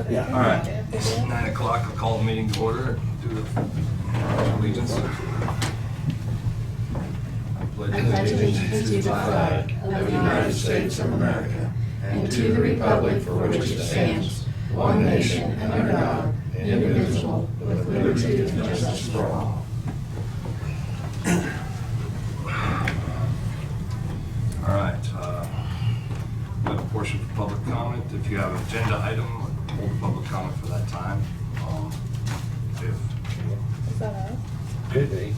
Yeah. All right, it's 9 o'clock. I'll call the meeting to order. Do the allegiance. I pledge allegiance to the flag of the United States of America and to the republic for which it stands, one nation under God, indivisible, with liberty and justice for all. All right. We have a portion for public comment. If you have an agenda item, hold public comment for that time. If Is that us? Could be.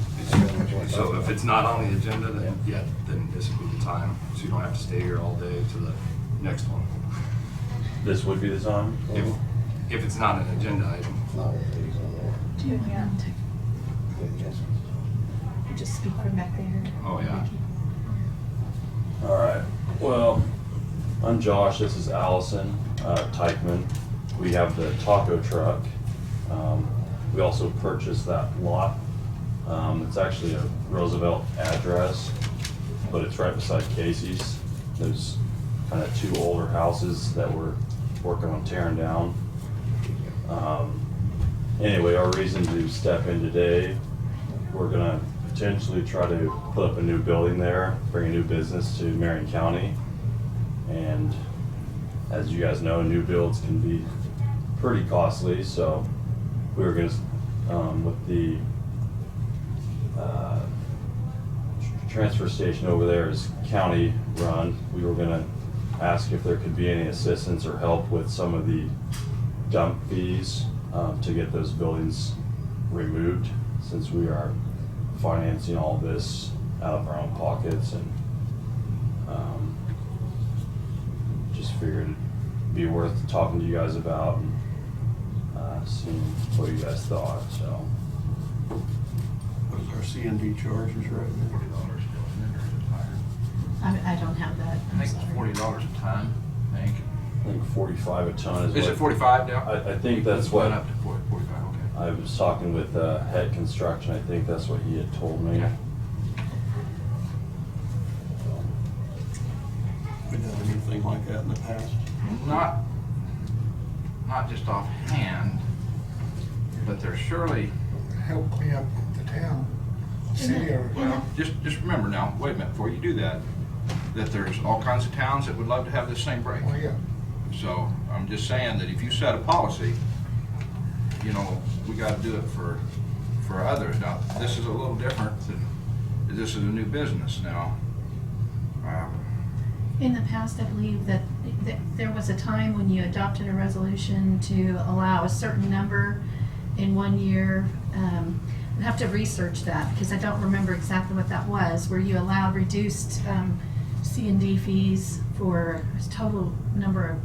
So if it's not on the agenda, then this would be the time. So you don't have to stay here all day to the next one. This would be the time? If it's not an agenda item. Do you want to just speak from back there? Oh, yeah. All right. Well, I'm Josh. This is Allison Teichman. We have the taco truck. We also purchased that lot. It's actually a Roosevelt address, but it's right beside Casey's. There's kind of two older houses that we're working on tearing down. Anyway, our reason to step in today, we're gonna potentially try to put up a new building there, bring a new business to Marion County. And as you guys know, new builds can be pretty costly, so we were gonna, with the transfer station over there is county run, we were gonna ask if there could be any assistance or help with some of the dump fees to get those buildings removed, since we are financing all this out of our own pockets, and just figured it'd be worth talking to you guys about and seeing what you guys thought. So What is our C&D charges right now? I don't have that. I think it's $40 a ton, I think. I think 45 a ton Is what, it 45 now? I think that's It's what went up to 45, okay. I was talking with Head Construction. I think that's what he had told me. Yeah. We done anything like that in the past? Not just offhand, but there's surely, Help clean up the town, city or. well, just remember now, wait a minute, before you do that, that there's all kinds of towns that would love to have this same break. Oh, yeah. So I'm just saying that if you set a policy, you know, we gotta do it for others. Now, this is a little different than, this is a new business now. In the past, I believe that there was a time when you adopted a resolution to allow a certain number in 1 year. I'd have to research that because I don't remember exactly what that was, where you allowed reduced C&D fees for a total number of,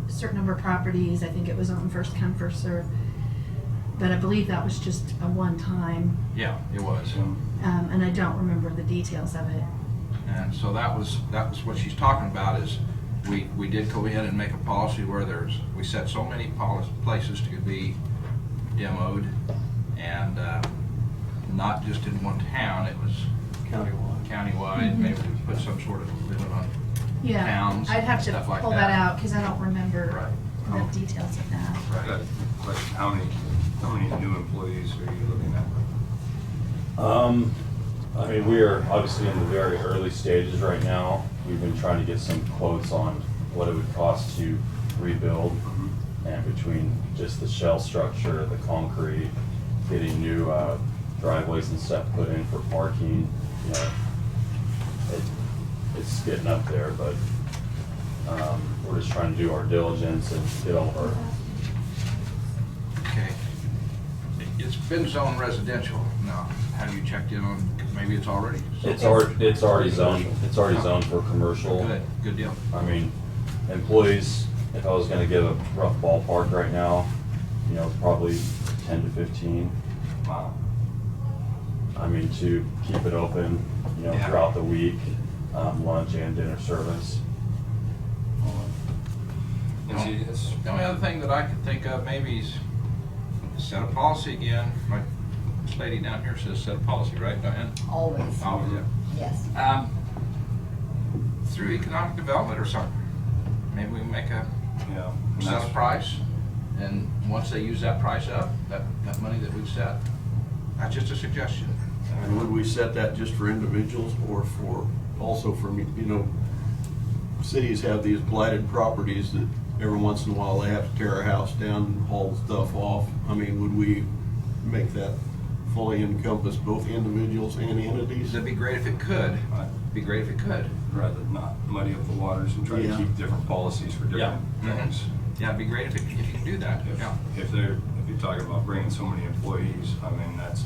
a certain number of properties. I think it was on first come, first serve. But I believe that was just a one-time, Yeah, it was. and I don't remember the details of it. And so that was what she's talking about, is we did go in and make a policy where we set so many places to be demoed, and not just in one town, it was countywide. Maybe we put some sort of limit on Yeah, towns, I'd have to stuff like pull that. that out because I don't remember Right. the details of that. I got a question. How many new employees are you looking at? I mean, we are obviously in the very early stages right now. We've been trying to get some quotes on what it would cost to rebuild, and between just the shell structure, the concrete, getting new driveways and stuff put in for parking, you know, it's getting up there, but we're just trying to do our diligence and get all of our. Okay. It's been zoned residential now. Have you checked in on, maybe it's already? It's already zoned. It's already zoned for commercial. Good deal. I mean, employees, if I was gonna give a rough ballpark right now, you know, probably 10 to 15. Wow. I mean, to keep it open, you know, Yeah. throughout the week, lunch and dinner service. And see, it's- The only other thing that I could think of maybe is set a policy again, like this lady down here says set a policy, right, Diane? Always, Always, yeah. yes. Through economic development or something. Maybe we can make yeah. set a price. And once they use that price up, that money that we've set, that's just a suggestion. And would we set that just for individuals or for, also for, cities have these blighted properties that every once in a while they have to tear a house down and haul stuff off. I mean, would we make that fully encompass both individuals and entities? It'd be great if it could. Be great if it could. Rather than not muddy up the waters and try to Yeah. keep different policies for different things. Yeah, it'd be great if you can do that. Yeah. If you're talking about bringing so many employees, I mean, that's,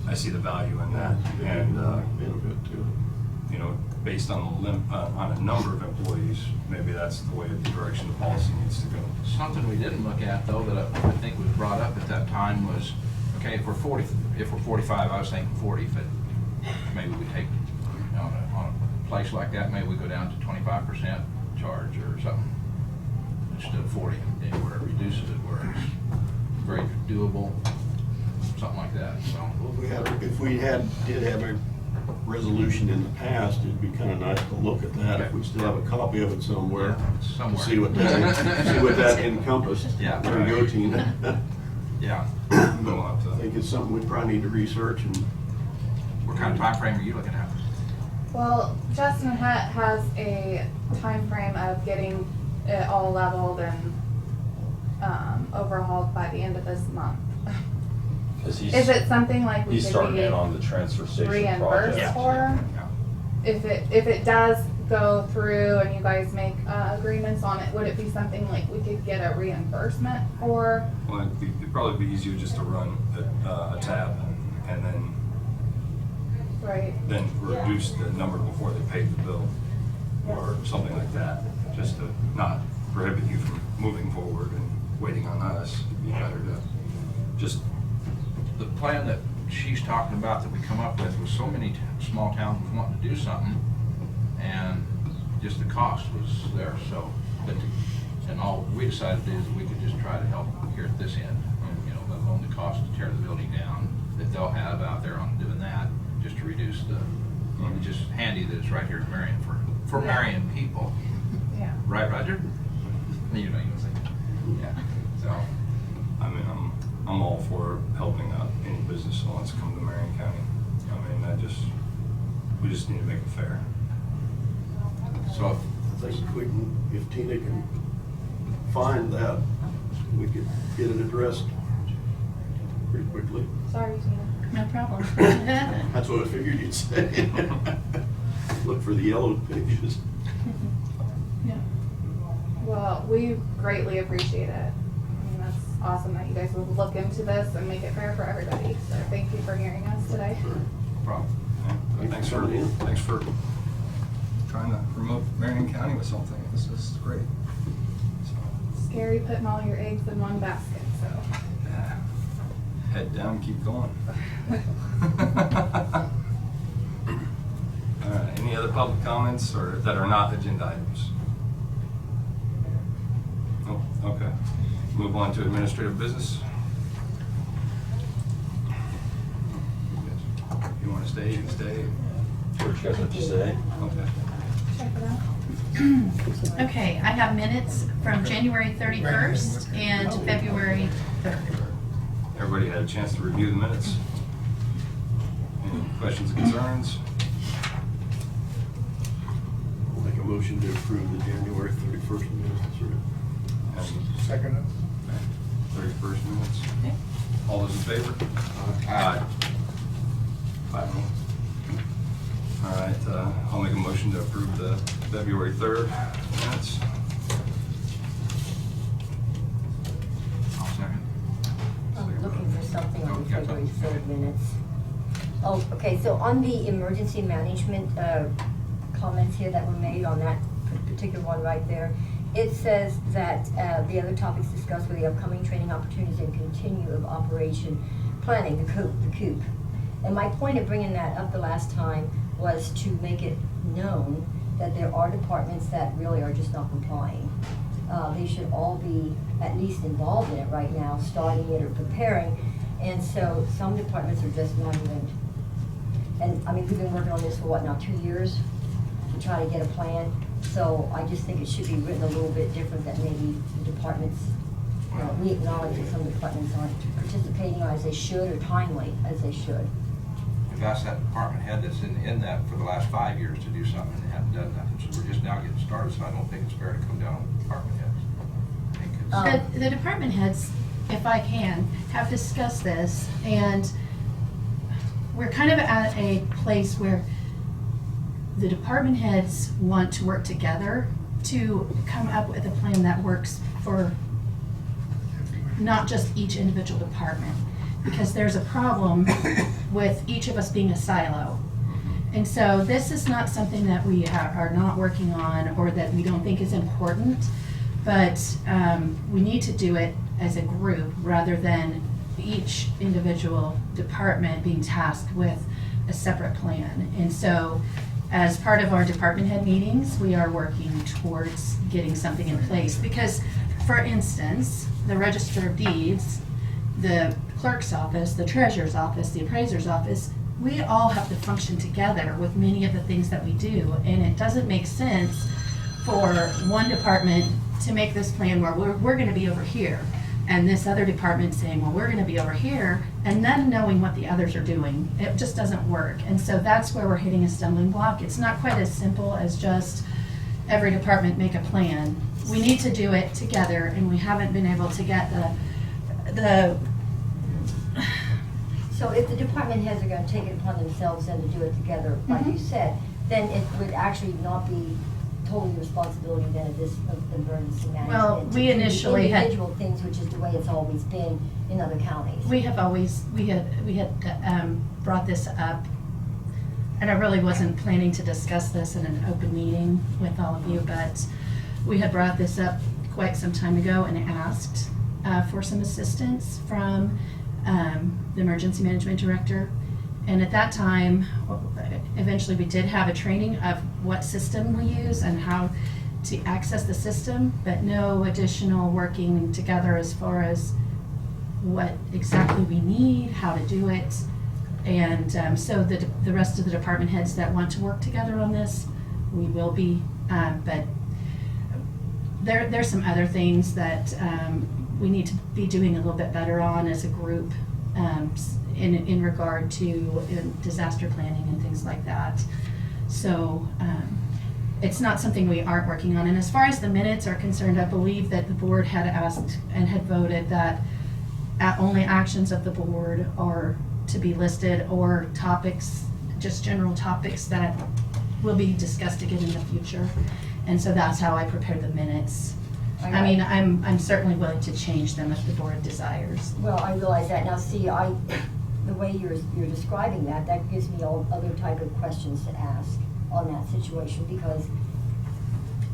I see the value in that. And, Benefit to it. Based on on a number of employees, maybe that's the way, the direction the policy needs to go. Something we didn't look at though, that I think was brought up at that time was, okay, if we're 45, I was thinking 40, but maybe we take, on a place like that, maybe we go down to 25% charge or something, instead of 40, and where it reduces it, where it's very doable, something like that, so. Well, if we did have a resolution in the past, it'd be kind of nice to look at that, if we still have a copy of it somewhere. Yeah, somewhere. See what that encompassed. Yeah. There you go, Tina. Yeah. We'll have I to- think it's something we probably need to research and. What kind of time frame are you looking at? Well, Justin has a time frame of getting it all leveled and overhauled by the end of this month. Cause Is it something like we he's could starting be in on the transfer station reimbursed project. for? Yeah. If it does go through and you guys make agreements on it, would it be something like we could get a reimbursement for? Well, it'd probably be easier just to run a tab and Right. then reduce the number before they paid the bill, or something like that, just to not prohibit you from moving forward and waiting on us. It'd be better to just, The plan that she's talking about that we come up with was so many small towns was wanting to do something, and just the cost was there, so, and all we decided to do is we could just try to help here at this end, and, let alone the cost to tear the building down, that they'll have out there on doing that, just to reduce it's just handy that it's right here in Marion for Yeah. Marion people. Yeah. Right, Roger? You know, you was like, yeah, so. I mean, I'm all for helping out any business that wants to come to Marion County. I mean, we just need to make it fair. So, I think if Tina can find that, we could get it addressed pretty quickly. Sorry, Tina. No problem. That's what I figured you'd say. Look for the yellow pages. Yeah. Well, we greatly appreciate it. I mean, that's awesome that you guys will look into this and make it fair for everybody. So thank you for hearing us today. Sure. no problem. Yeah, Thanks for trying to promote Marion County with something. This is great. So, Scary putting all your eggs in one basket, so. yeah. Head down, keep going. All right, any other public comments or that are not agenda items? Oh, okay. Move on to administrative business. If you want to stay, you can stay. What you guys have to say? Okay. Check it out. Okay, I have minutes from January 31st and February 3rd. Everybody had a chance to review the minutes? Any questions or concerns? I'll make a motion to approve the January 31st minutes. And Second. 31st minutes? Okay. All those in favor? Aye. 5-0. All right, I'll make a motion to approve the February 3rd minutes. I'll second. I'm looking for something on the February 3rd minutes. Oh, okay, so on the emergency management comments here that were made on that particular one right there, it says that the other topics discussed were the upcoming training opportunities and continue of operation planning, the COOP. And my point of bringing that up the last time was to make it known that there are departments that really are just not complying. They should all be at least involved in it right now, starting it or preparing. And so some departments are just not even, and I mean, we've been working on this for what now, 2 years? To try to get a plan. So I just think it should be written a little bit different, that maybe the departments, we acknowledge that some departments aren't participating as they should, or timely as they should. We've asked that department head that's in that for the last 5 years to do something, and they haven't done nothing. So we're just now getting started, so I don't think it's fair to come down on the department heads. I think it's, The department heads, if I can, have discussed this, and we're kind of at a place where the department heads want to work together to come up with a plan that works for not just each individual department, because there's a problem with each of us being a silo. And so this is not something that we are not working on or that we don't think is important, but we need to do it as a group rather than each individual department being tasked with a separate plan. And so as part of our department head meetings, we are working towards getting something in place. Because, for instance, the Register of Deeds, the clerk's office, the treasurer's office, the appraiser's office, we all have to function together with many of the things that we do. And it doesn't make sense for one department to make this plan where we're gonna be over here, and this other department saying, well, we're gonna be over here, and then knowing what the others are doing. It just doesn't work. And so that's where we're hitting a stumbling block. It's not quite as simple as just every department make a plan. We need to do it together, and we haven't been able to get the So if the department heads are gonna take it upon themselves and to do it together, like you said, then it would actually not be totally responsibility then of this of emergency management. Well, we to do initially had- individual things, which is the way it's always been in other counties. We had brought this up, and I really wasn't planning to discuss this in an open meeting with all of you, but we had brought this up quite some time ago and asked for some assistance from the emergency management director. And at that time, eventually we did have a training of what system we use and how to access the system, but no additional working together as far as what exactly we need, how to do it. And so the rest of the department heads that want to work together on this, we will be, but there's some other things that we need to be doing a little bit better on as a group in regard to disaster planning and things like that. So it's not something we aren't working on. And as far as the minutes are concerned, I believe that the board had asked and had voted that only actions of the board are to be listed, or topics, just general topics that will be discussed again in the future. And so that's how I prepared the minutes. I mean, I'm certainly willing to change them if the board desires. Well, I realize that. Now, see, the way you're describing that gives me all other type of questions to ask on that situation, because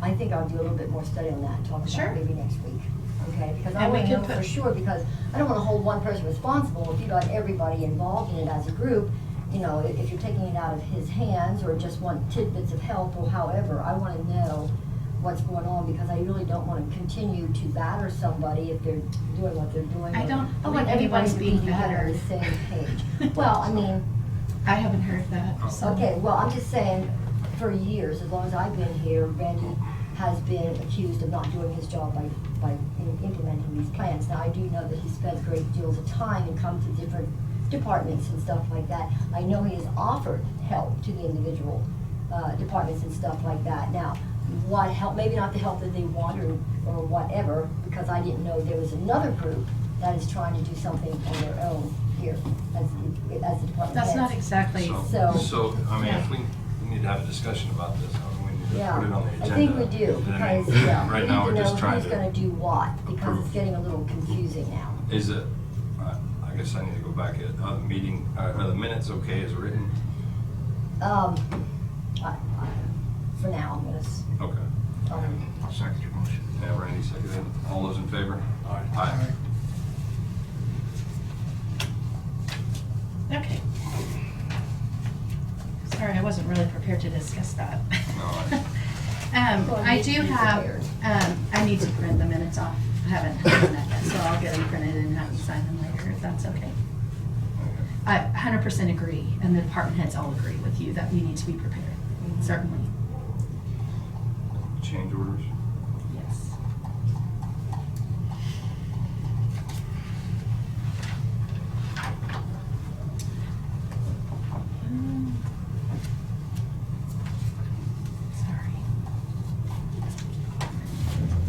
I think I'll do a little bit more study on that and talk Sure. about it maybe next week. Okay, because I And we want to can know put- for sure, because I don't want to hold one person responsible. If you got everybody involved in it as a group, you know, if you're taking it out of his hands or just want tidbits of help or however, I want to know what's going on, because I really don't want to continue to batter somebody if they're doing what they're doing. I don't I believe want everybody anyone's to be being together on battered. the same page. Well, I mean, I haven't heard that, so. okay, well, I'm just saying, for years, as long as I've been here, Randy has been accused of not doing his job by implementing these plans. Now, I do know that he spends great deals of time and comes to different departments and stuff like that. I know he has offered help to the individual departments and stuff like that. Now, what help, maybe not the help that they want or whatever, because I didn't know there was another group that is trying to do something on their own here as the department That's not heads. exactly, So- I mean, Yeah. if we need to have a discussion about this, we need to Yeah, put it on the agenda. I think we do, And I mean, because, yeah, we right need now, to we're know just trying who's gonna to, do what, because approve. it's getting a little confusing now. is it, I guess I need to go back at, the meeting, are the minutes okay as written? For now, I'm gonna, Okay. I'll second your motion. Yeah, Randy seconded. All those in favor? Aye. okay. Sorry, I wasn't really prepared to discuss that. No, Well, I you do should be have, prepared. I need to print the minutes off. I haven't done that yet, so I'll get them printed and have you sign them later, if that's okay. okay. I 100% agree, and the department heads all agree with you that we need to be prepared, certainly. change orders. Yes. Sorry.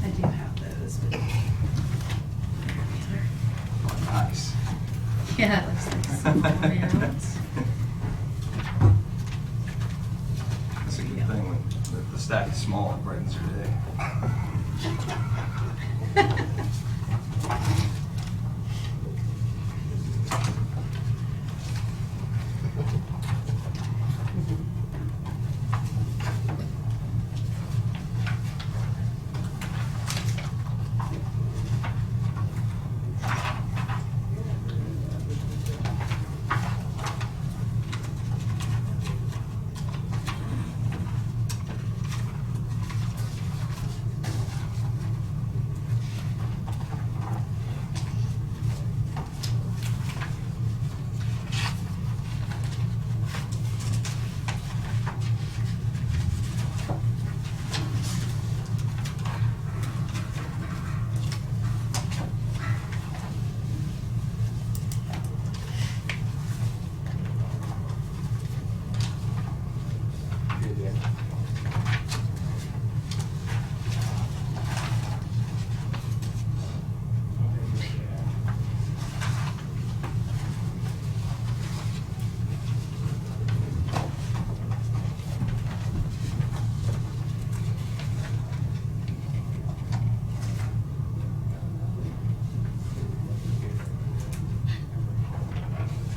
I do have those, but there we are. Nice. Yeah, it looks like small amounts. That's a good thing when the stack is small, it brightens your day.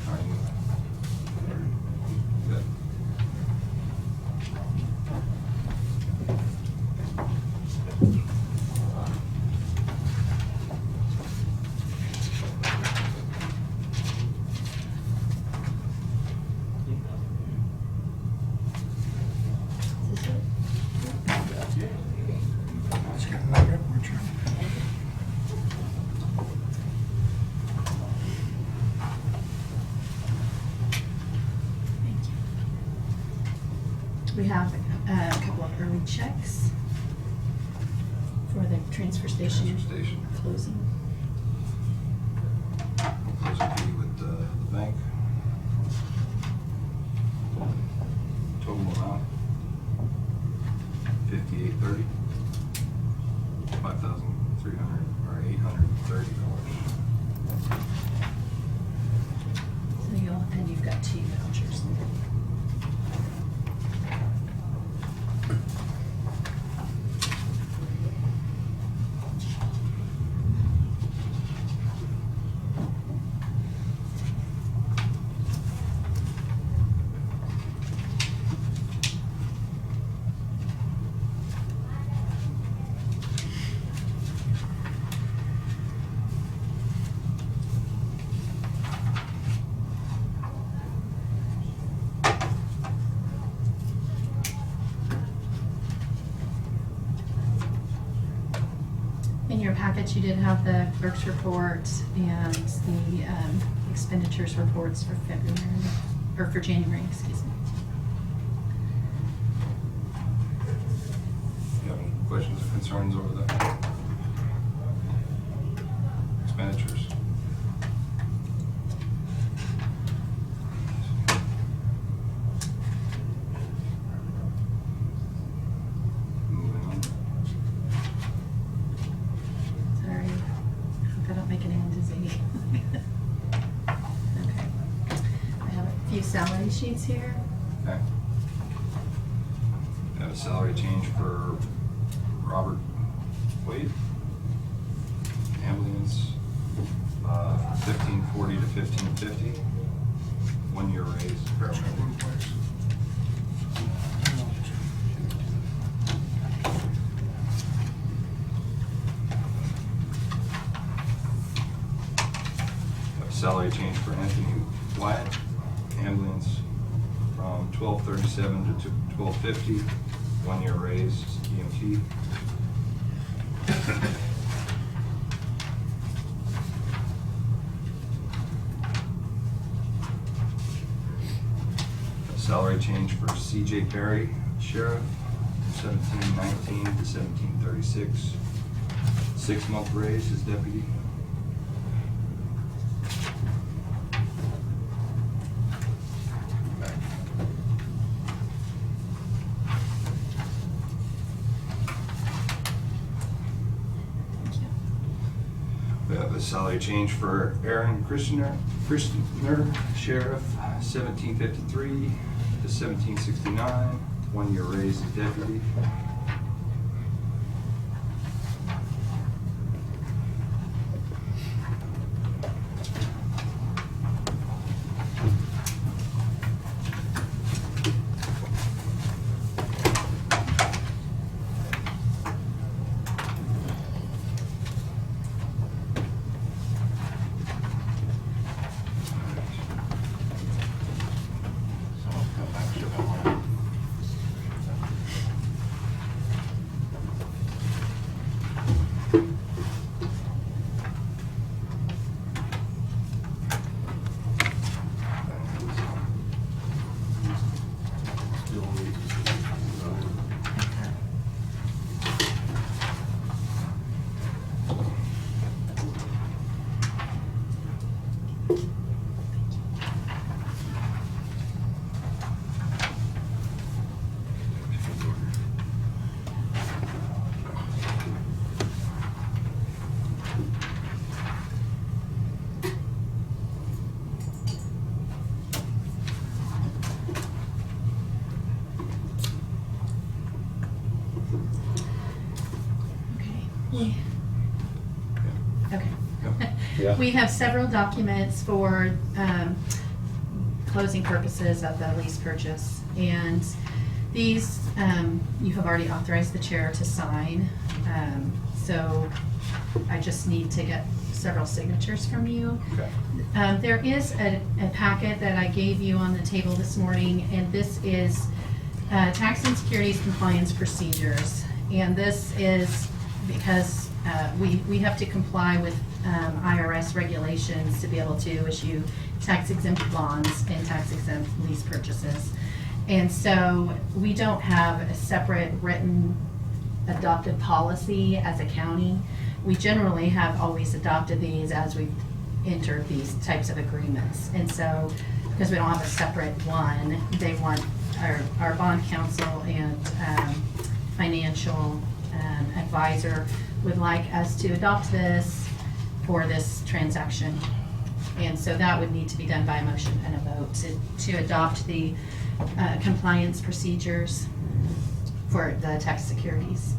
Are you good? It's getting like up, we're trying. Thank you. We have a couple of early checks for the transfer station Transfer station. closing. Those would be with the bank. Total amount, $58.30. $5,300 or $830. So and you've got 2 vouchers. In your package, you did have the clerk's report and the expenditures reports for February, or for January, excuse me. You have any questions or concerns over the expenditures? Moving on. Sorry, I hope I don't make it into Z. Okay. I have a few salary sheets here. Okay. Got a salary change for Robert Wade. Ambulance, 1540 to 1550. 1 year raise, paramedic. Got a salary change for Anthony Wyatt, ambulance, from 1237 to 1250. 1 year raise, EMT. A salary change for CJ Perry, sheriff, 1719 to 1736. 6-month raise as deputy. We have a salary change for Aaron Christner, Sheriff, 1753 to 1769, 1-year raise as deputy. Someone come back to that one. Still needs to see. Okay. Okay. Yeah. We have several documents for closing purposes of the lease purchase. And these, you have already authorized the chair to sign. So I just need to get several signatures from you. Okay. There is a packet that I gave you on the table this morning, and this is tax and securities compliance procedures. And this is because we have to comply with IRS regulations to be able to issue tax exempt bonds and tax exempt lease purchases. And so we don't have a separate written adopted policy as a county. We generally have always adopted these as we've entered these types of agreements. And so, because we don't have a separate one, they want our bond counsel and financial advisor would like us to adopt this for this transaction. And so that would need to be done by a motion and a vote to adopt the compliance procedures for the tax securities.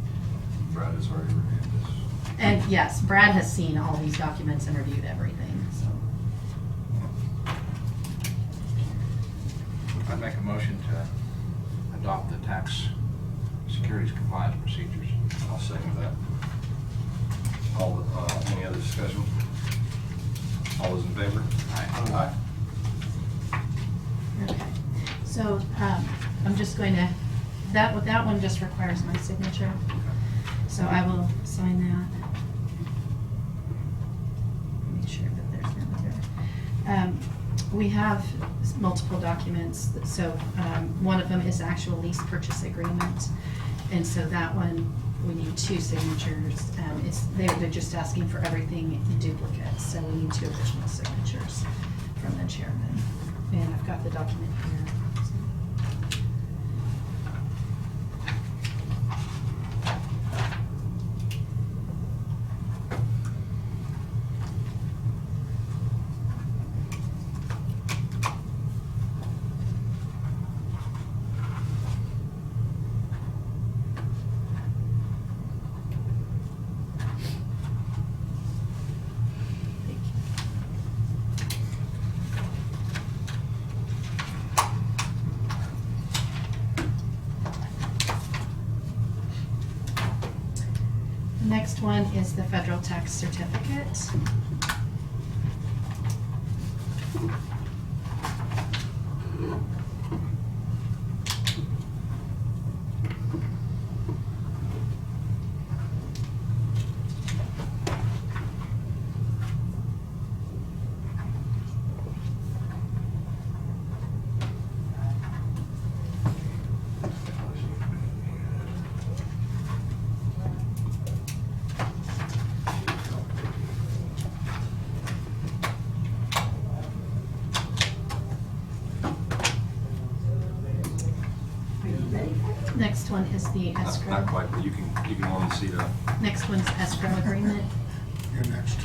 Brad has already reviewed this. And yes, Brad has seen all these documents and reviewed everything, so. I'd make a motion to adopt the tax securities compliance procedures. I'll second that. Any other discussion? All those in favor? Aye. Okay, so I'm just going to, that one just requires my signature. So I will sign that. Make sure that there's no other. We have multiple documents, so one of them is the actual lease purchase agreement. And so that one, we need 2 signatures. They're just asking for everything in duplicate, so we need 2 additional signatures from the chairman. And I've got the document here. The next one is the federal tax certificate. one is the Not escrow. quite, but you can almost see the, Next one's escrow agreement. You're next.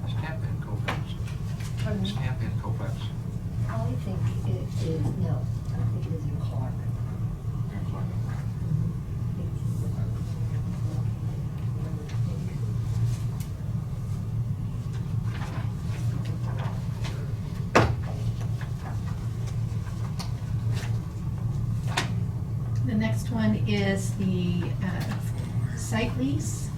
Stamp and Colfax. Pardon me? Stamp and Colfax. I think it is, no, I think it is in Clark. The next one is the site lease.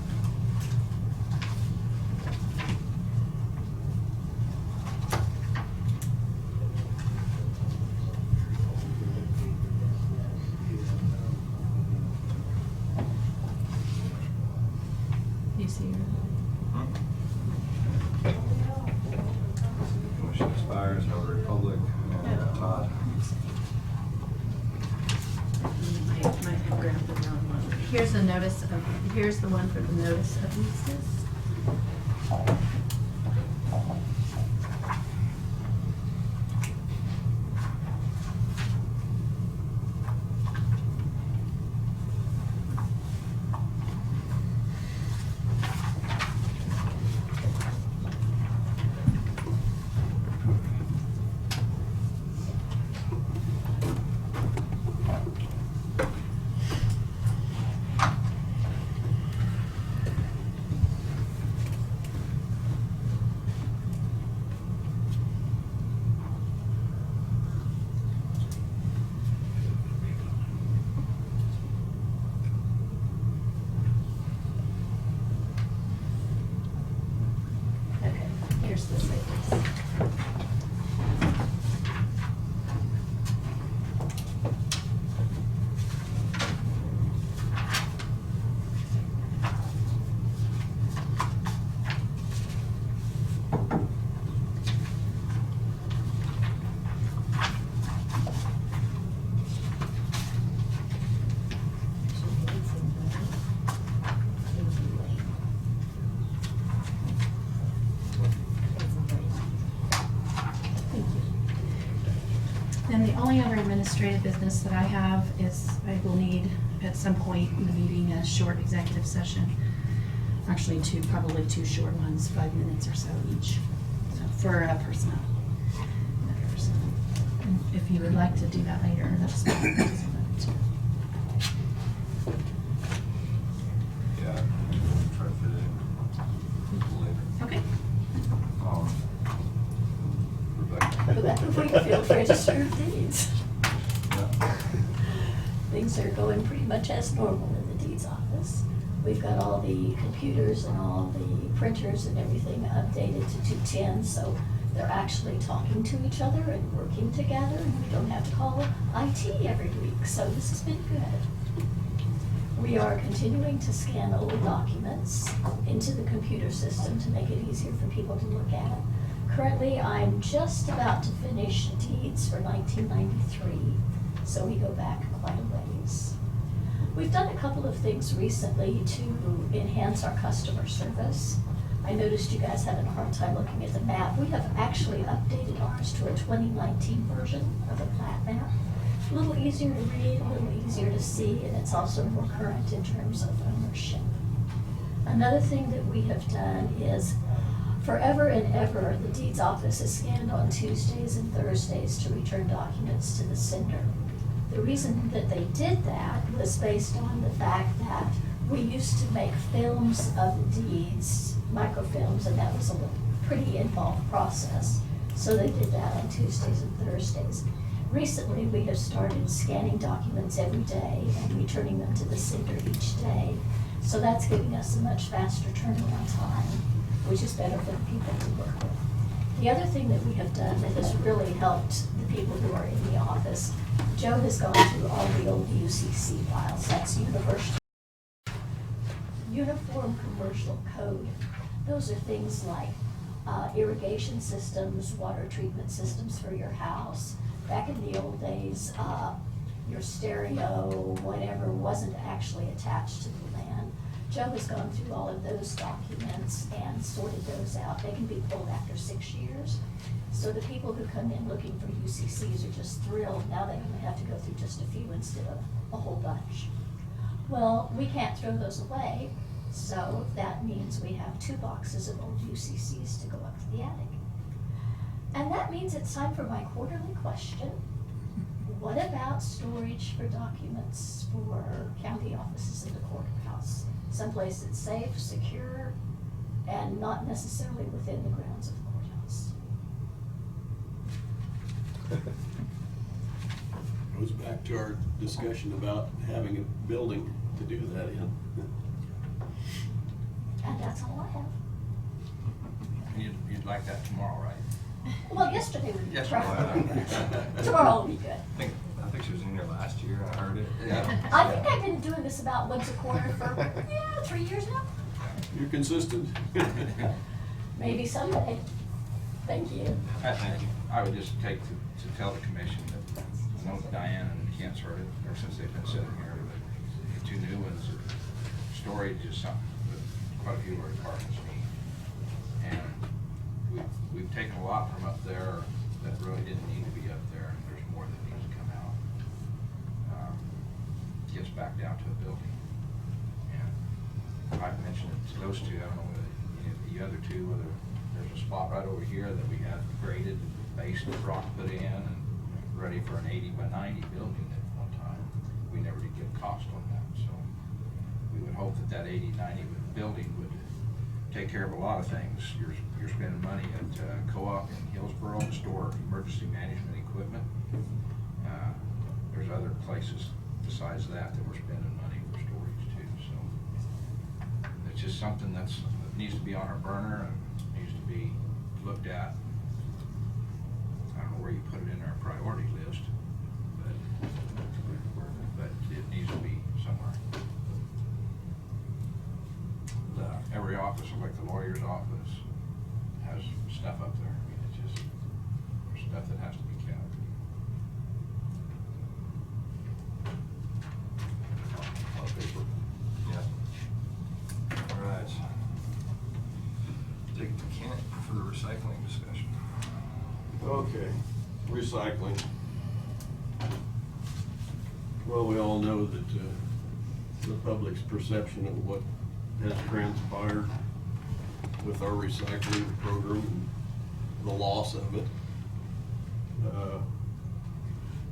You see your, commission expires, Notary Public, and Todd. might have grabbed the wrong one. Here's the notice of, here's the one for the notice of leases. Okay, here's the site lease. Thank you. And the only other administrative business that I have is I will need at some point in the meeting a short executive session. Actually, probably two short ones, 5 minutes or so each, so for personnel matters. And if you would like to do that later, that's fine. That doesn't matter too. Yeah, try to fit it in later. Okay. Rebecca. Wakefield Register of Deeds. Yeah. Things are going pretty much as normal in the deeds office. We've got all the computers and all the printers and everything updated to 210, so they're actually talking to each other and working together, and we don't have to call IT every week, so this has been good. We are continuing to scan old documents into the computer system to make it easier for people to look at. Currently, I'm just about to finish deeds for 1993, so we go back quite a ways. We've done a couple of things recently to enhance our customer service. I noticed you guys having a hard time looking at the map. We have actually updated ours to a 2019 version of the plat map. A little easier to read, a little easier to see, and it's also more current in terms of ownership. Another thing that we have done is forever and ever, the deeds office is scanned on Tuesdays and Thursdays to return documents to the sender. The reason that they did that was based on the fact that we used to make films of the deeds, microfilms, and that was a pretty involved process. So they did that on Tuesdays and Thursdays. Recently, we have started scanning documents every day and returning them to the sender each day. So that's giving us a much faster turnaround time, which is better for the people we work with. The other thing that we have done that has really helped the people who are in the office, Joe has gone through all the old UCC files. That's Uniform Commercial Code. Those are things like irrigation systems, water treatment systems for your house. Back in the old days, your stereo, whatever, wasn't actually attached to the land. Joe has gone through all of those documents and sorted those out. They can be pulled after 6 years. So the people who come in looking for UCCs are just thrilled. Now they only have to go through just a few instead of a whole bunch. Well, we can't throw those away, so that means we have 2 boxes of old UCCs to go up to the attic. And that means it's time for my quarterly question. What about storage for documents for county offices in the courthouse? Someplace that's safe, secure, and not necessarily within the grounds of the courthouse. Goes back to our discussion about having a building to do that in. And that's all I have. You'd like that tomorrow, right? Well, yesterday would be Yesterday. preferable. Tomorrow will be good. I think she was in here last year, and I heard it. Yeah. I think I've been doing this about once a quarter for, 3 years now. You're consistent. Maybe someday. Thank you. I would just take to tell the commission that I know Diane and Kent's heard it ever since they've been sitting here, but the 2 new ones, storage is something that quite a few of our departments need. And we've taken a lot from up there that really didn't need to be up there, and there's more that needs to come out. Gets back down to a building. And I've mentioned it to those 2, I don't know whether, the other 2, whether there's a spot right over here that we have graded, based with rock put in, and ready for an 80 by 90 building at one time. We never did get a cost on that, so we would hope that that 80, 90 building would take care of a lot of things. You're spending money at Co-op in Hillsborough to store emergency management equipment. There's other places besides that we're spending money for storage too, so it's just something that needs to be on our burner and needs to be looked at. I don't know where you put it in our priority list, but it needs to be somewhere. Every office, like the lawyer's office, has stuff up there. I mean, it's just, there's stuff that has to be kept. Yeah. All right. Take it to Kent for the recycling discussion. Okay, recycling. Well, we all know that the public's perception of what has transpired with our recycling program and the loss of it.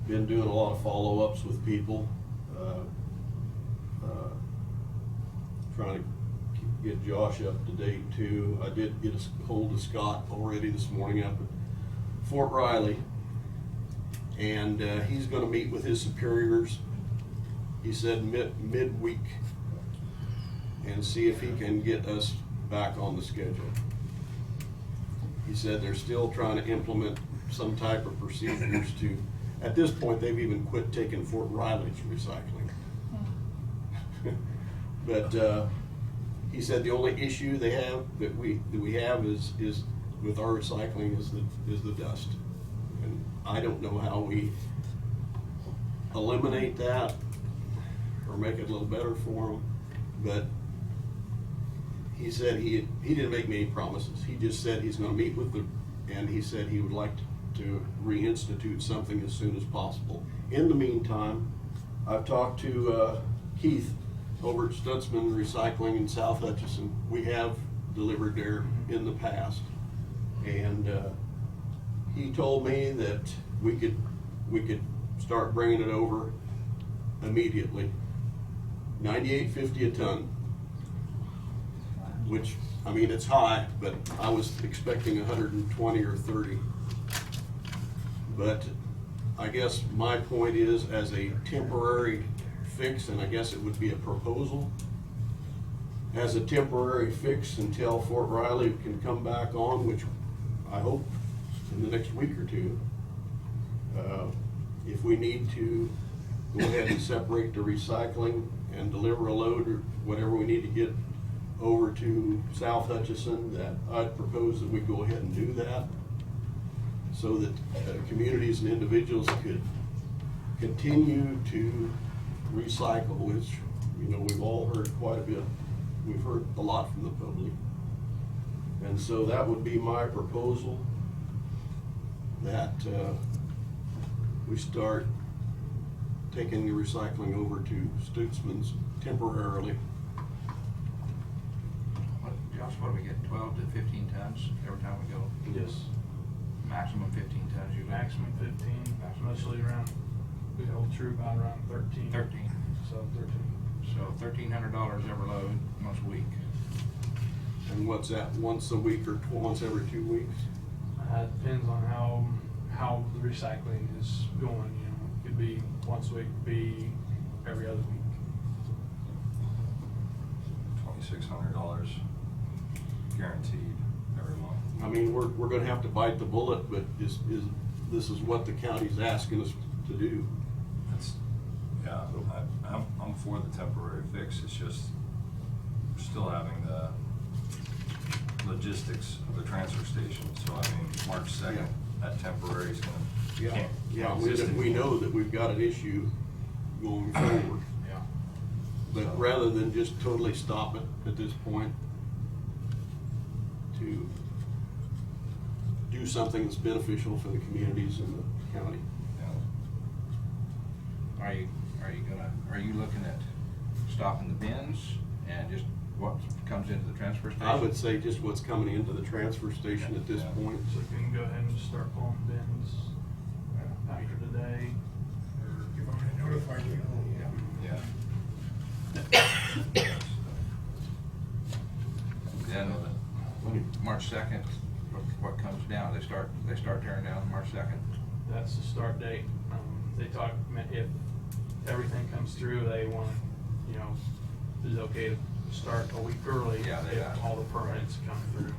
Been doing a lot of follow-ups with people, trying to get Josh up to date too. I did get a hold of Scott already this morning up at Fort Riley, and he's going to meet with his superiors. He said midweek, and see if he can get us back on the schedule. He said they're still trying to implement some type of procedures to, at this point, they've even quit taking Fort Riley's recycling. But he said the only issue they have that we have is with our recycling is the dust. And I don't know how we eliminate that or make it a little better for them, but he said he didn't make me any promises. He just said he's going to meet with and he said he would like to reinstitute something as soon as possible. In the meantime, I've talked to Keith over at Stutzman Recycling in South Hutchinson. We have delivered there in the past, and he told me that we could start bringing it over immediately. $98.50 a ton, which, I mean, it's high, but I was expecting 120 or 30. But I guess my point is, as a temporary fix, and I guess it would be a proposal, as a temporary fix until Fort Riley can come back on, which I hope in the next week or 2. If we need to go ahead and separate the recycling and deliver a load or whatever we need to get over to South Hutchinson, that I'd propose that we go ahead and do that, so that communities and individuals could continue to recycle, which, you know, we've all heard quite a bit we've heard a lot from the public. And so that would be my proposal, that we start taking the recycling over to Stutzman's temporarily. Josh, what do we get, 12 to 15 tons every time we go? Yes. Maximum 15 tons usually? Maximum 15, mostly around, we hold true about around 13. 13. So 13. So $1,300 every load most week. And what's that, once a week or once every 2 weeks? Depends on how the recycling is going, you know. It could be once a week, could be every other week. $2,600 guaranteed every month. I mean, we're gonna have to bite the bullet, but this is what the county's asking us to do. That's, yeah, I'm for the temporary fix. It's just, we're still having the logistics of the transfer station. So I mean, March 2nd, that temporary is gonna, can't Yeah, exist we anymore. know that we've got an issue going forward. Yeah. But rather than just totally stop it at this point, to do something that's beneficial for the communities in the county. Yeah. Are you looking at stopping the bins and just what comes into the transfer station? I would say just what's coming into the transfer station at this Yeah. point. So we can go ahead and just start pulling bins after today. You've already notified you. Yeah. Yeah. Then March 2nd, what comes down? They start tearing down March 2nd? That's the start date. They talk, if everything comes through, they want, you know, is it okay to start a week early? Yeah, they if got it. all the permits come through.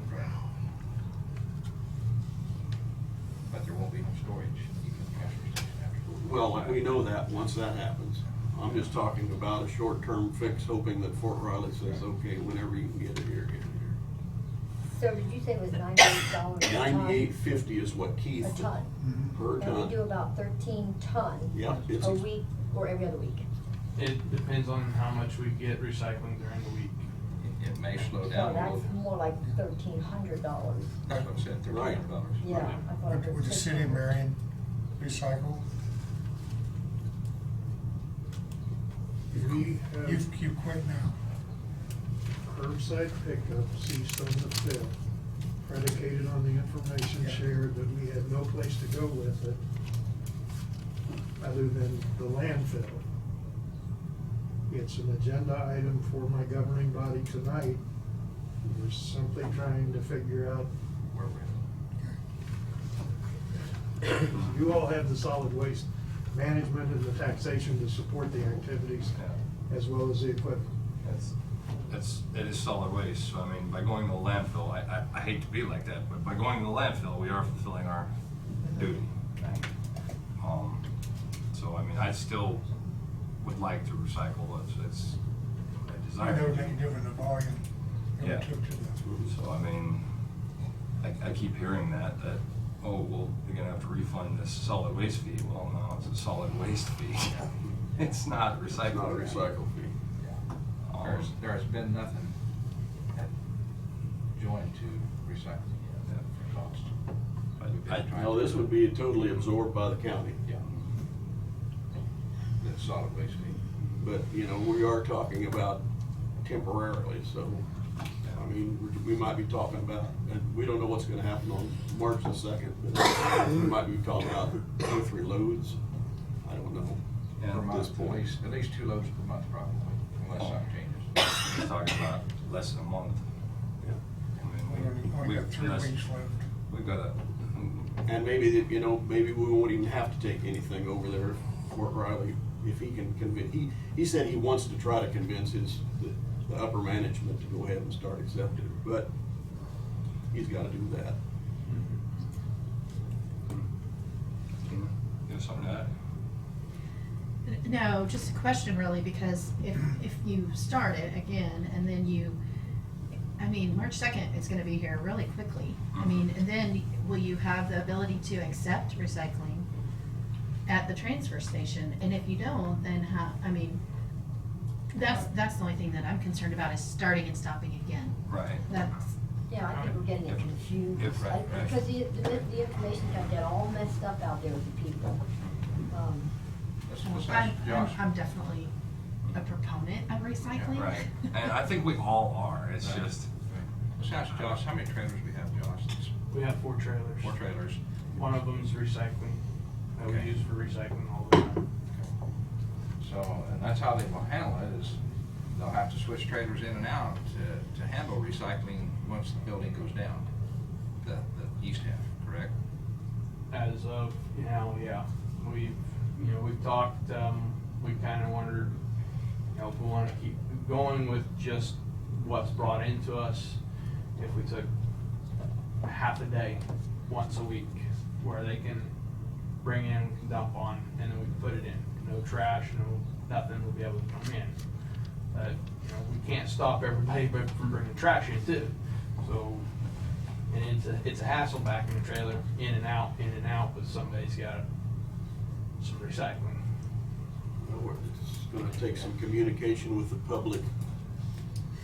But there won't be no storage even at the transfer station after. Well, we know that once that happens. I'm just talking about a short-term fix, hoping that Fort Riley says, okay, whenever you can get it here, get it here. So did you say it was $98 a ton? $98.50 is what Keith. A ton? Per And we do ton. about 13 ton Yep, it's. a week or every other week? It depends on how much we get recycling during the week. It may slow So down a that's little. more like $1,300. That's what I said, $1,300. Yeah, I thought it Would was the city of Marion recycle? We have You quit now. curbside pickup ceased on the 5th, predicated on the information shared that we had no place to go with it other than the landfill. It's an agenda item for my governing body tonight. We're simply trying to figure out Where we're at. you all have the solid waste management and the taxation to support the activities Yeah. as well as the equipment. It is solid waste, so I mean, by going to the landfill, I hate to be like that, but by going to the landfill, we are fulfilling our duty. So I mean, I still would like to recycle, it's a I desire. know they given the volume that Yeah. we took to the. So I mean, I keep hearing that, oh, well, you're gonna have to refund this solid waste fee. Well, no, it's a solid waste fee. It's not It's not a recycling. recycle fee. There has been nothing joined to recycling yet for cost. We've been trying No, to- this would be totally absorbed by the county. Yeah. The solid waste fee. But, you know, we are talking about temporarily, so, I mean, we might be talking about, and we don't know what's gonna happen on March the 2nd, but we might be talking about 2 or 3 loads. I don't know. Yeah. Per At this month, point. at least 2 loads per month probably, unless something changes. We're talking about less than a month. I mean, Only got 3 unless- weeks left. We've got a, And maybe, that, you know, maybe we won't even have to take anything over there, Fort Riley, if he can convince, he said he wants to try to convince the upper management to go ahead and start accepting it, but he's gotta do that. you have something to add? No, just a question really, because if you start it again and then I mean, March 2nd is gonna be here really quickly. I mean, and then will you have the ability to accept recycling at the transfer station? And if you don't, then how, I mean, That's the only thing that I'm concerned about, is starting and stopping again. Right. That's, Yeah, I think we're getting it confused. Right. Because the information got all messed up out there with the people. Let's ask Josh. I'm definitely a proponent of recycling. Right, and I think we all are, it's Right. just, Let's ask Josh, how many trailers we have, Josh? We have 4 trailers. 4 trailers. One of them's recycling, that we Okay. use for recycling all the time. So, and that's how they will handle it, is they'll have to switch trailers in and out to handle recycling once the building goes down, the east half, correct? As of now, yeah, we've talked, we kinda wondered, if we wanna keep going with just what's brought into us, if we took half a day, once a week, where they can bring in, dump on, and then we can put it in. No trash, nothing will be able to come in. But, we can't stop everybody from bringing trash in too. So, and it's a hassle back in the trailer, in and out, but somebody's got some recycling. It's gonna take some communication with the public,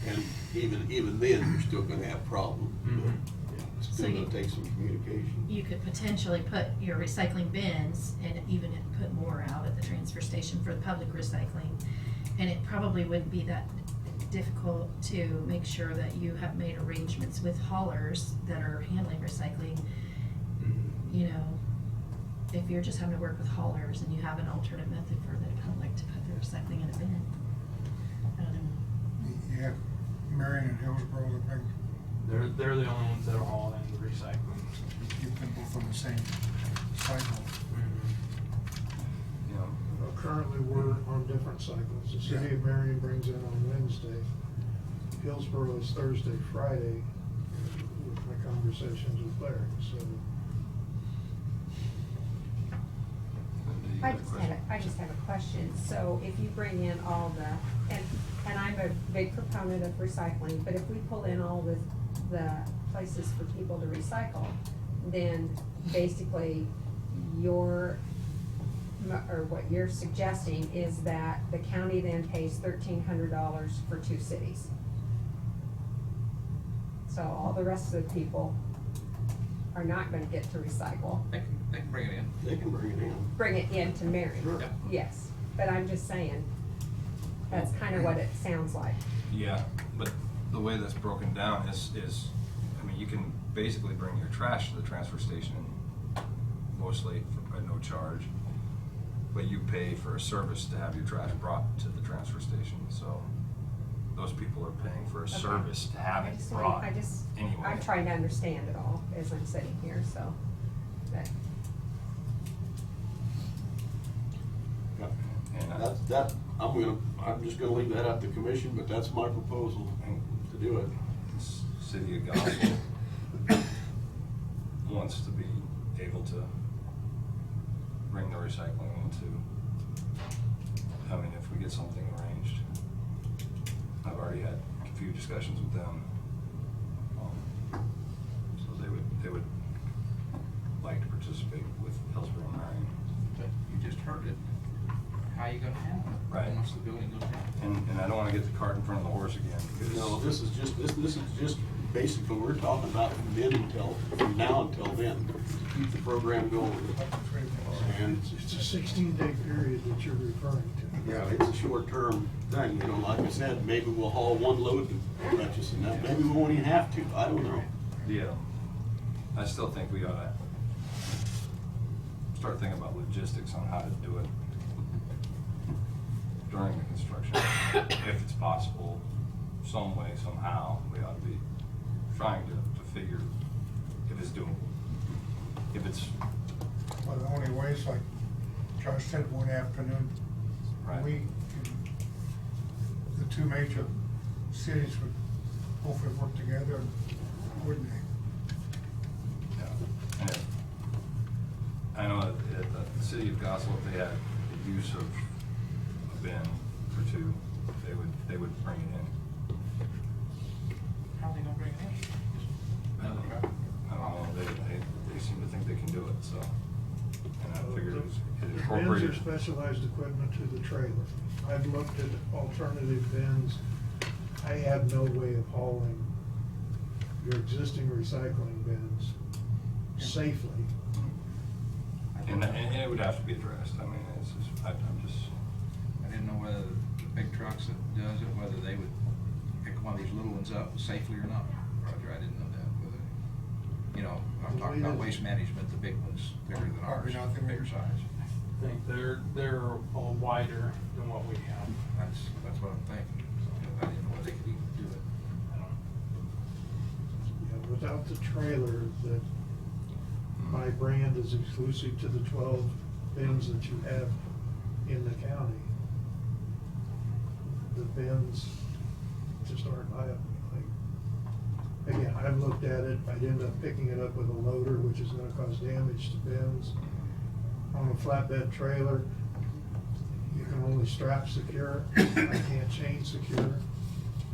and even then, you're still gonna have problems. Mhm. It's So still you- gonna take some communication. You could potentially put your recycling bins and even put more out at the transfer station for the public recycling. And it probably wouldn't be that difficult to make sure that you have made arrangements with haulers that are handling recycling. If you're just having to work with haulers and you have an alternate method for the public to put their recycling in a bin. I don't know. You have Marion and Hillsborough that bring, They're the only ones that are hauling in the recycling. you keep them both on the same cycle. you know, Currently, we're on different cycles. The city of Marion brings in on Wednesday. Hillsborough is Thursday, Friday, with my conversations with Larry, so. I just have a question. So if you bring in all and I'm a big proponent of recycling, but if we pull in all the places for people to recycle, then basically what you're suggesting is that the county then pays $1,300 for 2 cities. So all the rest of the people are not gonna get to recycle. They can bring it in. They can bring it in. Bring it into Marion. Sure. Yep. Yes, but I'm just saying, that's kind of what it sounds like. yeah, but the way that's broken down is, you can basically bring your trash to the transfer station mostly at no charge, but you pay for a service to have your trash brought to the transfer station, so those people are paying for a service to have it brought anyway. I'm trying to understand it all as I'm sitting here, so, but, And I'm just gonna leave that up to commission, but that's my proposal to do it. This City of Gospel wants to be able to bring the recycling into, if we get something arranged. I've already had a few discussions with them. So they would like to participate with Hillsborough and Marion. But you just heard it. How are you gonna handle it? Right. Once the building goes down. And I don't wanna get the cart in front of the horse again, because. No, this is just basically, we're talking about from now until then, to keep the program going. And It's a 16-day period that you're referring to. yeah, it's a short-term thing, like I said, maybe we'll haul one load to purchase, and that, maybe we won't even have to, I don't know. Yeah, I still think we oughta start thinking about logistics on how to do it during the construction. If it's possible, some way, somehow, we ought to be trying to figure if it's doable. If it's, Well, the only way is like Josh said, one afternoon a Right. week. The 2 major cities would hopefully work together, wouldn't they? yeah. And I know at the City of Gospel, if they had the use of a bin or 2, they would bring it in. How are they gonna bring it in? Just another truck? I don't know, they seem to think they can do it, so. And I figured it The bins incorporated. are specialized equipment to the trailer. I've looked at alternative bins. I have no way of hauling your existing recycling bins safely. And it would have to be addressed. I mean, it's just, I'm just, I didn't know whether the big trucks that does it, whether they would pick one of these little ones up safely or not. Roger, I didn't know that, whether, you know, I'm talking about waste management, the big ones, bigger than ours, Probably not the bigger size. I think they're all wider than what we have. That's what I'm thinking. So I didn't know whether they could even do it. Yeah, without the trailer, that my brand is exclusive to the 12 bins that you have in the county. The bins just aren't viable. Like, again, I've looked at it, I'd end up picking it up with a loader, which is gonna cause damage to bins. On a flatbed trailer, you can only strap secure, I can't chain secure.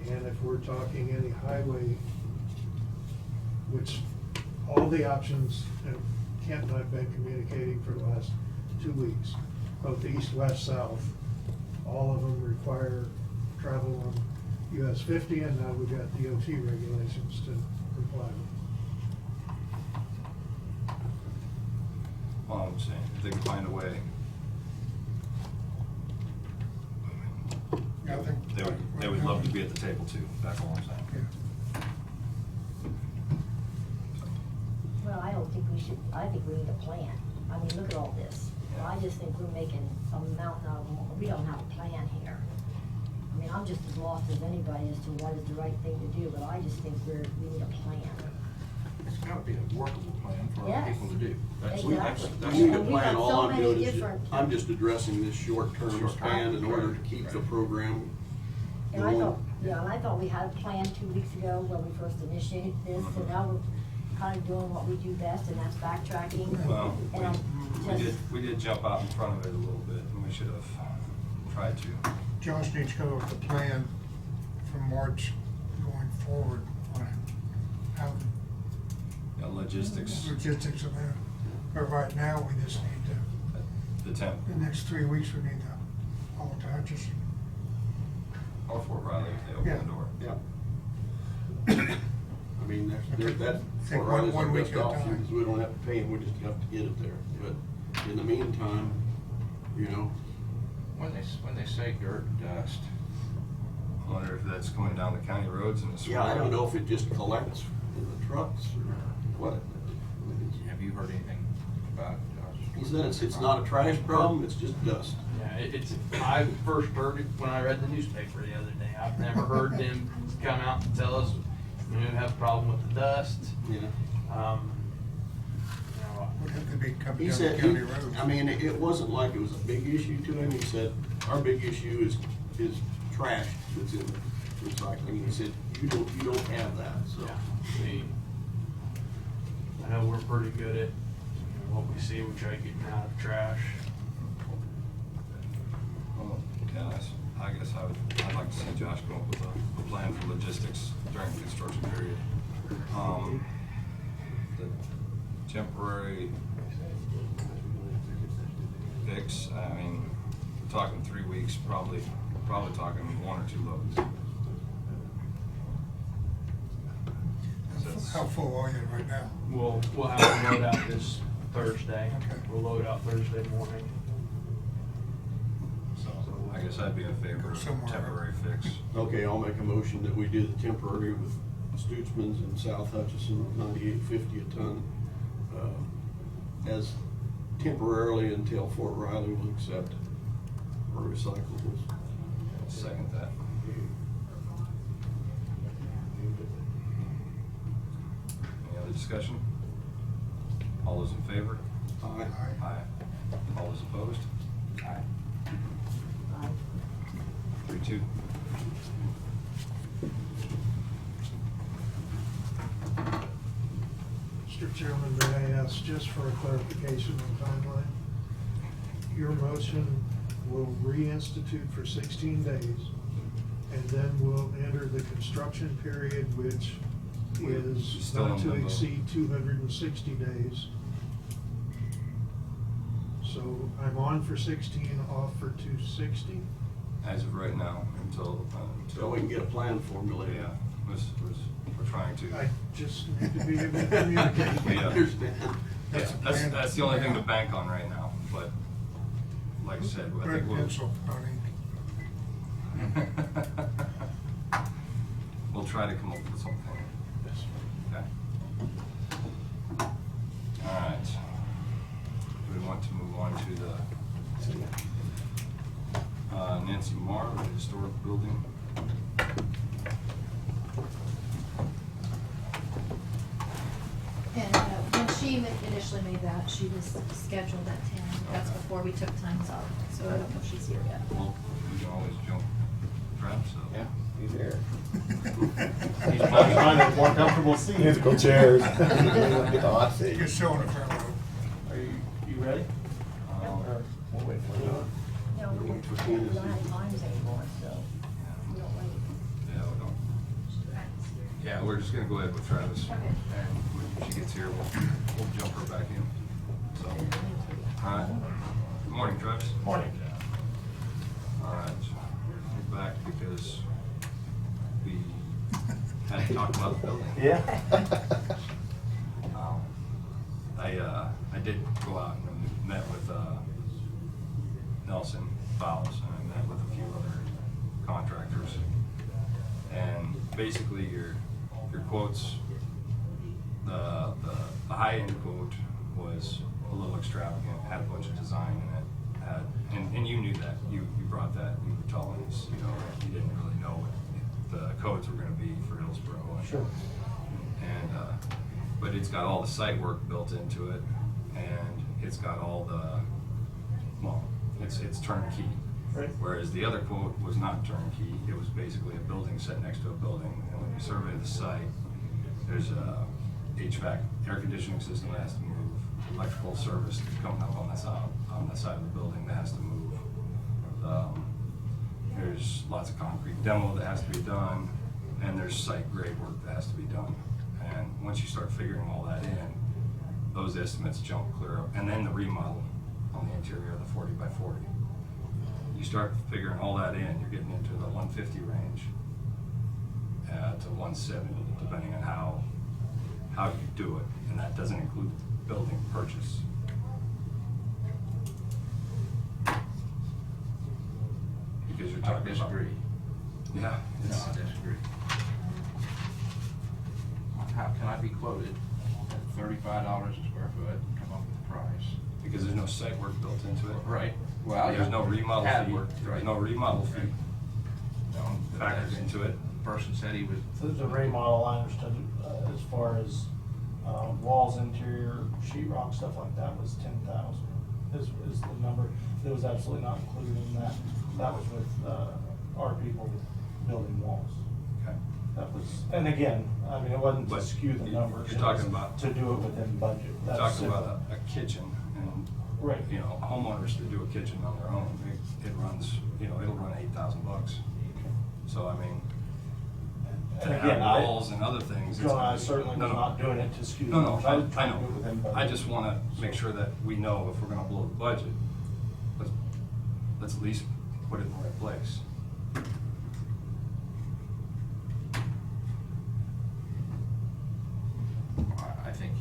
And if we're talking any highway, which all the options, and Kent and I've been communicating for the last 2 weeks, both east, west, south, all of them require travel on US 50, and now we've got DOT regulations to comply with. well, I'm saying, if they can find a way. I think. They would love to be at the table too, that's all I'm saying. Well, I don't think we should, I think we need a plan. I mean, look at all this. I just think we're making a mountain out of a molehill. We don't have a plan here. I mean, I'm just as lost as anybody as to what is the right thing to do, but I just think we need a plan. It's gotta be a workable plan for other Yes. people to do. That's Exactly. that's We need a And we plan, got all so I'm many doing is, different- I'm just addressing this short-term Short-term. span in order to keep the program And I going. thought, yeah, and I thought we had a plan 2 weeks ago when we first initiated this, and now we're kind of doing what we do best, and that's backtracking. Well, And I'm we did jump out in front of it a little bit, and we should have tried to. Josh needs to come up with a plan from March going forward on how Yeah, logistics, logistics of that. But right now, we just need the temp, to, the next 3 weeks, we need to haul to Hutchinson. or Fort Riley, if they open Yeah. the door. Yeah. I mean, that, Take for one us, our week best at a option, time. because we don't have to pay them, we just have to get it there. But in the meantime, you know, When they say dirt, dust, I wonder if that's coming down the county roads and it's. yeah, I don't know if it just collects in the trucks or what. have you heard anything about it, Josh? He said it's not a trash problem, it's just dust. Yeah, I first heard it when I read the newspaper the other day. I've never heard them come out and tell us, we have a problem with the dust. Yeah. Would have to be coming He down said, the county roads. I mean, it wasn't like it was a big issue to him. He said, our big issue is trash that's in recycling. He said, you don't have that, so. Yeah, I know we're pretty good at what we see, we try to get out of trash. Well, yeah, I guess I'd like to see Josh come up with a plan for logistics during the construction period. The temporary fix, I mean, we're talking 3 weeks, probably talking 1 or 2 loads. That's- How full are you right now? We'll have to load out this Thursday. Okay. We'll load out Thursday morning. So I guess I'd be in favor of Somewhere. temporary fix. Okay, I'll make a motion that we do the temporary with Stutzman's in South Hutchinson, $98.50 a ton, as temporarily until Fort Riley will accept our recyclables. Second that. Any other discussion? All those in favor? Aye. Aye. All those opposed? Aye. 3-2. Mr. Chairman, may I ask just for a clarification on timeline? Your motion will reinstitute for 16 days, and then we'll enter the construction period, which is Still not in to limbo. exceed 260 days. So I'm on for 16, off for 260. As of right now, until, So we can get a plan formulated. yeah, we're trying to. I just need to be able to communicate. We I understand. Yeah, that's the only thing to bank on right now, but like I said, I Red think we'll. pencil, not ink. We'll try to come up with something. Yes. Okay. All right. Do we want to move on to the Nancy Marr, the historic building? And when she initially made that, she was scheduled at 10. That's before we took times off, so I don't know if she's here yet. Well, we can always jump Travis up. Yeah, he's here. He's He's trying to find a more comfortable seat. Musical chairs. Get the hot seat. You're showing a front row. Are you ready? Or we'll wait for you. No, we don't have times anymore, so we don't wait. Yeah, we don't. Yeah, we're just gonna go ahead with Travis. Okay. And when she gets here, we'll jump her back in. So, all right. Good morning, Travis. Morning. All right, we're back because we had to talk about the building. Yeah. I did go out and met with Nelson Fowles, and I met with a few other contractors. And basically your quotes, the high-end quote was a little extravagant, had a bunch of design in it, and you knew that, you brought that, you were telling us, you know, you didn't really know what the codes were gonna be for Hillsborough. Sure. And, but it's got all the site work built into it, and it's got all the, well, it's turnkey. Right. Whereas the other quote was not turnkey, it was basically a building set next to a building, and when you survey the site, there's a HVAC, air conditioning system that has to move, electrical service coming up on that side of the building that has to move. There's lots of concrete demo that has to be done, and there's site grade work that has to be done. And once you start figuring all that in, those estimates jump clear up, and then the remodel on the interior of the 40 by 40. You start figuring all that in, you're getting into the 150 range to 170, depending on how you do it, and that doesn't include building purchase. Because you're I talking about. disagree. Yeah. No, it's- I disagree. How can I be quoted at $35 a square foot and come up with a price? Because there's no site work built into it. Right, well. There's no remodel Had fee, work, there's right. no remodel fee No, factored that's- into it. The person said he was, So the remodel, I understood, as far as walls, interior, sheetrock, stuff like that, was 10,000 is the number. It was absolutely not included in that. That was with our people building walls. Okay. That was, and again, I mean, it wasn't to But skew the you- numbers. you're it was talking about- to do it within budget. We're That's talking about simple. a kitchen, and, Right. you know, homeowners to do a kitchen on their own, it runs, you know, it'll run $8,000. So, I mean, And to again, have walls and other things. it's John, I gonna be- certainly No, was no. not doing it to skew the No, numbers. I was I trying to do it know. within budget. I just wanna make sure that we know if we're gonna blow the budget, let's at least put it in the right place. I think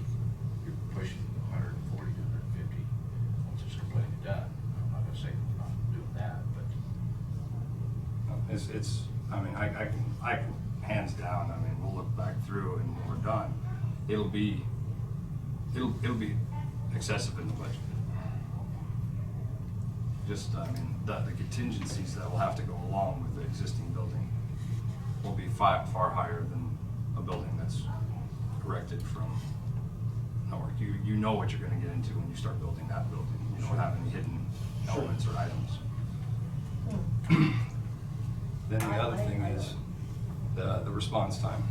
you're pushing 140 to 150 once it's completely done. I'm not gonna say we're not doing that, but. It's, I mean, I can, hands down, I mean, we'll look back through and when we're done, it'll be excessive in the budget. Just, I mean, the contingencies that will have to go along with the existing building will be far higher than a building that's erected from nowhere. You know what you're gonna get into when you start building that building. You don't have any hidden elements or items. Then the other thing is the response time,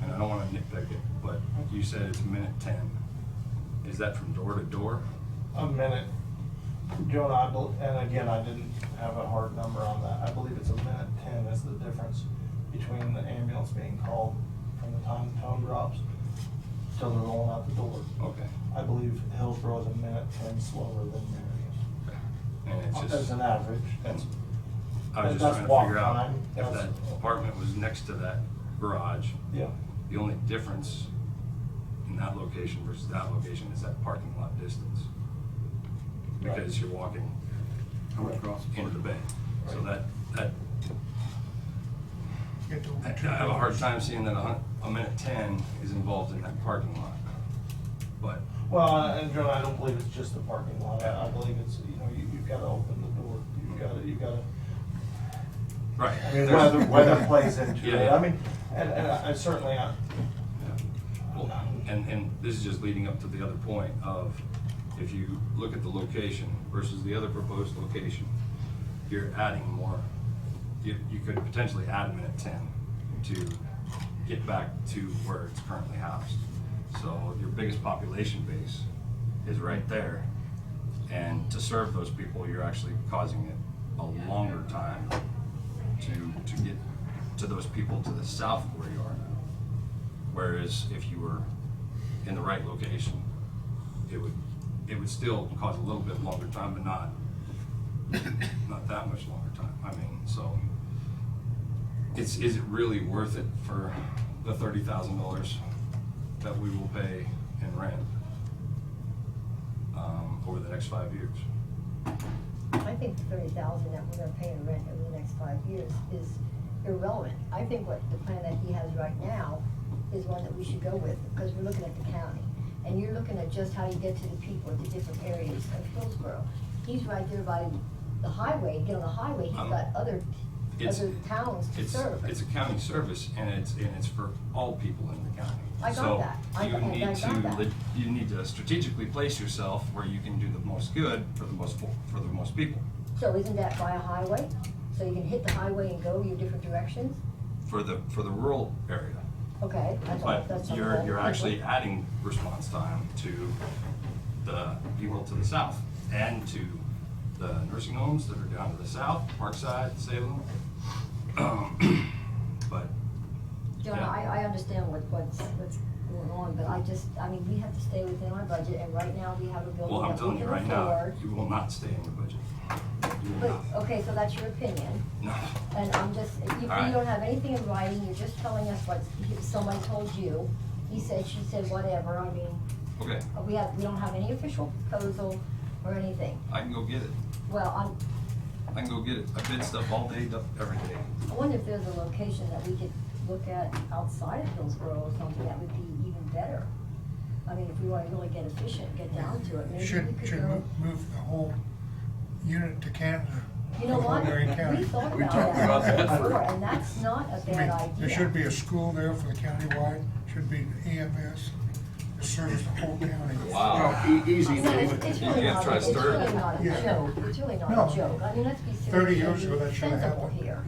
and I don't wanna nitpick it, but you said it's minute 10. Is that from door to door? A minute. Joe, and again, I didn't have a hard number on that. I believe it's a minute 10 is the difference between the ambulance being called from the time the tone drops till they're rolling out the door. Okay, I believe Hillsborough is a minute 10 slower than Marion. And it's As just, an average, that's, I was just that's trying to walk figure out time, if that's- that apartment was next to that garage. yeah. The only difference in that location versus that location is that parking lot distance. Because you're walking Across. into the bay. So that, Get to I have a hard time seeing that a minute 10 is involved in that parking lot. But, Well, and Joe, I don't believe it's just the parking lot, I believe it's, you know, you've gotta open the door, you've gotta, right. I mean, there's- weather plays into Yeah, it, yeah. I mean, and I certainly, Well, and this is just leading up to the other point of, if you look at the location versus the other proposed location, you're adding more, you could potentially add a minute 10 to get back to where it's currently housed. So your biggest population base is right there. And to serve those people, you're actually causing it a longer time to get to those people to the south of where you are now. Whereas if you were in the right location, it would still cause a little bit longer time, but not that much longer time. I mean, so is it really worth it for the $30,000 that we will pay in rent over the next 5 years? I think the 30,000 that we're gonna pay in rent over the next 5 years is irrelevant. I think what the plan that he has right now is one that we should go with, because we're looking at the county. And you're looking at just how you get to the people at the different areas of Hillsborough. He's right there by the highway, get on the highway, he's got other towns to serve. It's a county service, and it's for all people in the county. I got that. I got that. You need to strategically place yourself where you can do the most good for the most people. So isn't that by a highway? So you can hit the highway and go your different directions? For the rural area. Okay, But that's. you're actually adding response time to the people to the south and to the nursing homes that are down to the south, Parkside, Salem. But John, yeah. I understand what's going on, but I mean, we have to stay within our budget, and right now we have a building Well, I'm that we telling you can right now, afford. you will not stay in your budget. You will But, not. okay, so that's your opinion, No. and I'm just, you right. don't have anything in writing, you're just telling us what somebody told you. He said, she said, whatever, I mean, Okay, we don't have any official proposal or anything. I can go get it. Well, I can go get it. I bid stuff all day, every day. I wonder if there's a location that we could look at outside of Hillsborough or something that would be even better. I mean, if we want to really get efficient, get down to it, maybe we Should could go. move the whole unit to Canada. You know what? Marion County. We thought We about talked about that that before, and that's not a I bad mean, idea. there should be a school there for the countywide, should be EMS, to service the whole county. Well, easy, You know, David. it's You really can't not, try to it's stir it. really not a Yeah. joke, it's really not No. a joke. I mean, let's be serious. 30 years and ago, be that should have sensible happened. here.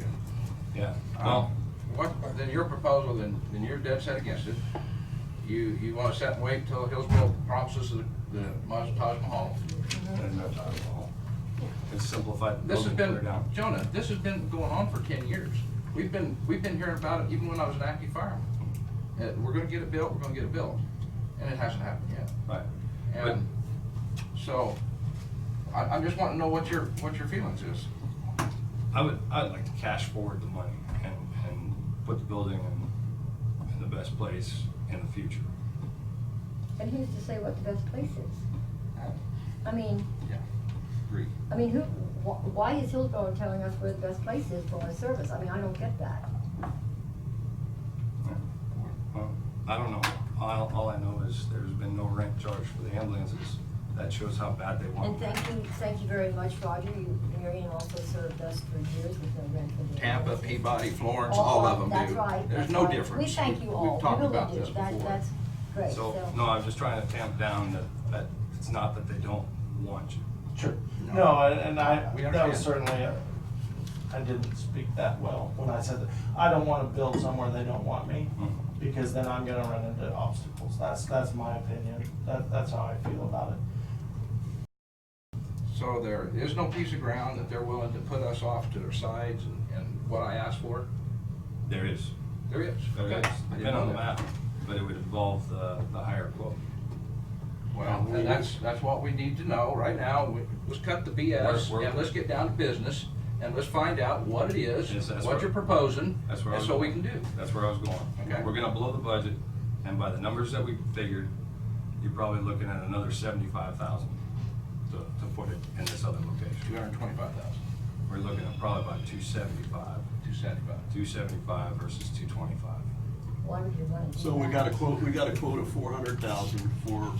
Yeah. Well, Then your proposal, then you're dead set against it. You wanna sit and wait till Hillsborough promises the Taj Mahal. and no time at all. It's simplified. This has building, been, put it down. Jonah, this has been going on for 10 years. We've been hearing about it even when I was an active fireman. We're gonna get it built, we're gonna get it built, and it hasn't happened yet. Right. And so, I'm just wanting to know what your feelings is. I'd like to cash forward the money and put the building in the best place in the future. And who's to say what the best place is? I mean, Yeah, agree. why is Hillsborough telling us where the best place is for our service? I mean, I don't get that. Well, I don't know. All I know is there's been no rent charge for the ambulances. That shows how bad they want And them. thank you very much, Roger. Marion also served us for years with no rent for the. Tampa, Peabody, Florence, all of them do. That's right. There's that's no right. difference. We thank you all. We've talked We really about do. this before. That's great, So, no, I'm just trying to tamp down that it's not that they don't want you. Sure. No, and We that was understand. certainly, I didn't speak that well when I said that. I don't wanna build somewhere they don't want me, because then I'm gonna run into obstacles. That's my opinion. That's how I feel about it. So there is no piece of ground that they're willing to put us off to their sides and what I asked for? There is. There is. There Okay. is. I didn't Been on know the that. map, but it would involve the higher quote. Well, and that's what we need to know right now. Let's cut the BS We're- and let's get down to business and let's find out what it is, Yes, that's what what- you're proposing, That's where I and was so we going. can do. That's where I was going. Okay. We're gonna blow the budget, and by the numbers that we figured, you're probably looking at another 75,000 to put it in this other location. 225,000, We're looking at probably about 275. 275. 275 versus 225. Why would you want to do So we got a that? quote of 400,000 for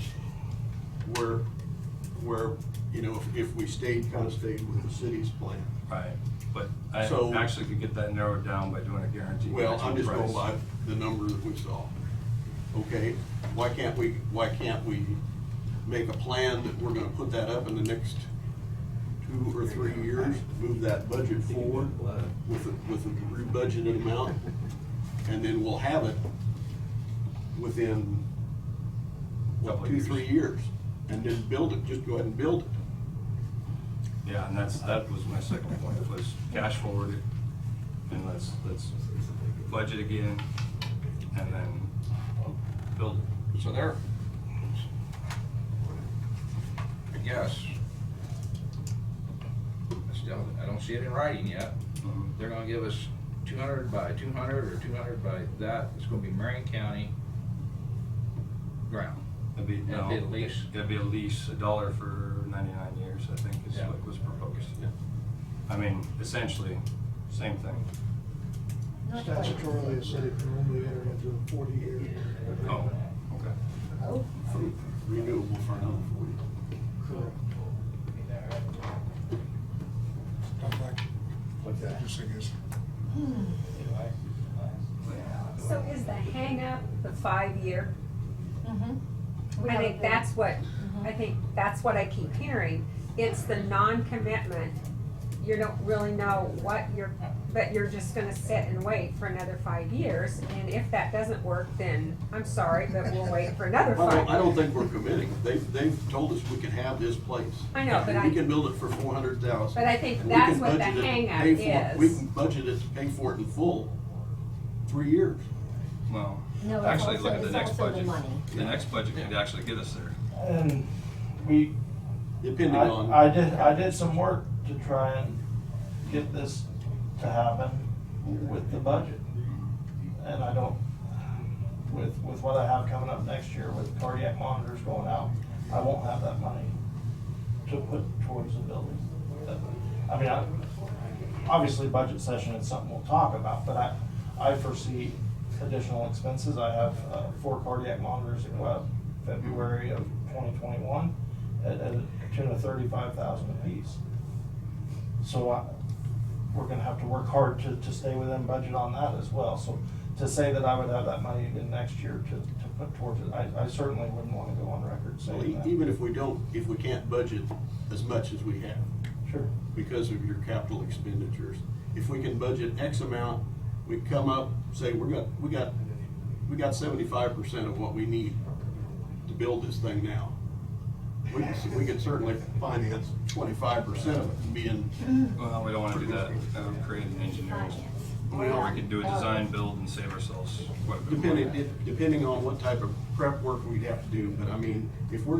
where, you know, if we stayed with the city's plan. Right, but I So- actually could get that narrowed down by doing a guaranteed. Well, maximum I'm just going price. by the number that we saw. Okay, why can't we make a plan that we're gonna put that up in the next 2 or 3 years, move that budget forward with a rebudgeted amount, and then we'll have it within, Couple of 2, years. 3 years, and then build it, just go ahead and build it. Yeah, and that was my second point, was cash forward it, and let's budget again, and then build it. So there, I guess, still, I don't see it in writing yet. They're gonna give us 200 by 200 or 200 by that. It's gonna be Marion County ground. It'd be, It'd be a lease. It'd be a lease, $1 for 99 years, I think is Yeah. what was proposed. I mean, essentially, same thing. Not quite. Statutorily, a city can only enter into a 40-year. Oh, okay. Oh, Renewable for another 40. Correct. Don't like, just I guess. So is the hang up the 5-year? mm-hmm. I think that's what, I think that's what I keep hearing. It's the non-commitment. You don't really know what but you're just gonna sit and wait for another 5 years. And if that doesn't work, then I'm sorry, but we'll wait for another 5 years. I don't think we're committing. They've told us we can have this place. I know, but We can build it for 400,000. But I think And we that's can what the budget it, hang-up pay for it. We is. can budget it to pay for it in full, 3 years. Well, No, it's actually, also- look at the it's next also the budget. money. The next budget could actually get us there. And we, Depending on. I did some work to try and get this to happen with the budget. And I don't, with what I have coming up next year with cardiac monitors going out, I won't have that money to put towards the building. I mean, obviously budget session is something we'll talk about, but I foresee additional expenses. I have 4 cardiac monitors that go out February of 2021 at a tune of $35,000 apiece. So we're gonna have to work hard to stay within budget on that as well. So to say that I would have that money again next year to put towards it, I certainly wouldn't wanna go on record Well, saying that. even if we can't budget as much as we have Sure. because of your capital expenditures, if we can budget X amount, we come up, say, we got 75% of what we need to build this thing now. We could certainly finance 25% of it being. Well, we don't wanna do that. That would create an engineering. Or we could do a design build and save ourselves quite a bit of money. Depending on what type of prep work we'd have to do, but I mean, if we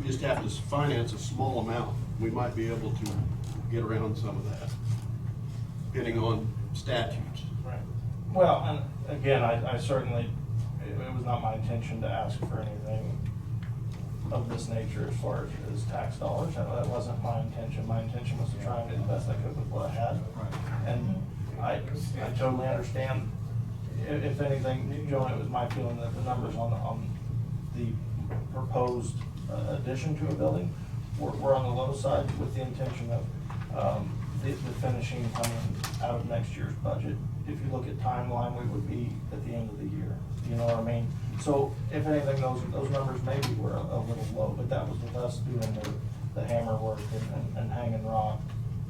just have to finance a small amount, we might be able to get around some of that, depending on statutes. Right. Well, and again, I certainly, it was not my intention to ask for anything of this nature as far as tax dollars. That wasn't my intention. My intention was to try and do the best I could with what I had. And I totally understand. If anything, Joan, it was my feeling that the numbers on the proposed addition to a building were on the low side with the intention of the finishing coming out of next year's budget. If you look at timeline, we would be at the end of the year. You know what I mean? So if anything, those numbers maybe were a little low, but that was with us doing the hammer work and hanging rock,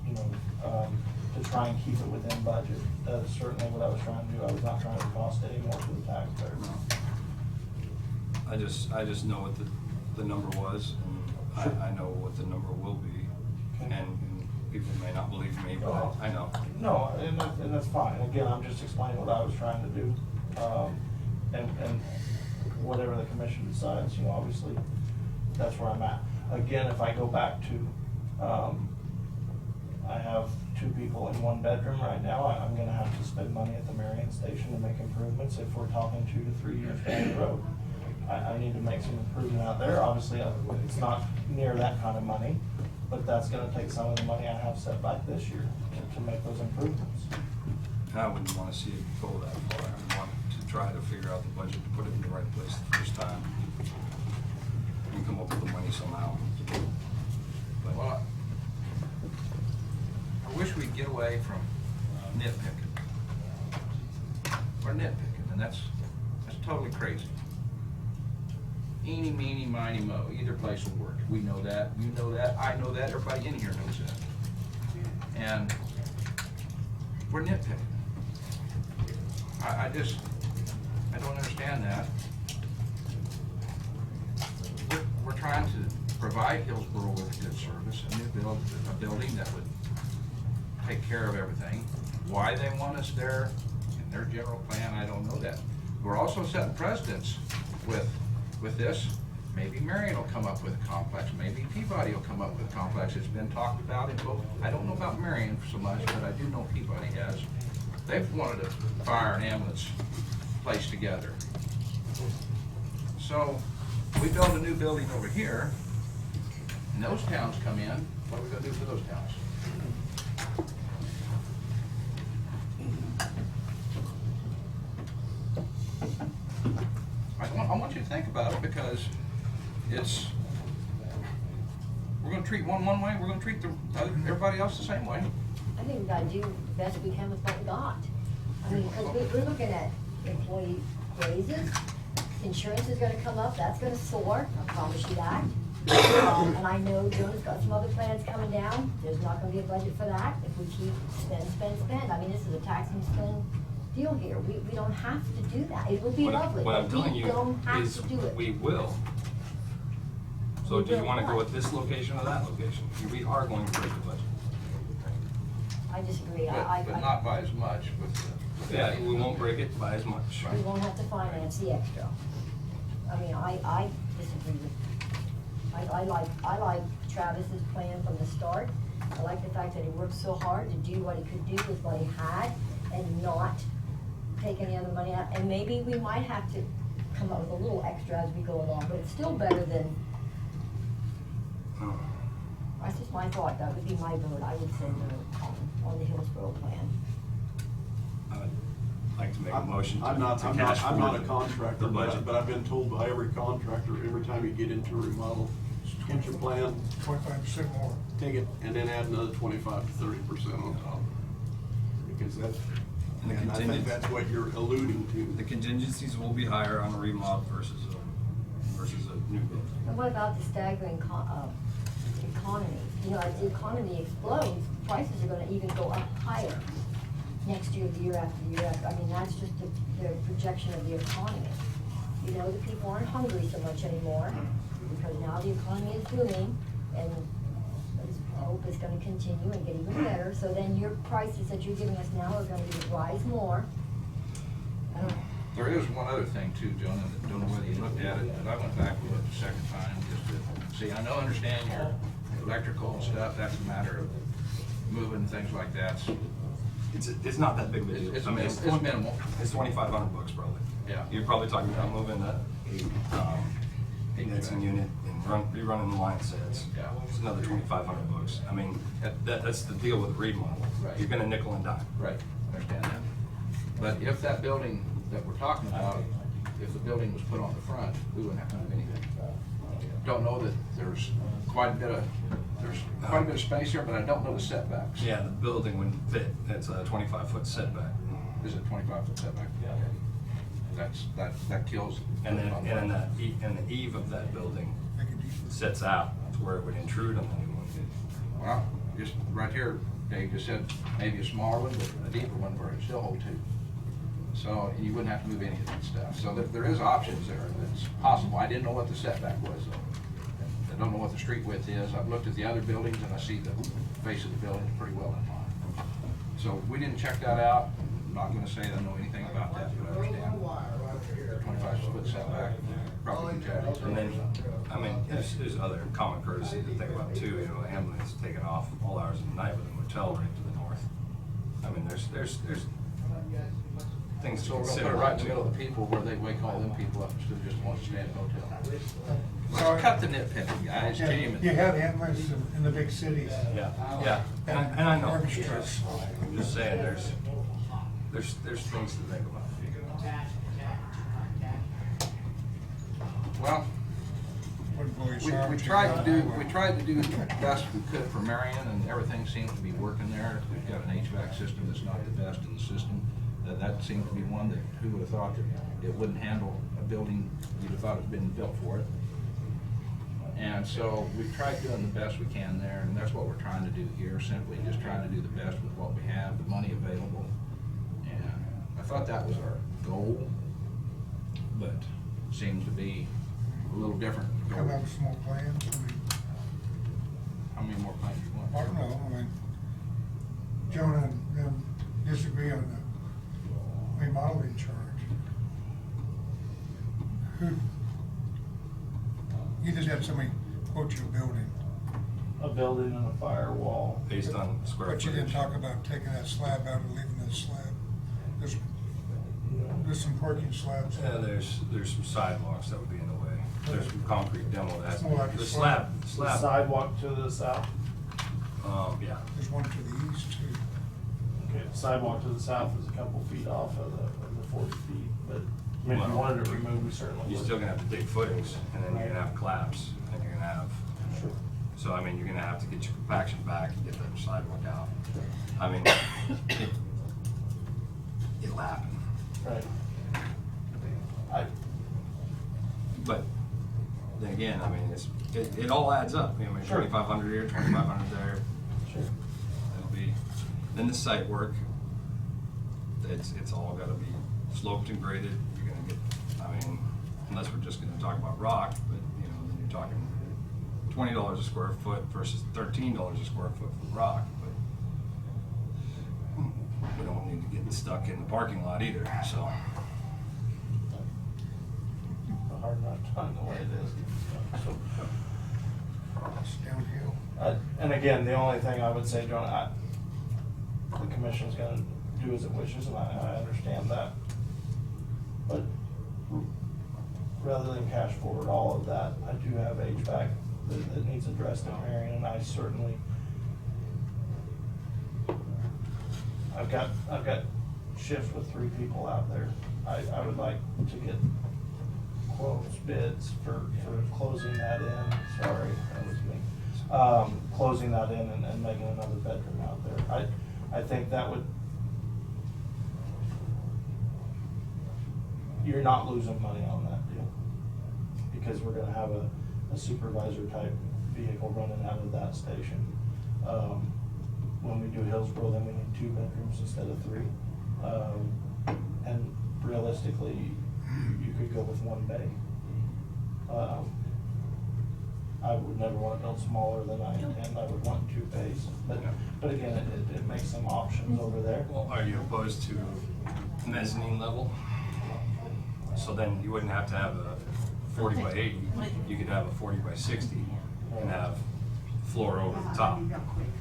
you know, to try and keep it within budget. That is certainly what I was trying to do. I was not trying to cost any more to the taxpayer. I just know what the number was, and Sure. I know what the number will be, and people may not believe me, but I know. No, and that's fine. Again, I'm just explaining what I was trying to do. And whatever the commission decides, you know, obviously, that's where I'm at. Again, if I go back to, I have 2 people in 1 bedroom right now, I'm gonna have to spend money at the Marion Station to make improvements if we're talking 2 to 3 years down the road. I need to make some improvement out there. Obviously, it's not near that kind of money, but that's gonna take some of the money I have set back this year to make those improvements. I wouldn't wanna see it go that far. I want to try to figure out the budget, put it in the right place the first time. And come up with the money somehow. But Well, I wish we'd get away from nitpicking. We're nitpicking, and that's totally crazy. Eeny, meeny, miny, mo, either place will work. We know that, you know that, I know that, everybody in here knows that. And we're nitpicking. I don't understand that. We're trying to provide Hillsborough with a good service, a building that would take care of everything. Why they want us there in their general plan, I don't know that. We're also setting precedents with this. Maybe Marion will come up with a complex, maybe Peabody will come up with a complex. It's been talked about in both. I don't know about Marion so much, but I do know Peabody has. They've wanted a fire and ambulance place together. So we build a new building over here, and those towns come in, what are we gonna do for those towns? I want you to think about it, because we're gonna treat one way, we're gonna treat everybody else the same way. I think we gotta do the best we can with what we got. I mean, because we're looking at employee raises, insurance is gonna come up, that's gonna soar, I promise you that. And I know Joe's got some other plans coming down, there's not gonna be a budget for that if we keep spend. I mean, this is a tax and spend deal here, we don't have to do that, it would be lovely, What I'm but telling we you don't have is to do it. we will. So We do you will wanna go what? with this location or that location? We are going to break the budget. I disagree, But not by as much with the. Yeah, we won't break it by as much. We won't have to finance the extra. I mean, I disagree with, I like Travis's plan from the start. I like the fact that he worked so hard to do what he could do with what he had and not take any other money out. And maybe we might have to come up with a little extra as we go along, but it's still better than, that's just my thought, that would be my vote, I would say no on the Hillsborough plan. I would like to make a motion to I'm not cash a forward contractor, the budget. but I've been told by every contractor, every time you get into a remodel, get your plan, 25% more. take it, and then add another 25 to 30% on top. Because that's, And the and I think contingent- that's what you're alluding The to. contingencies will be higher on a remodel versus a new build. And what about the staggering economy? You know, as the economy explodes, prices are gonna even go up higher next year, the year after, the year after. I mean, that's just the projection of the economy. You know, the people aren't hungry so much anymore, because now the economy is booming, and I hope it's gonna continue and get even better. So then your prices that you're giving us now are gonna rise more. I don't know. There is one other thing too, Jonah, that don't know whether you looked at it, but I went back with it the second time just to see. I understand your electrical and stuff, that's a matter of moving things like that. It's not that big of a deal. It's I mean, minimal. It's $2,500 probably. Yeah. You're probably talking about moving a mixing unit and rerunning the line sets. Yeah. It's another $2,500. I mean, that's the deal with a remodel. Right. You're gonna nickel and dime. Right, understand that. But if that building that we're talking about, if the building was put on the front, we wouldn't have to do anything. Don't know that there's quite a bit of space here, but I don't know the setbacks. Yeah, the building wouldn't fit. It's a 25-foot setback. Is it 25-foot setback? Yeah. That kills. And the eave of that building sets out to where it would intrude on the new one. Well, just right here, Dave just said maybe a smaller one, but a deeper one where it still hold two. So you wouldn't have to move any of that stuff. So there is options there. That's possible. I didn't know what the setback was though. I don't know what the street width is. I've looked at the other buildings and I see the face of the building is pretty well in line. So we didn't check that out. I'm not gonna say I know anything about that, but I understand. 25-foot setback. probably casualties. And then, I mean, there's other common courtesy to think about too, you know, the ambulance taking off all hours of the night with a motel right to the north. I mean, there's things to So we're gonna consider. put it right in the middle of the people where they wake all them people up instead of just one stand hotel. So- Let's cut the nitpicking, guys, Jim. You have ambulance in the big cities. Yeah, and I know. Orchestras. I'm just saying, there's things to think about. Well, Wouldn't blow your we socks tried to off. do the best we could for Marion, and everything seems to be working there. We've got an HVAC system that's not the best in the system. That seems to be one that, who would have thought that it wouldn't handle a building, you'd have thought it'd been built for it. And so we've tried doing the best we can there, and that's what we're trying to do here, simply just trying to do the best with what we have, the money available. And I thought that was our goal, but seems to be a little different. Come up with small plans, I mean, How many more plans you want? I don't know, I mean, Jonah and them disagree on the remodeling charge. You just had somebody quote you a building, A building and a firewall. Based on square but you didn't footage. talk about taking that slab out and leaving that slab. There's some parking slabs. Yeah, there's some sidewalks that would be in the way. There's some concrete demo that has, It's more like a the slab. The slab, sidewalk to the south. yeah. There's one to the east too. Okay, the sidewalk to the south is a couple feet off of the 40 feet, but, I mean, if you wanted it removed, we certainly would. You're still gonna have to dig footings, and then you're gonna have collapse, and you're gonna have, Sure. so I mean, you're gonna have to get your compaction back and get that sidewalk out. I mean, it'll happen, Right. but then again, I mean, it all adds up, you know, I mean, Sure. 2,500 here, 2,500 there. Sure. It'll be, then the site work, it's all gotta be sloped and graded, you're gonna get, I mean, unless we're just gonna talk about rock, but, you know, then you're talking $20 a square foot versus $13 a square foot for rock, but we don't need to get stuck in the parking lot either, so. Hard enough time the way it is. So, It's downhill. and again, the only thing I would say, John, the commission's gonna do as it wishes, and I understand that. But rather than cash forward all of that, I do have HVAC that needs addressed in Marion, and I certainly, I've got shifts with 3 people out there. I would like to get quotes, bids for closing that in, sorry, that was me. Closing that in and making another bedroom out there. I think that would, you're not losing money on that deal. Because we're gonna have a supervisor type vehicle running out of that station. When we do Hillsborough, then we need 2 bedrooms instead of 3. And realistically, you could go with 1 bay. I would never want to build smaller than I intend, I would want 2 bays, but again, it makes some options over there. Well, are you opposed to mezzanine level? So then you wouldn't have to have a 40 by 80, you could have a 40 by 60 and have floor over the top.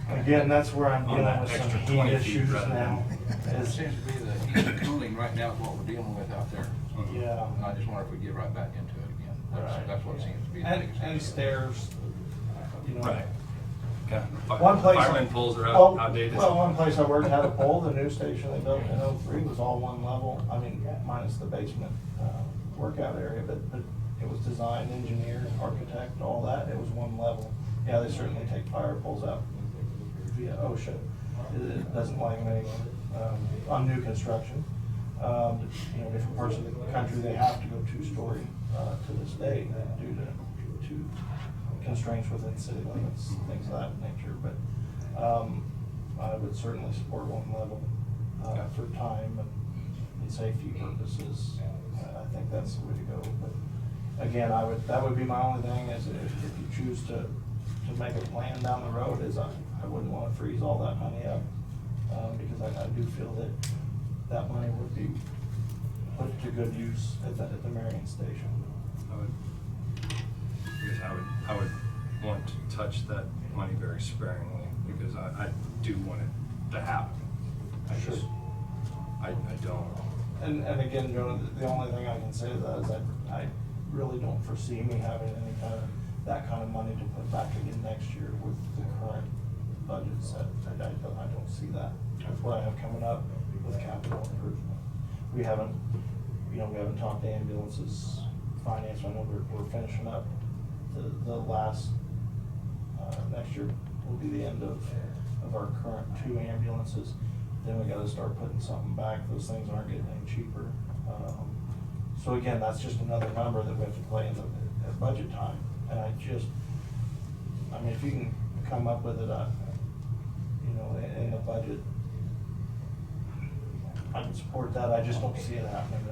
Again, that's where I'm On dealing that with some extra heat 20 feet issues rather than- now. It Is- seems to be the heat and cooling right now is what we're dealing with out there. Yeah. And I just wonder if we get right back into it again. Right. That's what seems to be the And, biggest and issue. stairs, you know. Right. Yeah. One place. Fireman poles are Well, outdated. Well, one place I worked had a pole, the new station they built in '03 was all 1 level, I mean, minus the basement, workout area, but it was designed, engineered, architect, all that, it was 1 level. Yeah, they certainly take fire poles out via OSHA, it doesn't like them anymore, on new construction. You know, different parts of the country, they have to go 2-story, to this day due to constraints within city limits, things of that nature, but, I would certainly support 1 level, for time and safety purposes. I think that's the way to go, but again, that would be my only thing, is if you choose to make a plan down the road, is I wouldn't wanna freeze all that money up, because I do feel that money would be put to good use at the Marion station. I would want to touch that money very sparingly, because I do want it to happen. I don't. And again, Joe, the only thing I can say to that is I really don't foresee me having any kind of, that kind of money to put back again next year with the current budget set. I don't see that. That's what I have coming up with capital improvement. We haven't talked to ambulances finance. I know we're finishing up the last, next year will be the end of our current 2 ambulances. Then we gotta start putting something back. Those things aren't getting any cheaper. So again, that's just another number that we have to play in at budget time. And I mean, if you can come up with it, in a budget, I can support that. I just don't see it happening,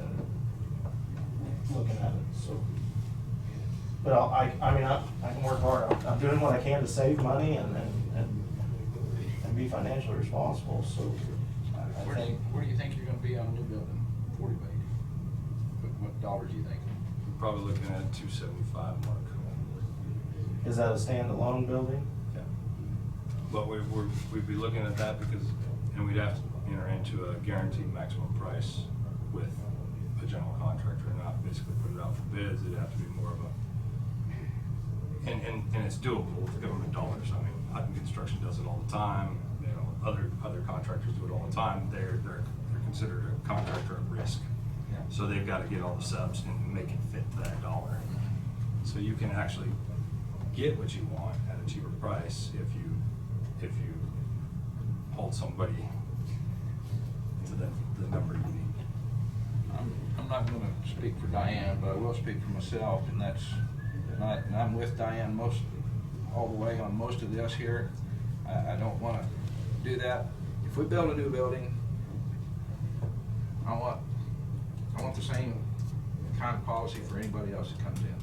looking at it, so. But I can work hard. I'm doing what I can to save money and be financially responsible, so I think. Where do you think you're gonna be on a new building, 40 bay? What dollars do you think? We're probably looking at 275 mark. Is that a standalone building? Yeah. But we'd be looking at that because, and we'd have to enter into a guaranteed maximum price with a general contractor, and not basically put it out for bids. It'd have to be more of a, and it's doable with government dollars. I mean, Hutton Construction does it all the time. You know, other contractors do it all the time. They're considered a contractor at risk. Yeah. So they've got to get all the subs and make it fit that dollar. So you can actually get what you want at a cheaper price if you hold somebody to the number you need. I'm not gonna speak for Diane, but I will speak for myself, and that's, and I'm with Diane all the way on most of this here. I don't wanna do that. If we build a new building, I want the same kind of policy for anybody else that comes in.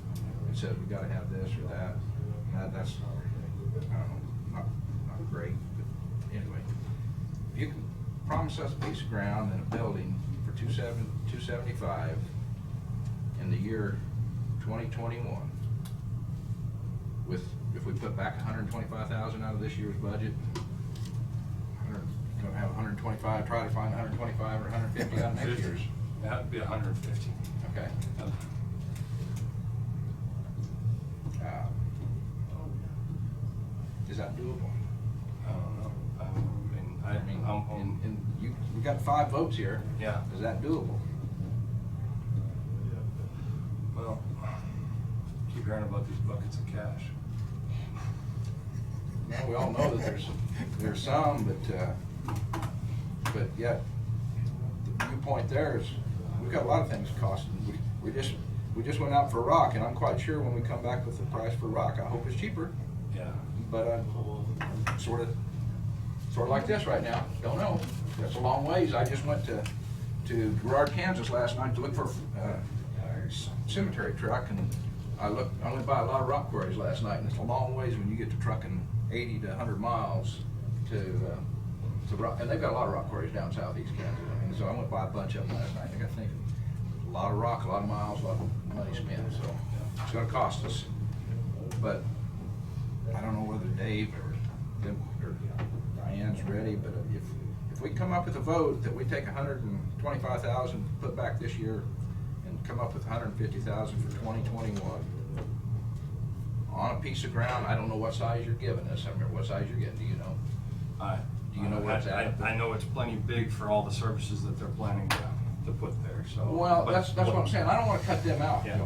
It says we gotta have this or that. That's, I don't know, not great, but anyway. If you can promise us a piece of ground and a building for $275 in the year 2021, if we put back $125,000 out of this year's budget, gonna have 125, try to find 125 or 150 out of next year's. That would be 150. Okay. Is that doable? I don't know. I mean, And we got 5 votes here. Yeah. Is that doable? Well, keep hearing about these buckets of cash. Well, we all know that there's some, but yet the viewpoint there is we've got a lot of things costing. We just went out for rock, and I'm quite sure when we come back with the price for rock, I hope it's cheaper. Yeah. But I'm sort of like this right now. Don't know. That's a long ways. I just went to Girard, Kansas last night to look for a cemetery truck, and I went by a lot of rock quarries last night, and it's a long ways when you get to trucking 80 to 100 miles to rock, and they've got a lot of rock quarries down southeast Kansas. And so I went by a bunch of them last night. I got thinking, a lot of rock, a lot of miles, a lot of money spent. So it's going to cost us. But I don't know whether Dave or Diane's ready. But if we come up with a vote that we take 125,000 put back this year and come up with 150,000 for 2021 on a piece of ground, I don't know what size you're giving us. I remember what size you're getting. Do you know? Do you know what's at? I know it's plenty big for all the services that they're planning to put there. So. Well, that's what I'm saying. I don't want to cut them out. Yeah.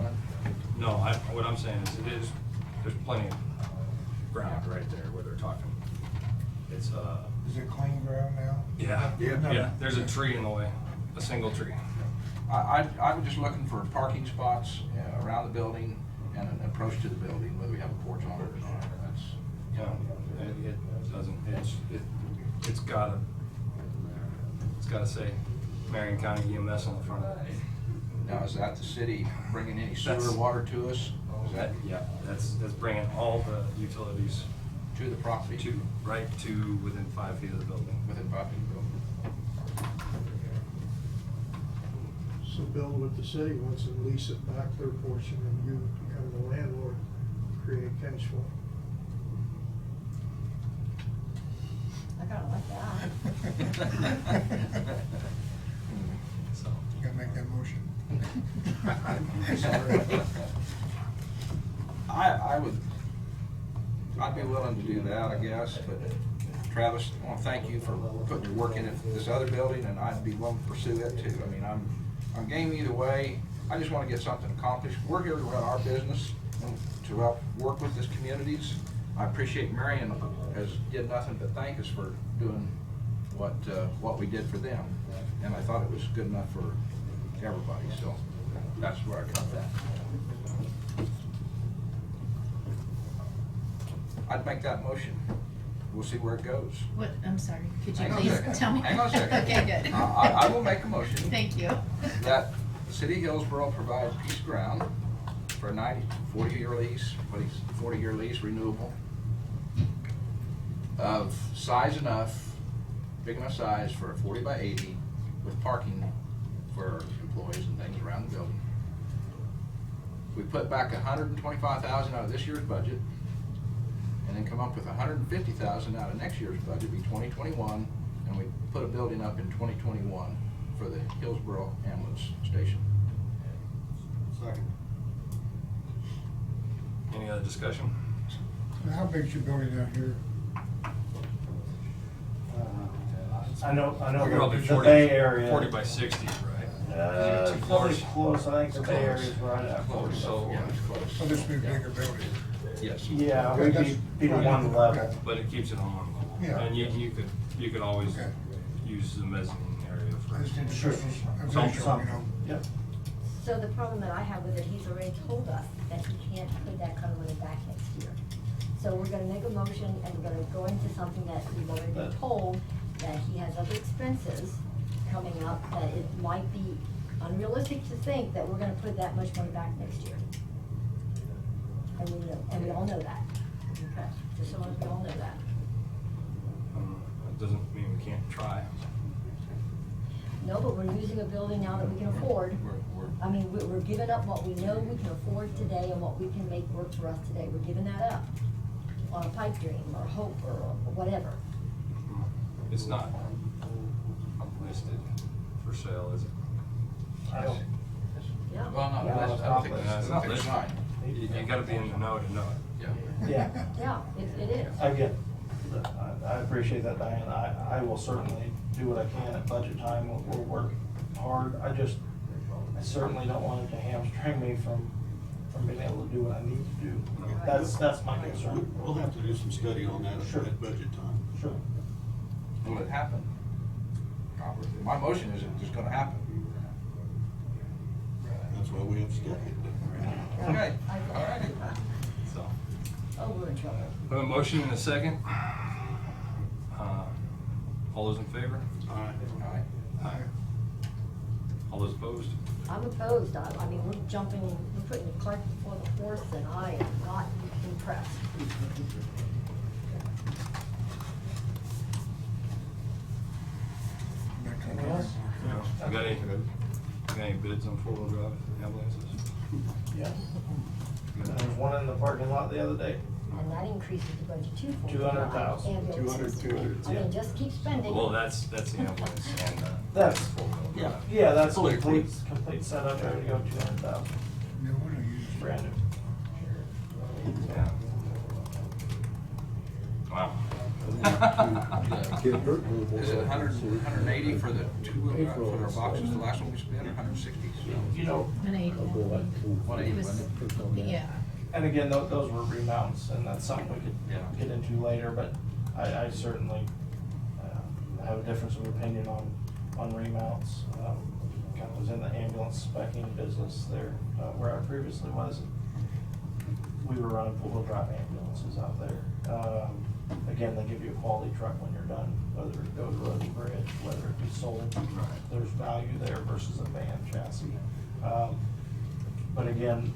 No, what I'm saying is there's plenty of ground right there where they're talking. It's Is it clean ground now? Yeah. There's a tree in the way, a single tree. I was just looking for parking spots around the building and an approach to the building, whether we have a porch on it or not. That's, It doesn't. It's gotta say Marion County EMS on the front of it. now, is that the city bringing any sewer water to us? Is that Yeah, that's bringing all the utilities to the property? right to within 5 feet of the building. Within 5 feet of the building. So build what the city wants and lease it back their portion, and you become the landlord, create cash flow. I kinda like that. So, You gotta make that motion. I'd be willing to do that, I guess, but Travis, I wanna thank you for putting your work into this other building, and I'd be willing to pursue that too. I mean, I'm game either way. I just wanna get something accomplished. We're here to run our business and to help work with this communities. I appreciate Marion has did nothing but thank us for doing what we did for them. And I thought it was good enough for everybody, so that's where I got that. I'd make that motion. We'll see where it goes. What, I'm sorry, could you Hang on a please second. tell me? Hang on a second. Okay, good. I will make a motion. Thank you. That the city of Hillsborough provide piece of ground for a 40-year lease, 40-year lease renewable, of size enough, big enough size for a 40 by 80 with parking for employees and things around the building. We put back $125,000 out of this year's budget, and then come up with $150,000 out of next year's budget, be 2021, and we put a building up in 2021 for the Hillsborough ambulance station. Second. any other discussion? How big's your building out here? I know Probably the 40 Bay Area. 40 by 60, right? It's Two probably floors? close, I think the Bay Close. Area's right at 40. So, Yeah, it's close. So this would be a bigger building. Yes. Yeah, Okay, we'd that's be to fine. one level. but it keeps it on one level. Yeah. And you could always Okay. use the mezzanine area for. I just need to Sure. show some Some- visual, you know. Yep. So the problem that I have with it, he's already told us that he can't put that kind of money back next year. So we're gonna make a motion and we're gonna go into something that we've already been told, that he has other expenses coming up, that it might be unrealistic to think that we're gonna put that much money back next year. And we all know that. Okay, just so long as we all know that. It doesn't mean we can't try. No, but we're using a building now that we can afford. We're- I mean, we're giving up what we know we can afford today and what we can make work for us today. We're giving that up on a pipe dream or hope or whatever. It's not listed for sale, is it? I don't, Yeah. Well, no, Yeah, that's, I don't think it's that's, not I think it's listed. fine. You gotta be in the know to know it. Yeah. yeah, Yeah, it is. I get, I appreciate that, Diane. I will certainly do what I can at budget time. We'll work hard. I certainly don't want it to hamstring me from being able to do what I need to do. That's my concern. We'll have to do some study on that Sure. at budget time. Sure. Will it happen? My motion is it's just gonna happen. That's why we have study it. Okay, all righty. So, Oh, we're in trouble. we have a motion and a second. All those in favor? All right. All right. Aye. All those opposed? I'm opposed. I mean, we're putting the cart before the horse and I am not impressed. Anything else? You got any bids on four-wheel drive ambulances? Yeah. There was one in the parking lot the other day. And that increases the budget too. for 200,000. ambulances. 200, I mean, just keep spending. Well, that's the ambulance and, That's, four-wheel drive. yeah, that's Fully complete setup, ready to go, 200,000, No one will use it. brand new. Yeah. Wow. Is it 180 for the for our boxes, the last one we spent, or 160? You know, 180. 180, It was- wasn't it? Yeah. and again, those were remounts, and that's something we Yeah. could get into later, but I certainly have a difference of opinion on remounts. Kind of was in the ambulance specking business there, where I previously was. We were running four-wheel drive ambulances out there. Again, they give you a quality truck when you're done, whether it goes road and bridge, whether it be sold. There's value there versus a van chassis. But again,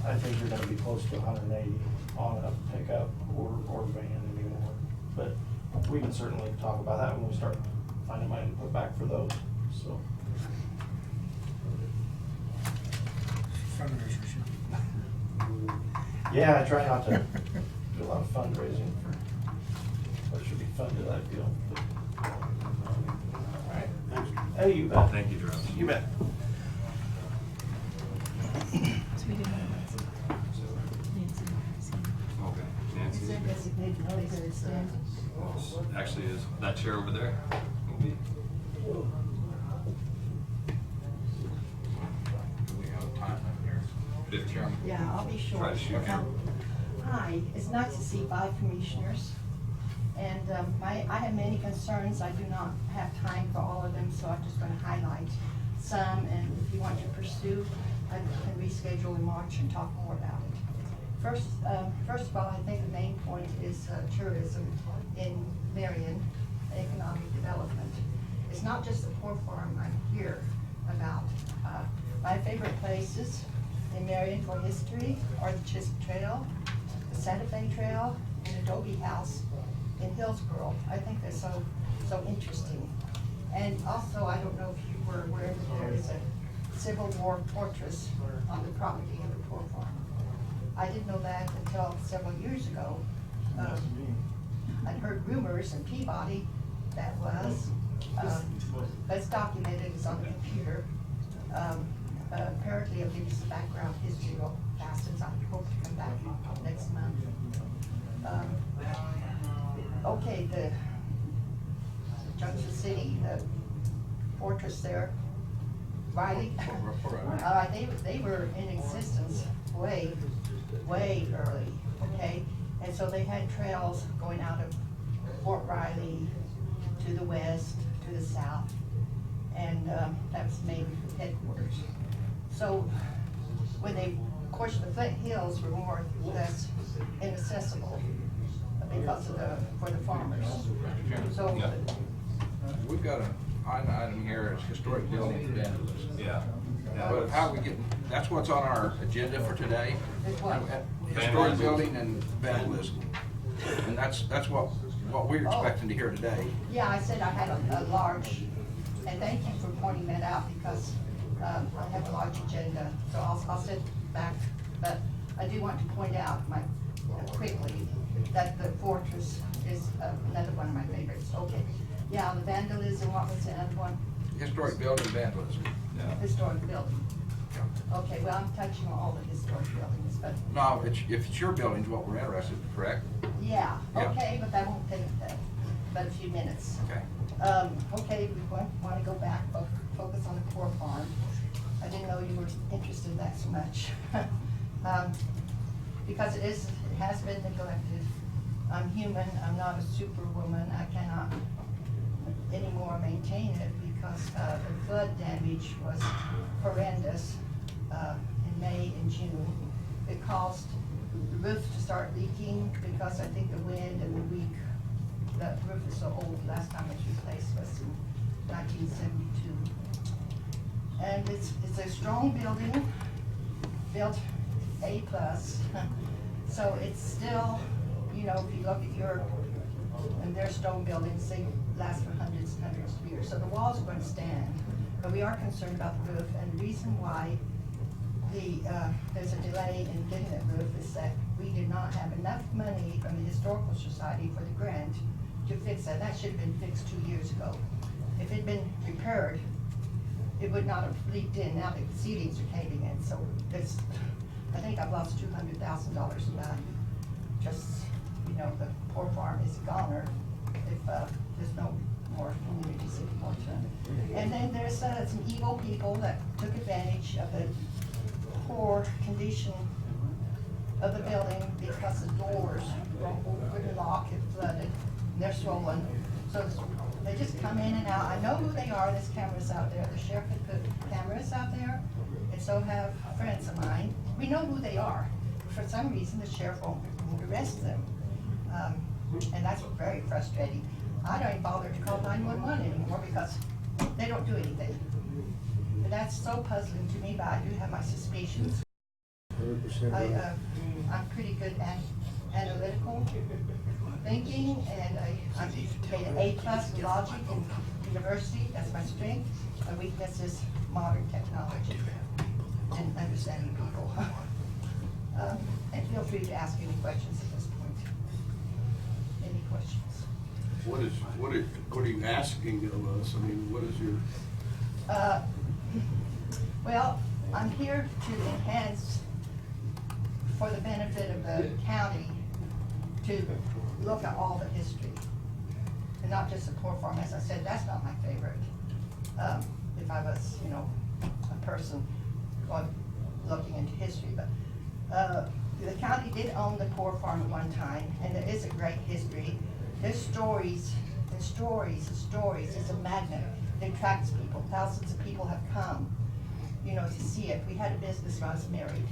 I think you're gonna be close to 180 on a pickup or van anymore. But we can certainly talk about that when we start finding money to put back for those, so. fundraisers. Yeah, I try not to do a lot of fundraising for what should be funded, I feel. All right. Hey, you bet. Thank you, Travis. You bet. So we didn't have Nancy. Okay, Nancy. Is there designated place to stand? Actually, is that chair over there? We have a time limit here. 50. Chairman. Yeah, I'll be short. Try to shoot. Hi, it's nice to see 5 commissioners. And I have many concerns. I do not have time for all of them, so I'm just going to highlight some. And if you want to pursue, I can reschedule in March and talk more about it. First of all, I think the main point is tourism in Marion, economic development. It's not just the poor farm I'm here about. My favorite places in Marion for history are the Chisholm Trail, the Santa Fe Trail, and Adobe House in Hillsborough. I think they're so interesting. And also, I don't know if you were aware that there is a Civil War fortress on the property of the poor farm. I didn't know that until several years ago. I'd heard rumors in Peabody that was, but it's documented, it's on the computer. Apparently it'll give you some background history real fast, as I hope to come back next month. Okay, the Junction City, the fortress there, Riley, they were in existence way early, okay? And so they had trails going out of Fort Riley to the west, to the south, and that was maybe the headquarters. So when they, of course, the Flint Hills were more or less inaccessible because of for the farmers. So Yeah. We've got an item here, it's historic building vandalism. Yeah. But how we get, that's what's on our agenda for today. It's what? Historic building and vandalism. And that's what we're expecting to hear today. yeah, I said I had a large, and thank you for pointing that out because I have a large agenda, so I'll sit back. But I do want to point out quickly that the fortress is another one of my favorites. Okay, yeah, the vandalism, what was the other one? Historic building vandalism. Yeah. Historic building. Okay, well, I'm touching on all the historic buildings, but No, if it's your building's what we're interested in, correct? yeah, Yeah. okay, but that won't take but a few minutes. Okay. Okay, we want to go back, focus on the poor farm. I didn't know you were interested in that so much. Because it has been neglected. I'm human, I'm not a superwoman, I cannot anymore maintain it because the flood damage was horrendous in May and June. It caused the roof to start leaking because I think the wind and the week, the roof is so old, the last time it was replaced was in 1972. And it's a strong building, built A+. So it's still, you know, if you look at Europe and their stone buildings, they last for hundreds and hundreds of years. So the walls are going to stand, but we are concerned about the roof. And the reason why there's a delay in getting that roof is that we did not have enough money from the Historical Society for the grant to fix that. That should have been fixed 2 years ago. If it had been repaired, it would not have leaked in. Now the ceilings are caving in, so I think I've lost $200,000 in value. Just, you know, the poor farm is a goner if there's no more community support. And then there's some evil people that took advantage of the poor condition of the building because the doors wouldn't lock, it flooded, and they're swollen. So they just come in and out. I know who they are, there's cameras out there. The sheriff had put cameras out there, and so have friends of mine. We know who they are. For some reason, the sheriff won't arrest them. And that's very frustrating. I don't even bother to call 911 anymore because they don't do anything. And that's so puzzling to me, but I do have my suspicions. I'm pretty good at analytical thinking, and I'm made an A+ in logic in university. That's my strength. My weakness is modern technology. and understanding people. And feel free to ask any questions at this point. Any questions? What are you asking of us? I mean, what is your, Well, I'm here to enhance, for the benefit of the county, to look at all the history. And not just the poor farm, as I said, that's not my favorite. If I was, you know, a person going, looking into history, but, the county did own the poor farm at one time, and there is a great history. There's stories and stories and stories. It's a magnet. It attracts people. Thousands of people have come, you know, to see it. We had a business when I was married.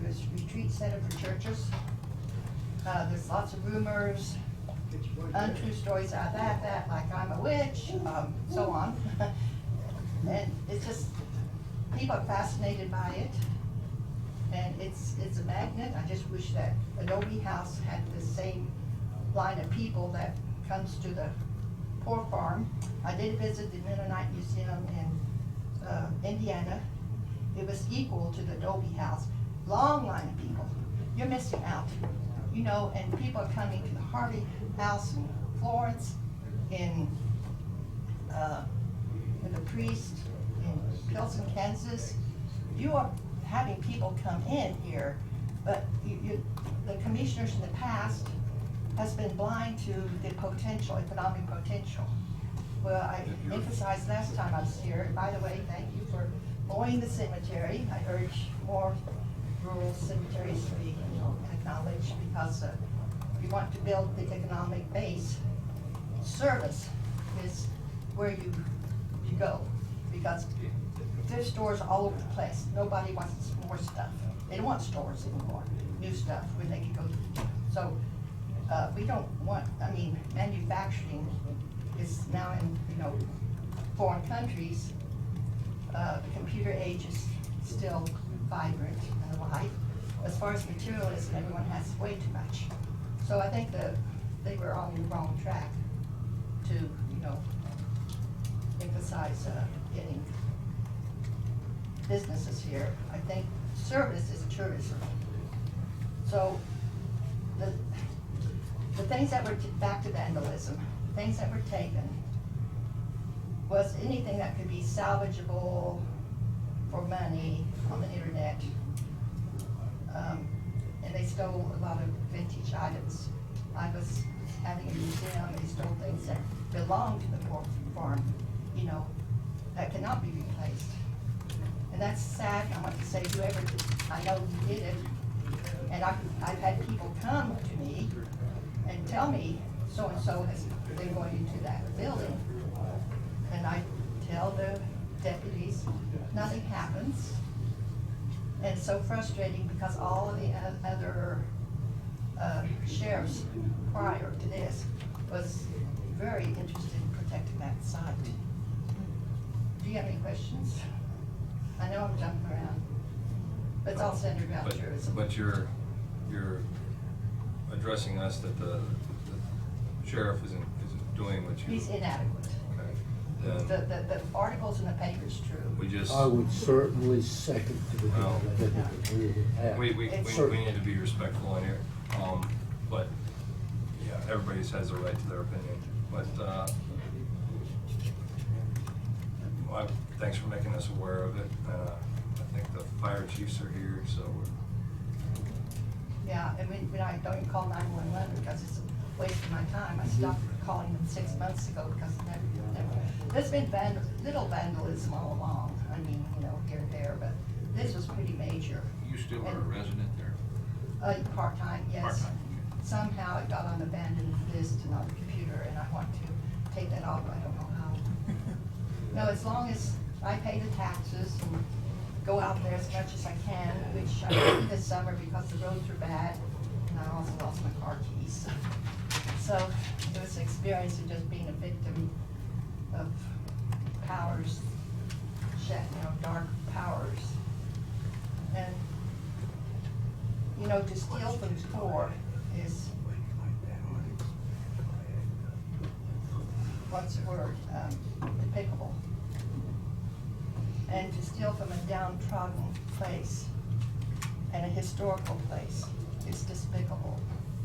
There's a retreat center for churches. There's lots of rumors, untrue stories out of that, like I'm a witch, so on. And it's just, people are fascinated by it. And it's a magnet. I just wish that Adobe House had the same line of people that comes to the poor farm. I did visit the Mennonite Museum in Indiana. It was equal to the Adobe House. Long line of people. You're missing out. You know, and people are coming to the Harvey House in Florence, in the Priest, in Pilsen, Kansas. You are having people come in here, but the commissioners in the past has been blind to the potential, economic potential. Well, I emphasized last time I was here, and by the way, thank you for mowing the cemetery. I urge more rural cemeteries to be, you know, acknowledged, because you want to build the economic base. Service is where you go, because there's stores all over the place. Nobody wants more stuff. They don't want stores anymore, new stuff, when they can go to. So we don't want, I mean, manufacturing is now in, you know, foreign countries. The computer age is still vibrant and alive. As far as materialism, everyone has way too much. So I think that they were on the wrong track to, you know, emphasize getting businesses here. I think service is tourism. So the things that were, back to vandalism, things that were taken was anything that could be salvageable for money on the internet. And they stole a lot of vintage items. I was having a museum, they stole things that belonged to the poor farm, you know, that cannot be replaced. And that's sad. I want to say whoever, I know who did it, and I've had people come to me and tell me so-and-so has been going into that building. And I tell the deputies, nothing happens. And it's so frustrating, because all of the other sheriffs prior to this was very interested in protecting that site. Do you have any questions? I know I'm jumping around, but it's all centered around tourism. But you're addressing us that the sheriff isn't doing what you. He's inadequate. Okay. The articles in the paper is true. We just. I would certainly second to the Well, we It's- need to be respectful in here, but, yeah, everybody has a right to their opinion, but, well, thanks for making us aware of it. I think the fire chiefs are here, so we're. Yeah, and when I don't even call 911 because it's a waste of my time. I stopped calling them 6 months ago because there's been little vandalism all along. I mean, you know, here and there, but this was pretty major. You still are a resident there? Part-time, yes. Part-time, okay. Somehow it got on the abandoned list and on the computer, and I want to take that off, but I don't know how. No, as long as I pay the taxes and go out there as much as I can, which I did this summer because the roads were bad, and I also lost my car keys. So it was an experience of just being a victim of powers, you know, dark powers. And, you know, to steal from the poor is, what's the word, despicable. And to steal steal from a downtrodden place and a historical place. It's despicable.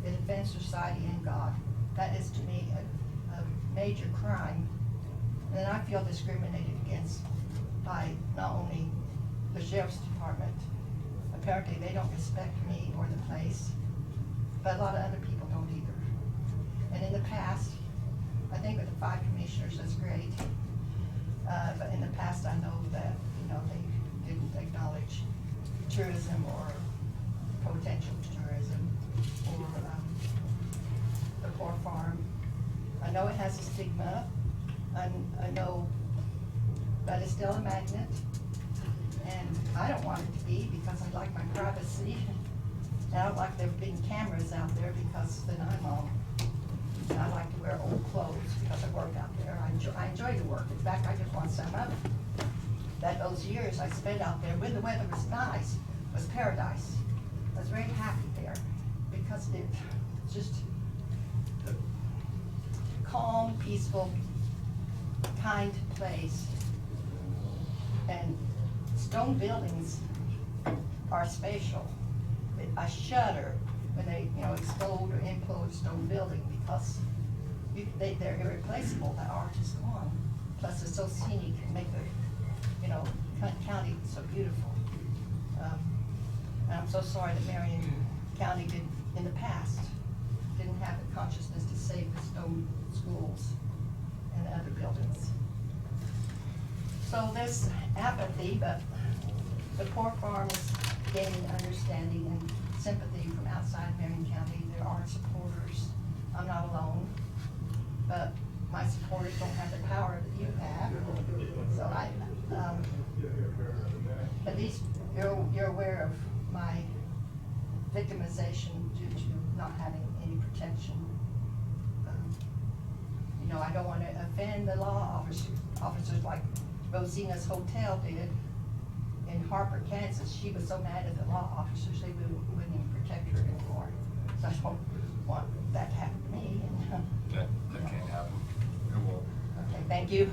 It offends society and God. That is to me a major crime. And then I feel discriminated against by not only the sheriff's department. Apparently they don't respect me or the place, but a lot of other people don't either. And in the past, I think with the 5 commissioners, that's great. But in the past, I know that, they didn't acknowledge tourism or potential tourism or the poor farm. I know it has a stigma. I know that it's still a magnet. And I don't want it to be because I like my privacy. And I don't like there being cameras out there because then I'm all, and I like to wear old clothes because I work out there. I enjoy the work. In fact, I just want some of it. Those years I spent out there when the weather was nice was paradise. I was very happy there because it's just a calm, peaceful, kind place. And stone buildings are spatial. I shudder when they, explode or implode a stone building because they're irreplaceable. The art is gone. Plus, it's so scenic and make the, county so beautiful. And I'm so sorry that Marion County in the past, didn't have the consciousness to save the stone schools and other buildings. So there's apathy, but the poor farm is gaining understanding and sympathy from outside Marion County. There are supporters. I'm not alone, but my supporters don't have the power that you have. So at least you're aware of my victimization due to not having any protection. I don't want to offend the law officers like Rosina's Hotel did in Harper, Kansas. She was so mad at the law officers, they wouldn't even protect her anymore. So I don't want that to happen to me. That can't happen. It won't. Okay, thank you.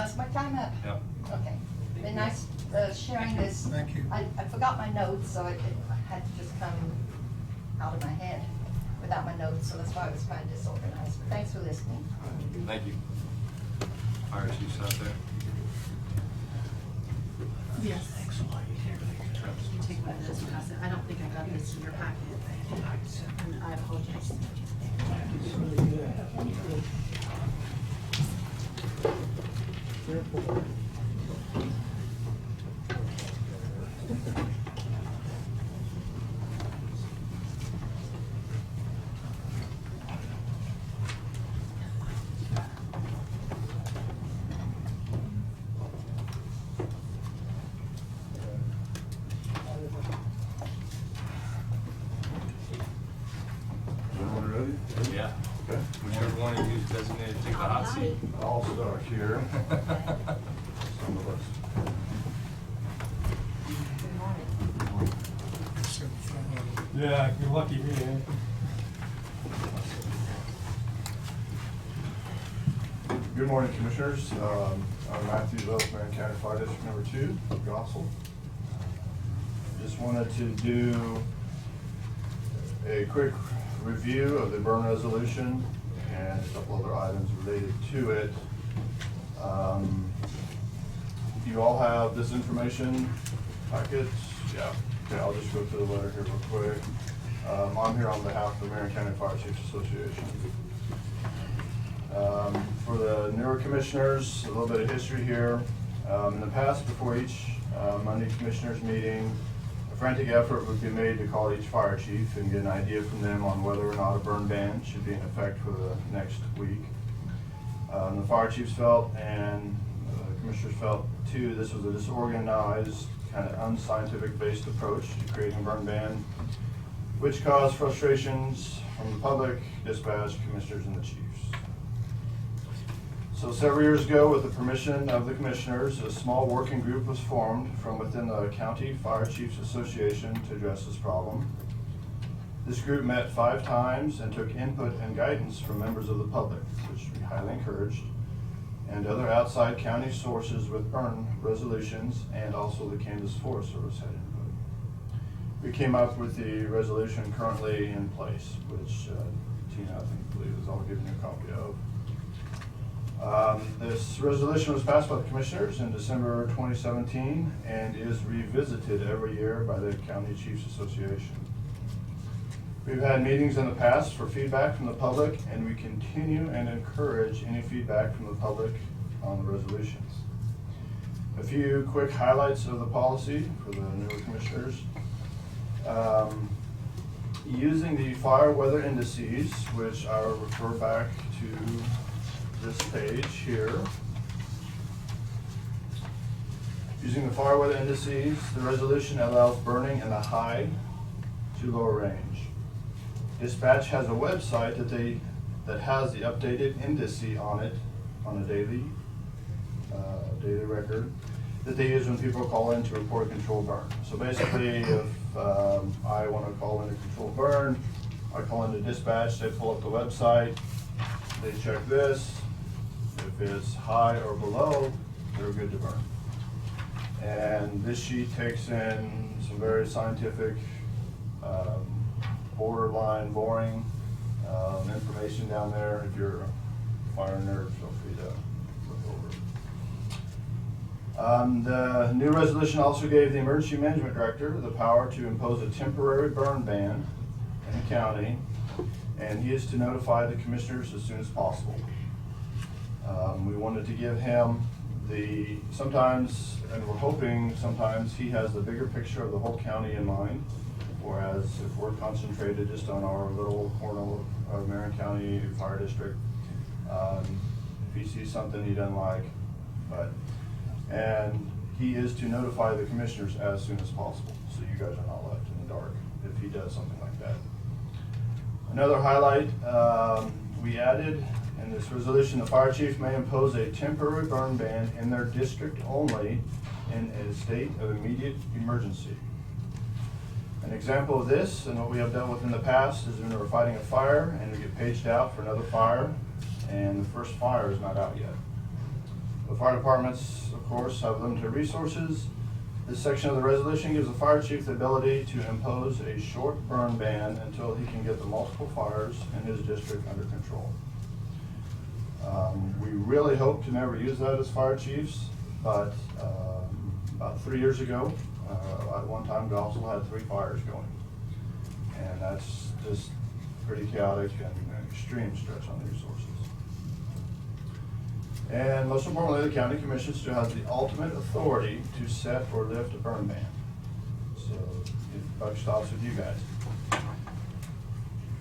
Is my time up? Yep. Okay. Been nice sharing this. Thank you. I forgot my notes, so it had to just come out of my head without my notes, so that's why I was kind of disorganized. But thanks for listening. Thank you. Fire chief's out there. Yes. You take one of those, pass it. I don't think I got this in your packet. And I apologize. Yeah. Whichever one of you is designated to take the hot seat. I'll start here. Some of us. Yeah, you're lucky me, eh? Good morning, Commissioners. I'm Matthew Lowe, Marion County Fire District Number 2, Gossel. Just wanted to do a quick review of the burn resolution and a couple other items related to it. You all have this information packets? Yeah. Okay, I'll just go through the letter here real quick. I'm here on behalf of the Marion County Fire Chiefs Association. For the newer commissioners, a little bit of history here. In the past, before each Monday commissioners meeting, a frantic effort would be made to call each fire chief and get an idea from them on whether or not a burn ban should be in effect for the next week. The fire chiefs felt, and the commissioners felt too, this was a disorganized, kind of unscientific based approach to creating a burn ban, which caused frustrations from the public, dispatch, commissioners, and the chiefs. So several years ago, with the permission of the commissioners, a small working group was formed from within the County Fire Chiefs Association to address this problem. This group met 5 times and took input and guidance from members of the public, which we highly encouraged. and other outside county sources with burn resolutions, and also the Kansas Forest Service had input. We came up with the resolution currently in place, which Tina, I believe, is all given you a copy of. This resolution was passed by the commissioners in December 2017 and is revisited every year by the County Chiefs Association. We've had meetings in the past for feedback from the public, and we continue and encourage any feedback from the public on the resolutions. A few quick highlights of the policy for the newer commissioners. Using the fire weather indices, which I will refer back to this page here. Using the fire weather indices, the resolution allows burning in the high to low range. Dispatch has a website that has the updated indice on it on a daily record that they use when people call in to report a controlled burn. So basically, if I want to call in a controlled burn, I call into dispatch, they pull up the website, they check this. If it's high or below, they're good to burn. And this sheet takes in some very scientific, borderline boring information down there. If you're a fire nerd, feel free to look over it. The new resolution also gave the emergency management director the power to impose a temporary burn ban in the county, and he is to notify the commissioners as soon as possible. We wanted to give him sometimes, and we're hoping sometimes, he has the bigger picture of the whole county in mind, whereas if we're concentrated just on our little corner of Marion County Fire District, if he sees something he doesn't like, and he is to notify the commissioners as soon as possible, so you guys are not left in the dark if he does something like that. Another highlight, we added in this resolution, the fire chief may impose a temporary burn ban in their district only in a state of immediate emergency. An example of this, and what we have dealt with in the past, is when we're fighting a fire and we get paged out for another fire, and the first fire is not out yet. The fire departments, of course, have limited resources. This section of the resolution gives the fire chief the ability to impose a short burn ban until he can get the multiple fires in his district under control. We really hope to never use that as fire chiefs, but about 3 years ago, at one time, Gospel had 3 fires going. And that's just pretty chaotic and an extreme stretch on the resources. And most importantly, the county commission still has the ultimate authority to set or lift a burn ban. So the buck stops with you guys.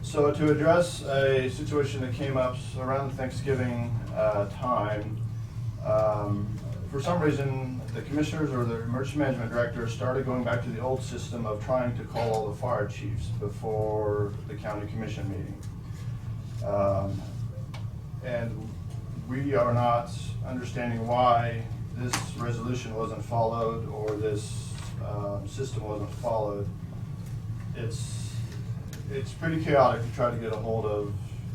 So to address a situation that came up around the Thanksgiving time, for some reason, the commissioners or the emergency management director started going back to the old system of trying to call all the fire chiefs before the county commission meeting. And we are not understanding why this resolution wasn't followed or this system wasn't followed. It's pretty chaotic to try to get a hold of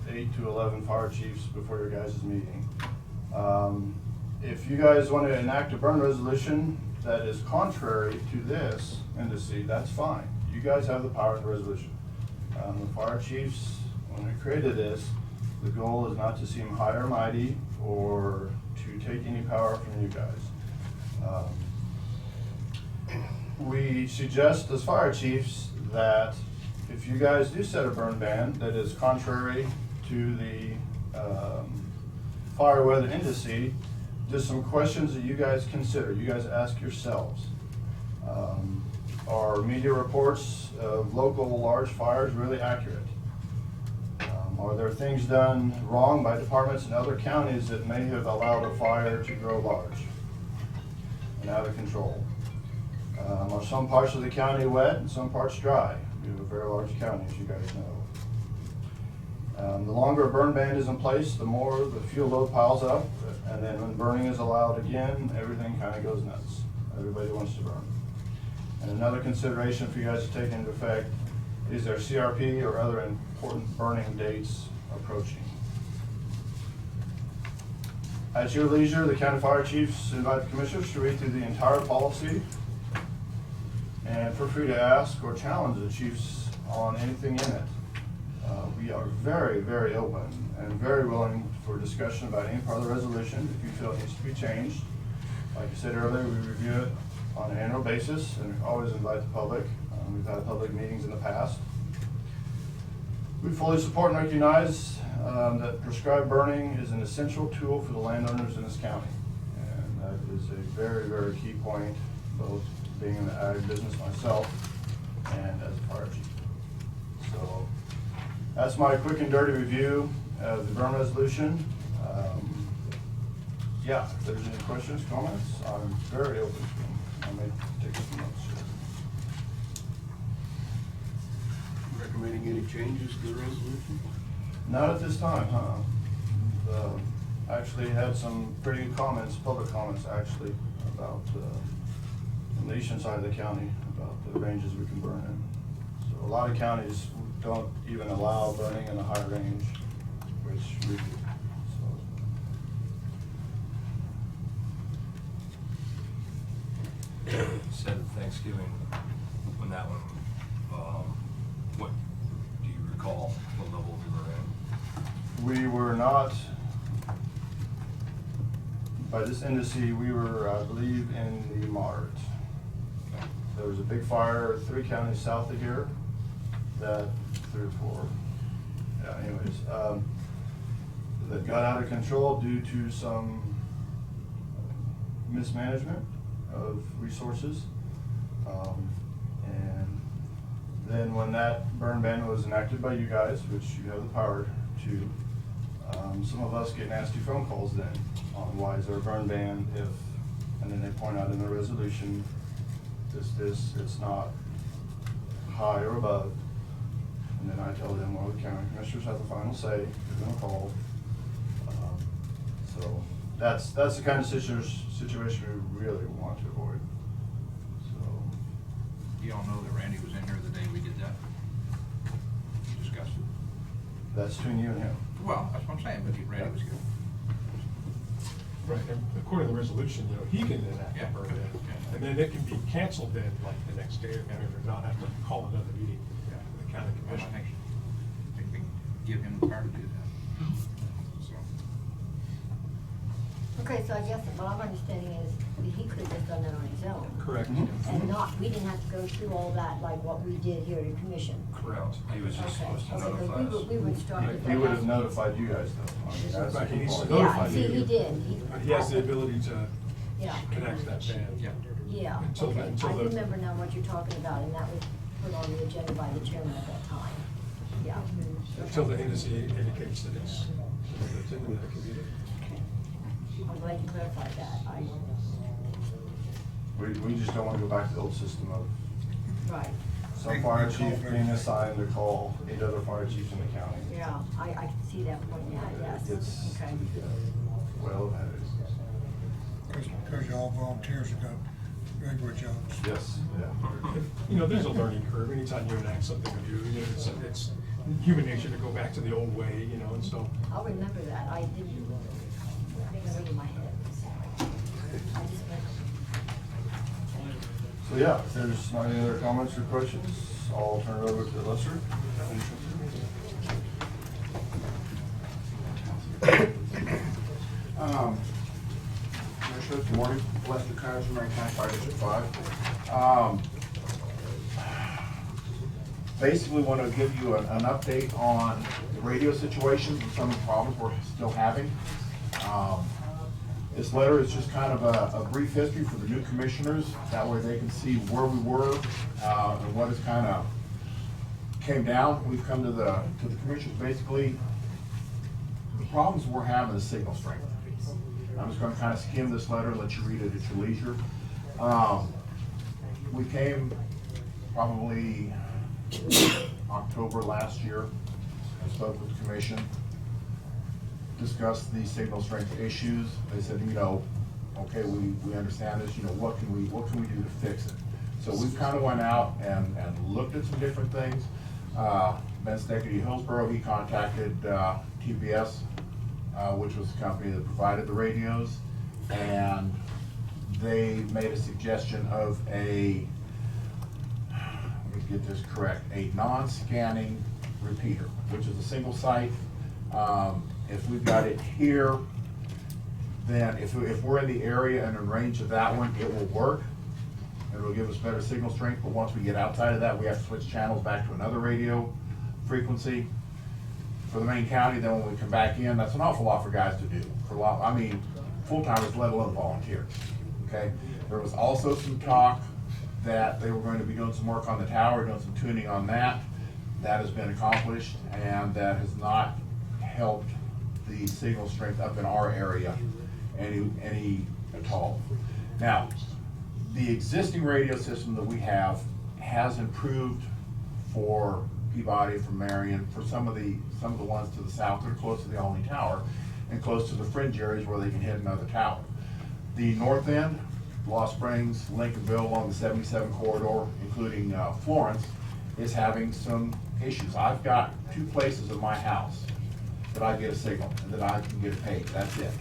8 to 11 fire chiefs before your guys' meeting. If you guys want to enact a burn resolution that is contrary to this indice, that's fine. You guys have the power in the resolution. The fire chiefs, when we created this, the goal is not to seem high or mighty or to take any power from you guys. We suggest as fire chiefs that if you guys do set a burn ban that is contrary to the fire weather indice, just some questions that you guys consider, you guys ask yourselves. Are media reports of local large fires really accurate? Are there things done wrong by departments in other counties that may have allowed a fire to grow large and out of control? Are some parts of the county wet and some parts dry? We have a very large county, as you guys know. The longer a burn ban is in place, the more the fuel load piles up, and then when burning is allowed again, everything kind of goes nuts. Everybody wants to burn. And another consideration for you guys to take into effect is there CRP or other important burning dates approaching. At your leisure, the county fire chiefs invite the commissioners to read through the entire policy. And feel free to ask or challenge the chiefs on anything in it. We are very, very open and very willing for discussion about any part of the resolution if you feel it needs to be changed. Like I said earlier, we review it on an annual basis and always invite the public. We've had public meetings in the past. We fully support and recognize that prescribed burning is an essential tool for the landowners in this county. And that is a very, very key point, both being in the ag business myself and as a fire chief. So that's my quick and dirty review of the burn resolution. Yeah, if there's any questions, comments, I'm very open to them. I may take a few notes here. Recommending any changes to the resolution? Not at this time, actually had some pretty good comments, public comments actually, about, from the eastern side of the county, about the ranges we can burn in. So a lot of counties don't even allow burning in a high range, which we do. Said Thanksgiving, when that one, what, do you recall what level we were in? We were not, by this indice, we were, I believe, in the moderate. There was a big fire 3 counties south of here, that 3 or 4, yeah, anyways, that got out of control due to some mismanagement of resources. And then when that burn ban was enacted by you guys, which you have the power to, some of us get nasty phone calls then on why is there a burn ban if, and then they point out in the resolution, it's not high or above. And then I tell them, well, the county commissioners have the final say, they're gonna call. So that's the kind of situation we really want to avoid. So. You all know that Randy was in here the day we did that? We discussed it. That's between you and him. Well, that's what I'm saying, but Randy was good. Right, and according to the resolution, he can enact Yeah. a burn ban. Yeah. And then it can be canceled then, like the next day, or not have to call another meeting for the county Well, commission. I think we can give him the power to do that. So, Okay, so I guess what I'm understanding is he could have just done that on his own. Correct. And not, we didn't have to go through all that like what we did here at the commission. Correct. He was just Okay, supposed to okay, 'cause notify us. we were instructed that. He would have notified you guys though. I mean, that's Right, the he needs to point. Yeah, notify see, you. he did. But he has the ability to Yeah. connect that ban. yeah. Yeah, Until okay. until I the- remember now what you're talking about, and that was put on the agenda by the chairman at that time. Yeah. Until the indice indicates that it's in the community. I'm glad you clarified that. We just don't want to go back to the old system of Right, some fire chief being assigned to call 8 other fire chiefs in the county. yeah, I can see that point now, yes. It's Okay. well ahead. Because y'all volunteers have got regular jobs. Yes, yeah. There's a learning curve. Anytime you enact something new, it's human nature to go back to the old way, and so. I'll remember that. I didn't, remember in my head. I just went. So yeah, if there's not any other comments or questions, I'll turn it over to Lester. Commissioners, good morning. Lester Kaiser, Marion County Fire District 5. Basically want to give you an update on the radio situations and some of the problems we're still having. This letter is just kind of a brief history for the new commissioners. That way they can see where we were and what has kind of came down. We've come to the commissioners. Basically, the problems we're having is signal strength. I'm just going to kind of skim this letter and let you read it at your leisure. We came probably October last year. I spoke with the commission, discussed the signal strength issues. They said, okay, we understand this. What can we do to fix it? So we kind of went out and looked at some different things. Ben Steckety Hillsborough, he contacted TPS which was the company that provided the radios, and they made a suggestion of a, let me get this correct, a non-scanning repeater, which is a single site. If we've got it here, then if we're in the area and in range of that one, it will work. It'll give us better signal strength, but once we get outside of that, we have to switch channels back to another radio frequency for the main county. Then when we come back in, that's an awful lot for guys to do. For a lot, I mean, full-timers, let alone volunteers, okay? There was also some talk that they were going to be doing some work on the tower, doing some tuning on that. That has been accomplished, and that has not helped the signal strength up in our area any at all. Now, the existing radio system that we have has improved for Peabody, for Marion, for some of the ones to the south that are close to the Olney Tower and close to the fringe areas where they can hit another tower. The north end, Lost Springs, Lincolnville, along the 77 corridor, including Florence, is having some issues. I've got 2 places in my house that I get a signal and that I can get a page. That's it.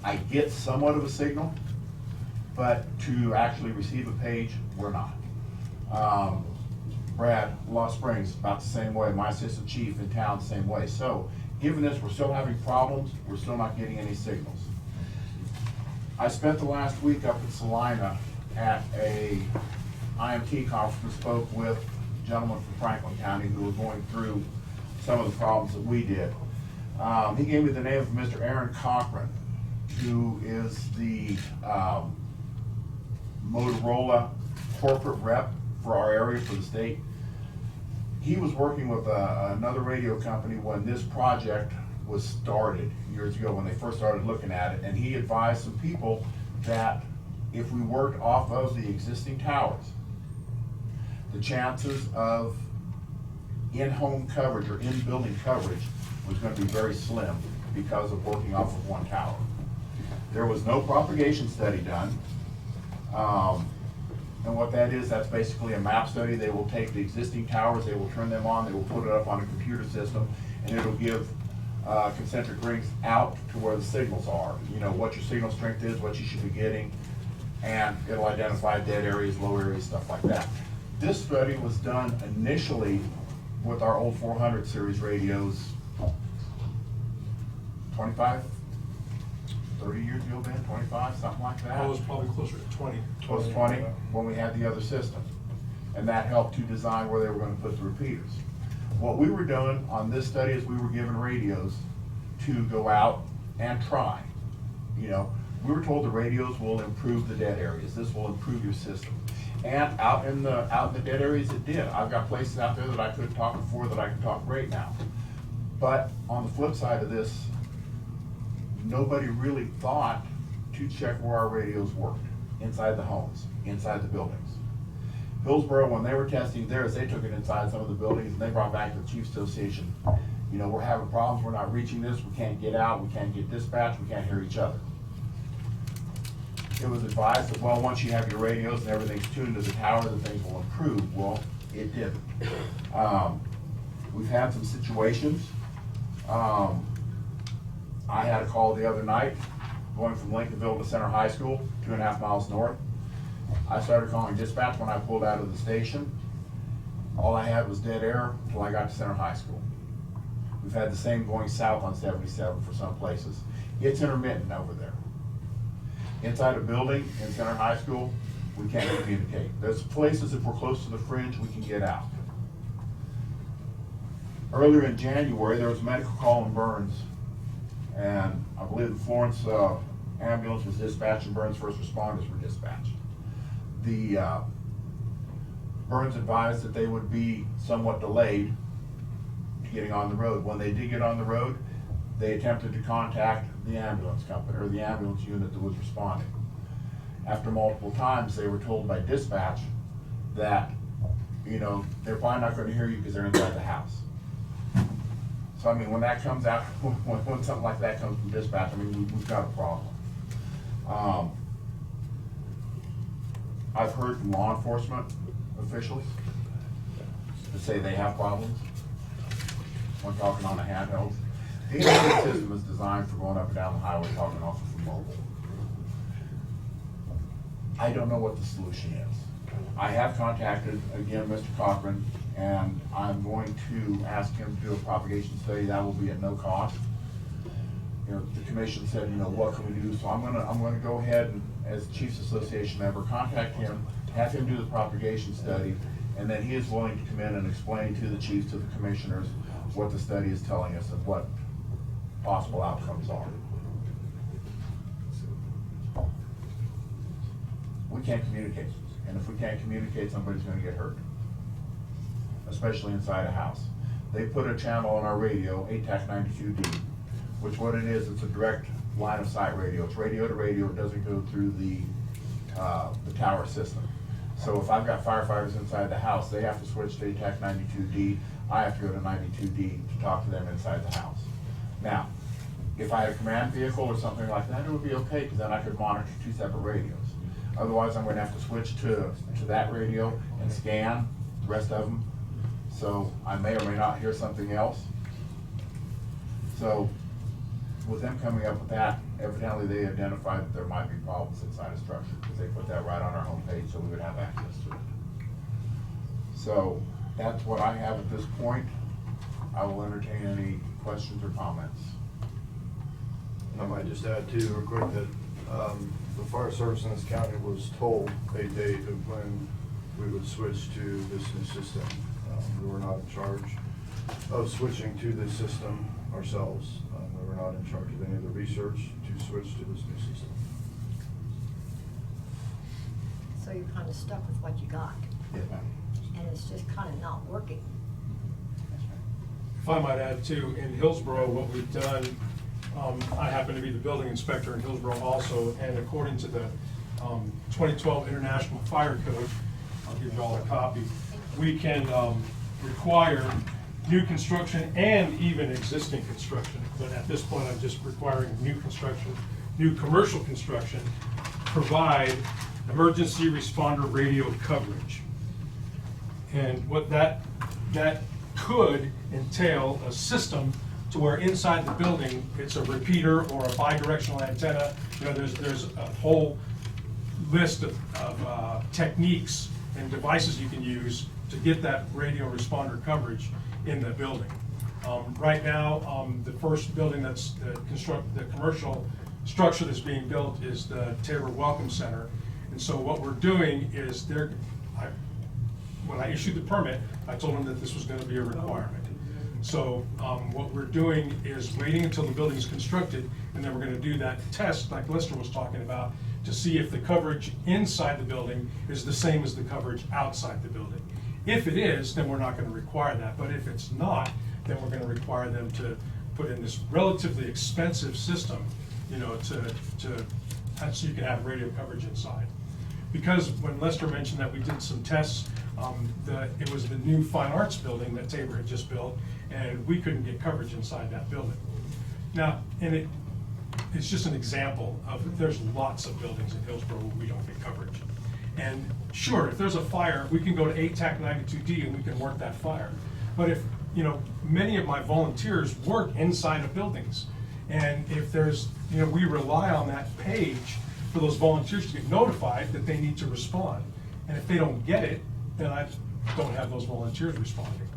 I get somewhat of a signal, but to actually receive a page, we're not. Brad, Lost Springs, about the same way. My assistant chief in town, the same way. So, given this, we're still having problems. We're still not getting any signals. I spent the last week up in Salina at a IMT conference and spoke with a gentleman from Franklin County who was going through some of the problems that we did. He gave me the name of Mr. Aaron Cochran, who is the Motorola corporate rep for our area, for the state. He was working with another radio company when this project was started years ago, when they first started looking at it, and he advised some people that if we worked off of the existing towers, the chances of in-home coverage or in-building coverage was going to be very slim because of working off of one tower. There was no propagation study done. And what that is, that's basically a map study. They will take the existing towers, they will turn them on, they will put it up on a computer system, and it'll give concentric rings out to where the signals are. You know, what your signal strength is, what you should be getting, and it'll identify dead areas, low areas, stuff like that. This study was done initially with our old 400 series radios 25, 30 years ago, Ben, 25, something like that. Oh, it was probably closer to 20. Close to 20, when we had the other system. And that helped to design where they were gonna put the repeaters. What we were doing on this study is we were given radios to go out and try. You know, we were told the radios will improve the dead areas. This will improve your system. And out in the dead areas, it did. I've got places out there that I couldn't talk before that I can talk great now. But on the flip side of this, nobody really thought to check where our radios worked, inside the homes, inside the buildings. Hillsborough, when they were testing theirs, they took it inside some of the buildings and they brought back to the Chiefs Association, you know, we're having problems, we're not reaching this, we can't get out, we can't get dispatch, we can't hear each other. It was advised that, well, once you have your radios and everything's tuned to the tower, that things will improve. Well, it didn't. We've had some situations. I had a call the other night, going from Lincolnville to Center High School, 2.5 miles north. I started calling dispatch when I pulled out of the station. All I had was dead air until I got to Center High School. We've had the same going south on 77 for some places. It's intermittent over there. Inside a building in Center High School, we can't communicate. There's places, if we're close to the fringe, we can get out. Earlier in January, there was a medical call in Burns, and I believe the Florence ambulance was dispatched and Burns first responders were dispatched. The Burns advised that they would be somewhat delayed getting on the road. When they did get on the road, they attempted to contact the ambulance company, or the ambulance unit that was responding. After multiple times, they were told by dispatch that, you know, they're probably not going to hear you because they're inside the house. So, I mean, when that comes out, when something like that comes from dispatch, I mean, we've got a problem. I've heard from law enforcement officials that say they have problems when talking on the handhelds. PDA system is designed for going up and down the highway, talking off of mobile. I don't know what the solution is. I have contacted, again, Mr. Cochran, and I'm going to ask him to do a propagation study. That will be at no cost. You know, the commission said, you know, what can we do? So I'm gonna go ahead and, as Chiefs Association member, contact him, have him do the propagation study, and then he is willing to come in and explain to the chiefs, to the commissioners, what the study is telling us and what possible outcomes are. We can't communicate, and if we can't communicate, somebody's gonna get hurt, especially inside a house. They put a channel on our radio, ATAC 92D, which what it is, it's a direct line of sight radio. It's radio to radio, it doesn't go through the tower system. So if I've got firefighters inside the house, they have to switch to ATAC 92D, I have to go to 92D to talk to them inside the house. Now, if I had a command vehicle or something like that, it would be okay, because then I could monitor two separate radios. Otherwise, I'm gonna have to switch to that radio and scan the rest of them. So I may or may not hear something else. So with them coming up with that, evidently they identified that there might be problems inside a structure, because they put that right on our homepage so we would have access to it. So that's what I have at this point. I will entertain any questions or comments. I might just add too, real quick, that the fire service in this county was told a date of when we would switch to this new system. We were not in charge of switching to this system ourselves. We were not in charge of any of the research to switch to this new system. So you're kind of stuck with what you got, Yes, ma'am. and it's just kind of not working. If I might add too, in Hillsborough, what we've done, I happen to be the building inspector in Hillsborough also, and according to the 2012 International Fire Code, I'll give you all a copy, we can require new construction and even existing construction. But at this point, I'm just requiring new construction, new commercial construction, provide emergency responder radio coverage. And what that could entail a system to where inside the building, it's a repeater or a bidirectional antenna. You know, there's a whole list of techniques and devices you can use to get that radio responder coverage in the building. Right now, the first building that's the commercial structure that's being built is the Tabor Welcome Center. And so what we're doing is when I issued the permit, I told them that this was going to be a requirement. So what we're doing is waiting until the building is constructed, and then we're going to do that test like Lester was talking about to see if the coverage inside the building is the same as the coverage outside the building. If it is, then we're not going to require that. But if it's not, then we're going to require them to put in this relatively expensive system, you know, so you can have radio coverage inside. Because when Lester mentioned that we did some tests, it was the new Fine Arts building that Tabor had just built, and we couldn't get coverage inside that building. Now, and it's just an example of, there's lots of buildings in Hillsborough where we don't get coverage. And sure, if there's a fire, we can go to ATAC 92D and we can work that fire. But if, you know, many of my volunteers work inside of buildings, and if there's, you know, we rely on that page for those volunteers to get notified that they need to respond. And if they don't get it, then I don't have those volunteers responding.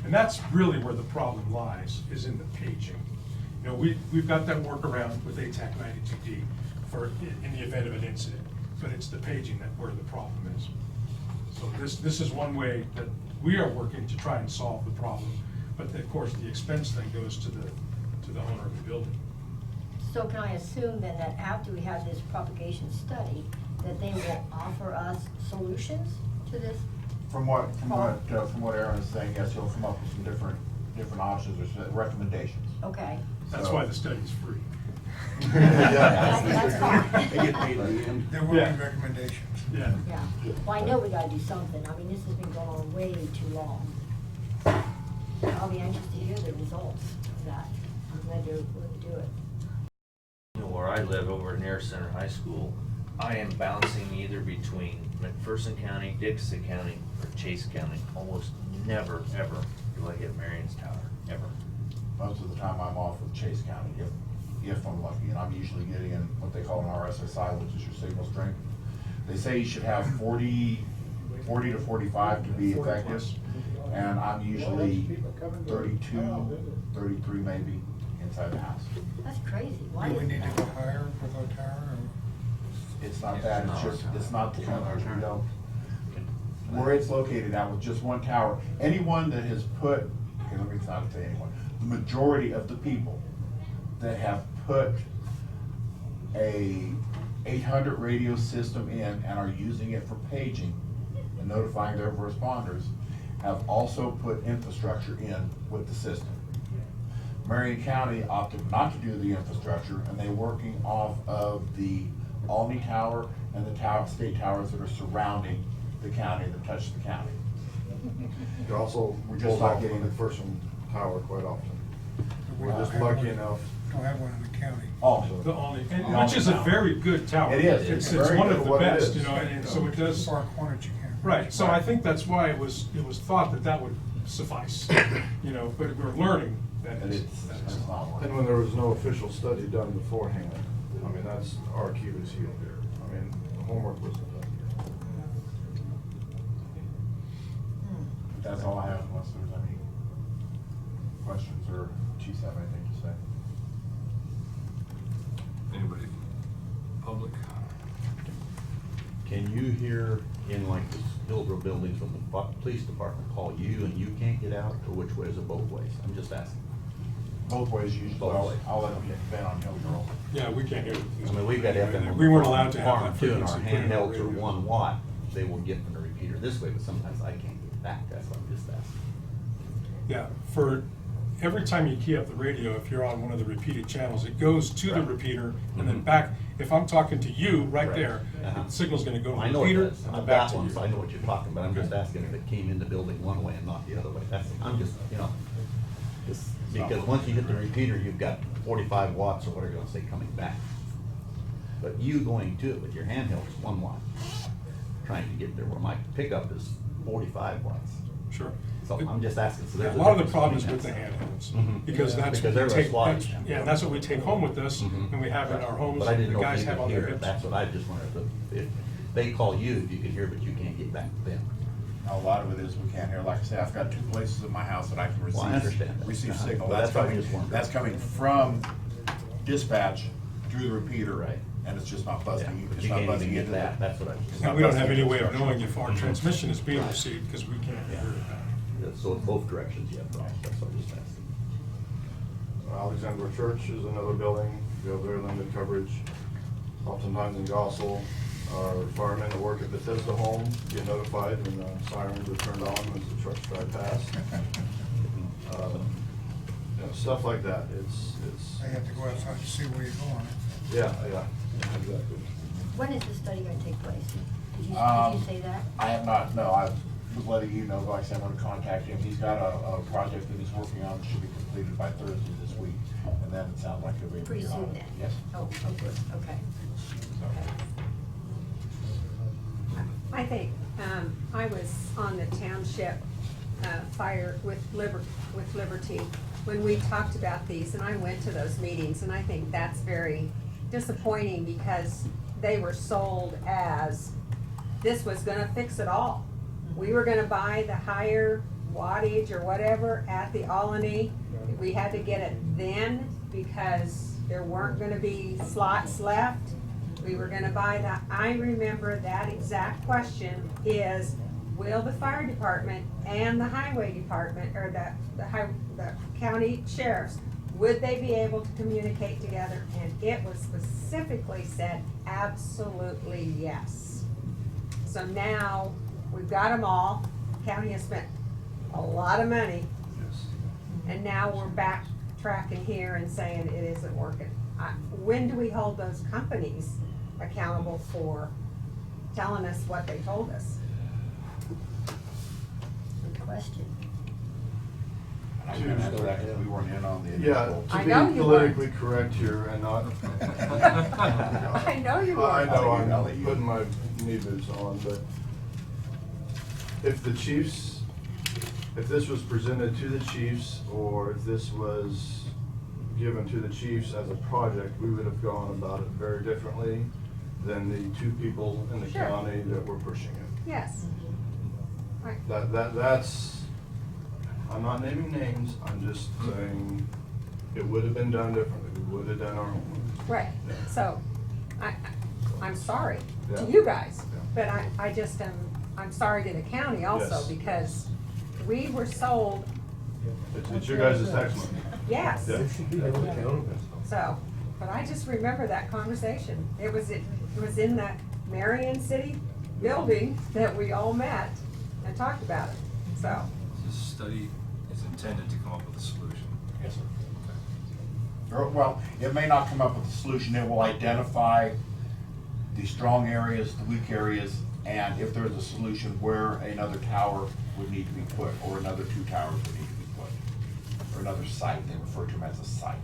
And that's really where the problem lies, is in the paging. You know, we've got that workaround with ATAC 92D for in the event of an incident, but it's the paging where the problem is. So this is one way that we are working to try and solve the problem, but of course the expense then goes to the owner of the building. So can I assume then that after we have this propagation study, that they will offer us solutions to this? From what Aaron is saying, yes, he'll come up with some different options or recommendations. Okay. That's why the study's free. That's fine. They get paid in the end. There will be recommendations. Yeah. Yeah, well, I know we gotta do something. I mean, this has been going on way too long. I'll be anxious to hear the results of that. I'm glad you're willing to do it. You know, where I live over near Center High School, I am bouncing either between McPherson County, Dixon County, or Chase County. Almost never, ever do I get Marion's Tower, ever. most of the time I'm off with Chase County, if I'm lucky, and I'm usually getting in what they call an RSSI, which is your signal strength. They say you should have 40 to 45 to be effective, and I'm usually 32, 33 maybe inside the house. That's crazy. Why Do we is need to that? go higher with our tower? It's not that, it's just, it's not the coverage, we don't. Where it's located at with just one tower, anyone that has put, okay, let me not say anyone, the majority of the people that have put a 800 radio system in and are using it for paging and notifying their responders, have also put infrastructure in with the system. Marion County opted not to do the infrastructure, and they're working off of the Albany Tower and the state towers that are surrounding the county, that touch the county. You also, We're just not getting the first tower quite often. We We're don't just have lucky one- enough. Don't have one in the county. Albany. The only, and The which is a only very good tower. It is. It's Very one good of for the what it best, is. you know, and so it does. Far cornered you can't. Right, so I think that's why it was thought that that would suffice, you know, but we're learning that And it's. it's not working. And when there was no official study done beforehand, I mean, that's our Achilles heel here. I mean, the homework wasn't done here. That's all I have, unless there's any questions or chiefs have anything to say. Anybody, public? Can you hear in like the Hillsborough buildings when the police department call you and you can't get out, or which way is it both ways? I'm just asking. Both ways usually, Both ways. I'll let them get bent on Hillsborough. Yeah, we can't hear. I mean, we've got FM on We the weren't allowed to have farm that too, and our frequency put in our handhelds are radio. 1 watt. They will get from the repeater this way, but sometimes I can't get back. That's what I'm just asking. Yeah, for every time you key up the radio, if you're on one of the repeated channels, it goes to the Right. repeater and then Mhm. back. If I'm talking to you right Right. there, Uh-huh. the signal's gonna go to I the know it repeater does. and then I've back got to one, you. so I know what you're talking about. I'm just asking if it came in the building one way and not the other way. I'm just, you know, just because once you hit the repeater, you've got 45 watts or whatever you're gonna say coming back. But you going to it with your handheld is 1 watt, trying to get there where my pickup is 45 watts. Sure. So I'm just asking, so Yeah, there's a lot of the difference problem is between with the that. handhelds, Mhm. because Yeah. that's Because what they're we a take, slotted that's- channel. yeah, and that's what we take home with us, Mhm. and we have in our homes, But I didn't the know guys if you have could on their hear it. hips. That's what I just wondered, if they call you, if you can hear, but you can't get back to them. A lot of it is we can't hear, like I say, I've got 2 places in my house that I can receive. Well, I understand that. Receive Uh-huh. signal, Well, that's that's what I coming, just wondered. that's coming from dispatch through the repeater. Right. And it's just not Yeah, buzzing, but it's you not can't buzzing even into get that. that, that's what I was. It's And not we don't buzzing have any into way of the knowing if our Mhm. transmission is being received, because we can't Yeah. hear it back. Yeah, so it's both directions you have problems, that's what I'm just asking. Alexandra Church is another building. We have very limited coverage. Oftentimes in Gossel, our firemen that work at Bethesda Home get notified when the sirens are turned on as the trucks drive past. You know, stuff like that. It's, They have to go outside to see where you're going. yeah, exactly. When is this study gonna take place? Did you say that? I have not, no, I was letting you know, like I said, I'm gonna contact him. He's got a project that he's working on, that should be completed by Thursday this week. And then it sounds like it'll be. Pretty soon then? Yes. Oh, good, okay. I think, I was on the township, fire with Liberty, when we talked about these, and I went to those meetings, and I think that's very disappointing, because they were sold as, this was gonna fix it all. We were gonna buy the higher wattage or whatever at the Alany. We had to get it then, because there weren't gonna be slots left. We were gonna buy that. I remember that exact question is, will the fire department and the highway department, or the county sheriffs, would they be able to communicate together? And it was specifically said, absolutely yes. So now, we've got them all. County has spent a lot of money, and now we're backtracking here and saying it isn't working. When do we hold those companies accountable for telling us what they told us? Good question. And I can answer that because we weren't in on the initial. Yeah, I to know be you politically correct here and not. I know you were. I know, I'll let I'm you. putting my knee boots on, but if the chiefs if this was presented to the chiefs, or if this was given to the chiefs as a project, we would have gone about it very differently than the two people in the Sure. county that were pushing it. Yes. Right. That's, I'm not naming names, I'm just saying it would have been done differently, we would have done our homework. Right, so, I'm sorry to Yeah. you guys, Yeah. but I just am, I'm sorry to the county also, Yes. because we were sold, It's your guys' tax money. yes. Yeah. So, but I just remember that conversation. It was in that Marion City building that we all met and talked about it, so. This study is intended to come up with a solution. Yes, sir. Or, well, it may not come up with a solution, it will identify the strong areas, the weak areas, and if there's a solution where another tower would need to be put, or another 2 towers would need to be put, or another site, they refer to them as a site.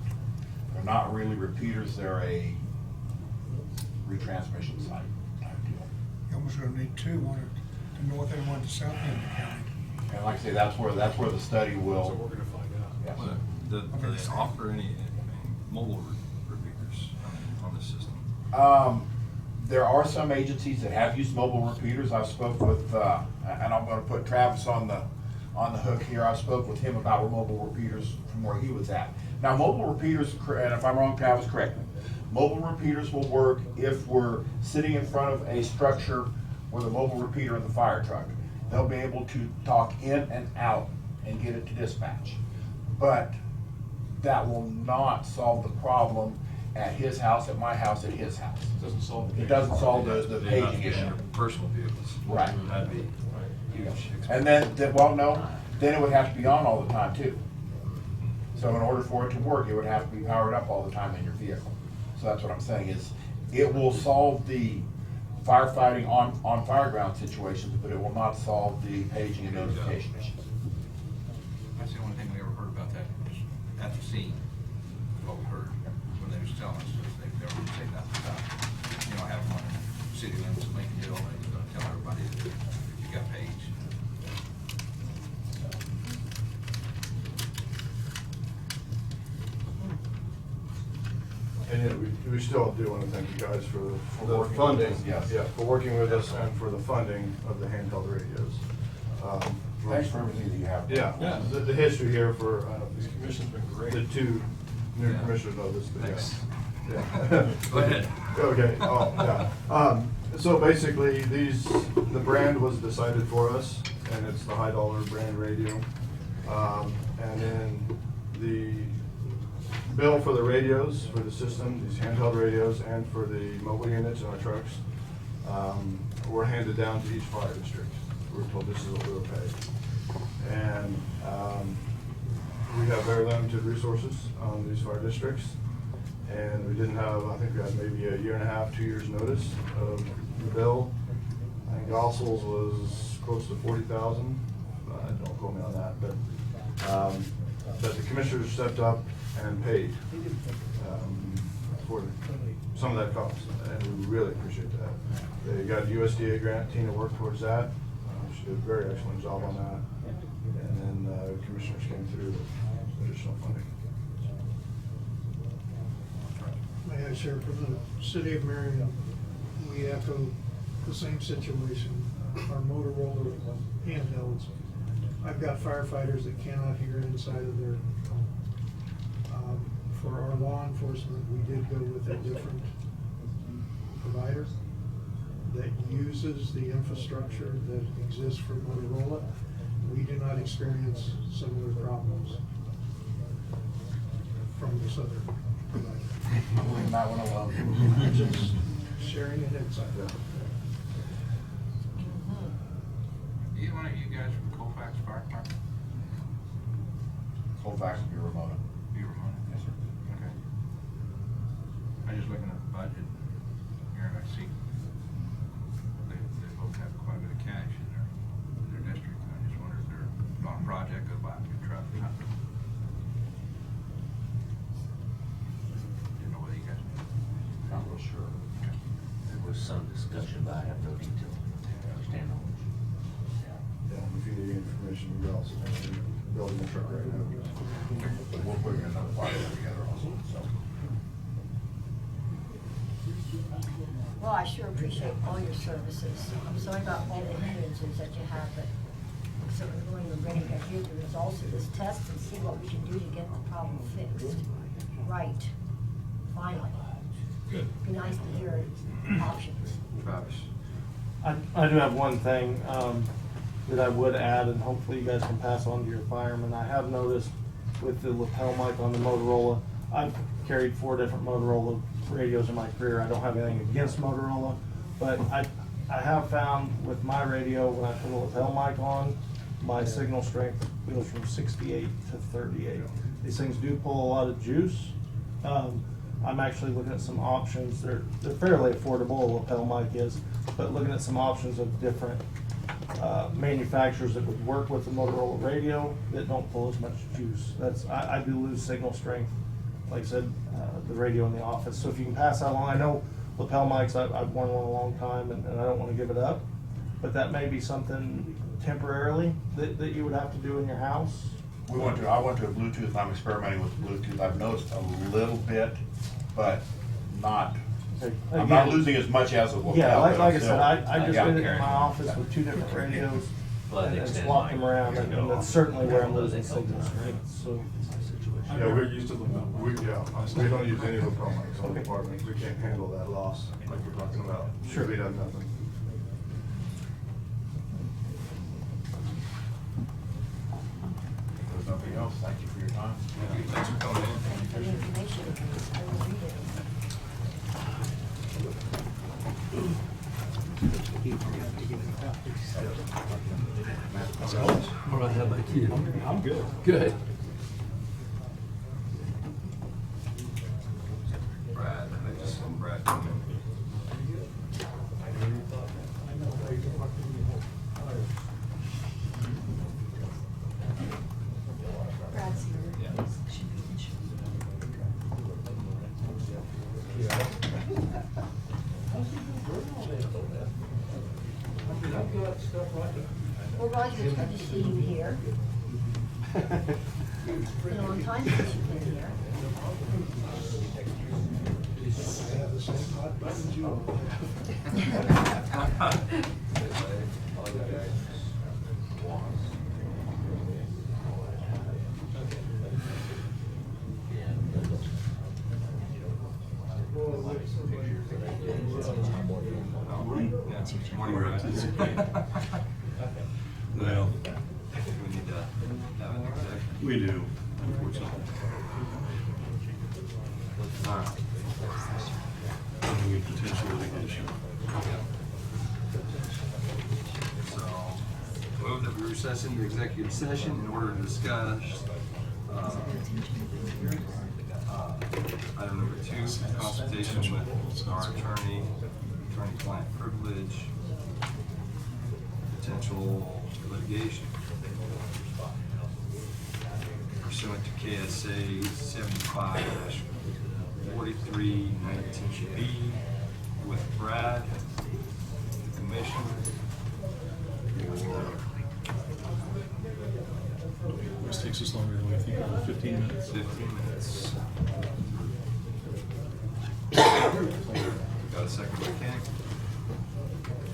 They're not really repeaters, they're a retransmission site type deal. You almost gonna need 2, one at the north end, one at the south end of the county. And like I say, that's where the study So will, we're gonna find out. yes. Do they offer any mobile repeaters on the system? There are some agencies that have used mobile repeaters. I've spoke with, and I'm gonna put Travis on the hook here. I spoke with him about mobile repeaters from where he was at. Now, mobile repeaters, and if I'm wrong, Travis, correct me. Mobile repeaters will work if we're sitting in front of a structure with a mobile repeater in the fire truck. They'll be able to talk in and out and get it to dispatch. But that will not solve the problem at his house, at my house, at his house. Doesn't solve the. It doesn't solve the They're not paging getting issue. your personal vehicles. Right. That'd be huge. And then, well, no, then it would have to be on all the time too. So in order for it to work, it would have to be powered up all the time in your vehicle. So that's what I'm saying is, it will solve the firefighting on fireground situations, but it will not solve the paging and notification issues. That's the only thing we ever heard about that, just at the scene, what we heard, when they was telling us, they never say nothing about, having one in city limits of Lincoln Hill, and you're gonna tell everybody that you got paged. And yet, we still do want to thank you guys for The working funding, with us. yes. Yeah, for working with us and for the funding of the handheld radios. Thanks for everything that you have. Yeah, Yeah. the history here for, This commission's been great. the 2 new Yeah. commissioners know this, but Thanks. yeah. Go ahead. Okay, yeah. So basically, the brand was decided for us, and it's the high dollar brand radio. And then the bill for the radios, for the system, these handheld radios, and for the mobile units in our trucks, were handed down to each fire district. We were told this is what we were paid. And we have very limited resources on these fire districts. And we didn't have, I think we had maybe a 1.5, 2 years notice of the bill. I think Gossel's was close to 40,000. Don't quote me on that, but the commissioners stepped up and paid for some of that cost, and we really appreciate that. They got a USDA grant, Tina worked towards that. She did a very excellent job on that. And then commissioners came through with additional funding. May I share from the city of Marion, we echo the same situation. Our Motorola handhelds, I've got firefighters that cannot hear inside of their home. For our law enforcement, we did go with a different provider that uses the infrastructure that exists for Motorola. We do not experience similar problems from this other provider. Leave that one alone. Just sharing an insight. Either one of you guys from Colfax Fire Department? Colfax will be remote. You were on it? Yes, sir. Okay. I just looking at the budget here, and I see they both have quite a bit of cash in their district. I just wonder if they're on a project of buying a truck or something. Didn't know whether you guys knew. Not real sure. There was some discussion, but I have no detail. Understand knowledge. If you need any information, we're also building a truck right now. But we're putting another part of it together also, so. Well, I sure appreciate all your services. I'm sorry about all the hindrances that you have, but I'm certainly willing to ready to hear the results of this test and see what we can do to get the problem fixed. Right, finally. Good. Be nice to hear options. Travis. I do have one thing that I would add, and hopefully you guys can pass on to your firemen. I have noticed with the lapel mic on the Motorola, I've carried 4 different Motorola radios in my career. I don't have anything against Motorola, but I have found with my radio, when I put a lapel mic on, my signal strength goes from 68 to 38. These things do pull a lot of juice. I'm actually looking at some options. They're fairly affordable, a lapel mic is, but looking at some options of different manufacturers that would work with the Motorola radio that don't pull as much juice. I do lose signal strength, like I said, the radio in the office. So if you can pass that along, I know lapel mics, I've worn one a long time and I don't want to give it up, but that may be something temporarily that you would have to do in your house. I went to Bluetooth, and I'm experimenting with Bluetooth. I've noticed a little bit, but not, I'm not losing as much as a lapel. Yeah, like I said, still- I just did it in my office with 2 different radios and swapped them around, and that's certainly where I'm losing signal strength, so. I'm Yeah, very used to lapel. We don't use any lapel mics on the department. We can't handle that loss like we're talking about. Sure. We done nothing. If there's nothing else, thank you for your time. Thanks for coming in. For the information, I will read it. I'm good. Good. Brad, I just saw Brad come in. Brad's here. Yeah. Well, Roger, it's good to see you here. It's been a long time since you've been here. I have the same hot buttons you all Yeah, morning, Brad. Well, we need to have an exec. We do, unfortunately. All right. We potential litigation. So, move that we recess into executive session in order to discuss item number 2, consultation with our attorney-client privilege, potential litigation pursuant to KSA 75-4319B with Brad, the commission, or This takes us longer than we think, about 15 minutes. 15 minutes. Got a second by Kenny.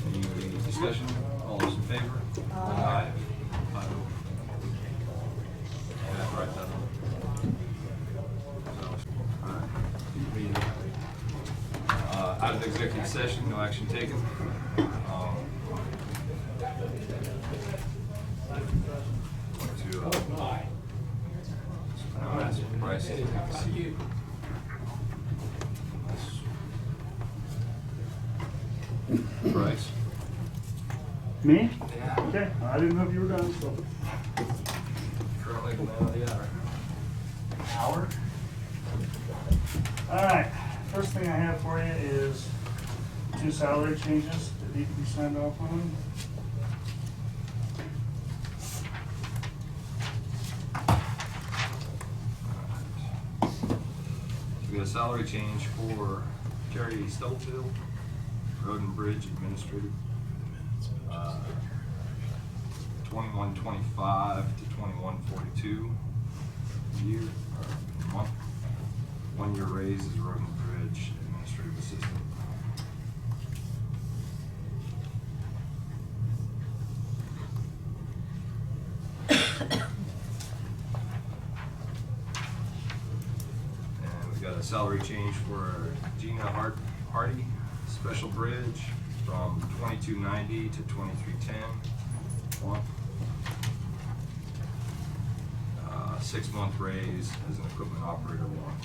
Any discussion? All those in favor? Aye. 5-0. Yeah, write that one. Out of executive session, no action taken. I'll ask Bryce to take a seat. Bryce? Me? Yeah. Okay, I didn't know if you were done, so. Currently, now the hour. Hour? All right, first thing I have for you is 2 salary changes that need to be signed off on. We got a salary change for Terry Stubblefield, Road and Bridge Administrator. 2125 to 2142 a year, or month. 1 year raise is road and bridge administrative assistant. And we've got a salary change for Gina Hardy, special bridge, from 2290 to 2310. One. 6-month raise as an equipment operator 1.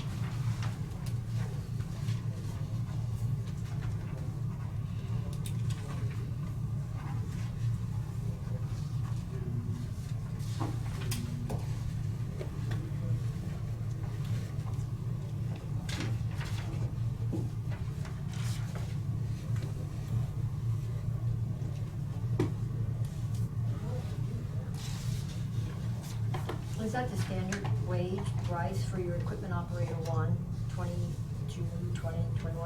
Is that the standard wage price for your equipment operator one, $22, $20, $21 for your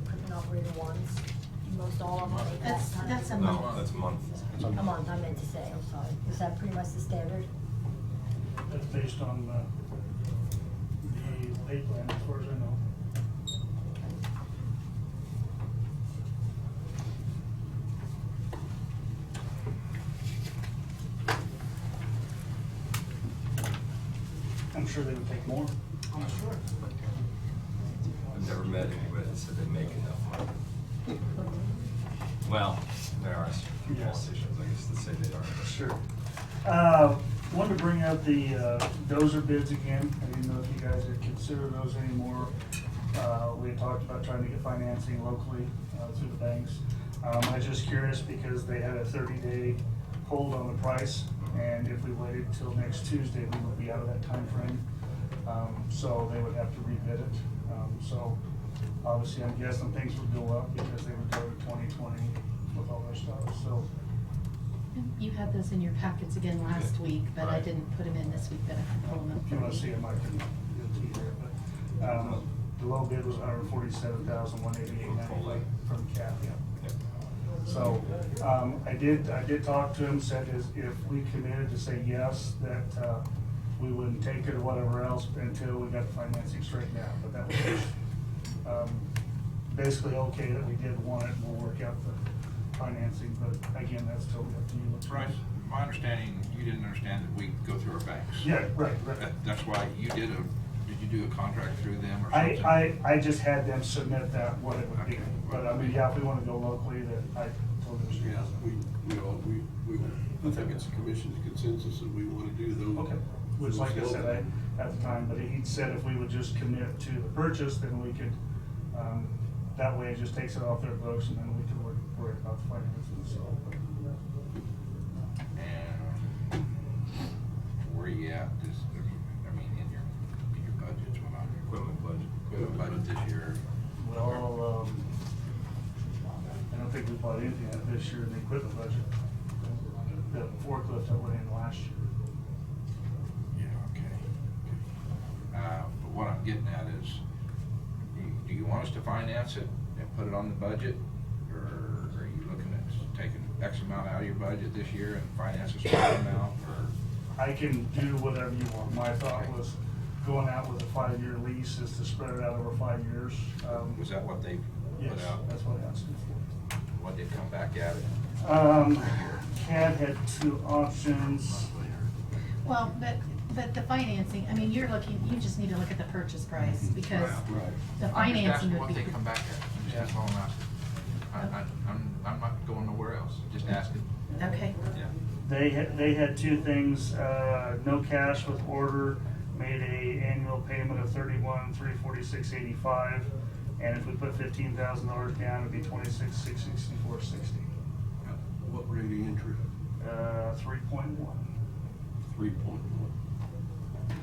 equipment operator ones? Most all of them make that kind of? That's a No, month. that's a month. A month, I meant to say, I'm sorry. Is that pretty much the standard? That's based on the pay plan, as far as I know. I'm sure they would take more. I'm sure. I've never met anybody that said they make enough money. Well, there are some Yes. politicians, I guess, that say they are. Sure. Wanted to bring up the dozer bids again. I didn't know if you guys had considered those anymore. We had talked about trying to get financing locally through the banks. I was just curious because they had a 30-day hold on the price, and if we waited till next Tuesday, we would be out of that time frame. So they would have to rebid it. So obviously, I'm guessing things would go up because they would go to 2020 with all their stuff, so. You had those in your packets again last week, but I Right. didn't put them in this week, but I can pull them up. If you wanna see them, I can give it to you there, but, the low bid was $147,188.95 from CAP, yeah. Yep. So, I did talk to him, said if we committed to say yes, that, we wouldn't take it or whatever else until we got the financing straightened out, but that was, basically okay that we did want it, and we'll work out the financing, but again, that's totally up to you. Bryce, my understanding, you didn't understand that we go through our banks. Yeah, right. That's why did you do a contract through them or something? I just had them submit that, what it would be, Okay. but I mean, yeah, if we wanna go locally, that I totally understand. I think it's the commission's consensus that we want to do those. Okay, which like I said, at the time, but he said if we would just commit to the purchase, then we could, that way it just takes it off their books and then we can worry about the finances, so. And where you at this, I mean, in your budgets, what on your equipment budget this year? Well, I don't think we bought anything out this year in the equipment budget. The forklift that went in last year. Yeah, okay. But what I'm getting at is, do you want us to finance it and put it on the budget? Or are you looking at taking X amount out of your budget this year and finance a small amount, or? I can do whatever you want. My thought was going out with a 5-year lease is to spread it out over 5 years. Was that what they Yes, put out? that's what I asked him for. What did come back at it? CAD had 2 options. Well, but the financing, I mean, you just need to look at the purchase price, because the I'm just financing asking would what be. they come back at. That's all I'm asking. I'm not going nowhere else, just asking. Okay. Yeah. They had 2 things, no cash with order, made a annual payment of $31,346.85, and if we put $15,000 down, it'd be $26,664.60. What rate of interest? 3.1. 3.1.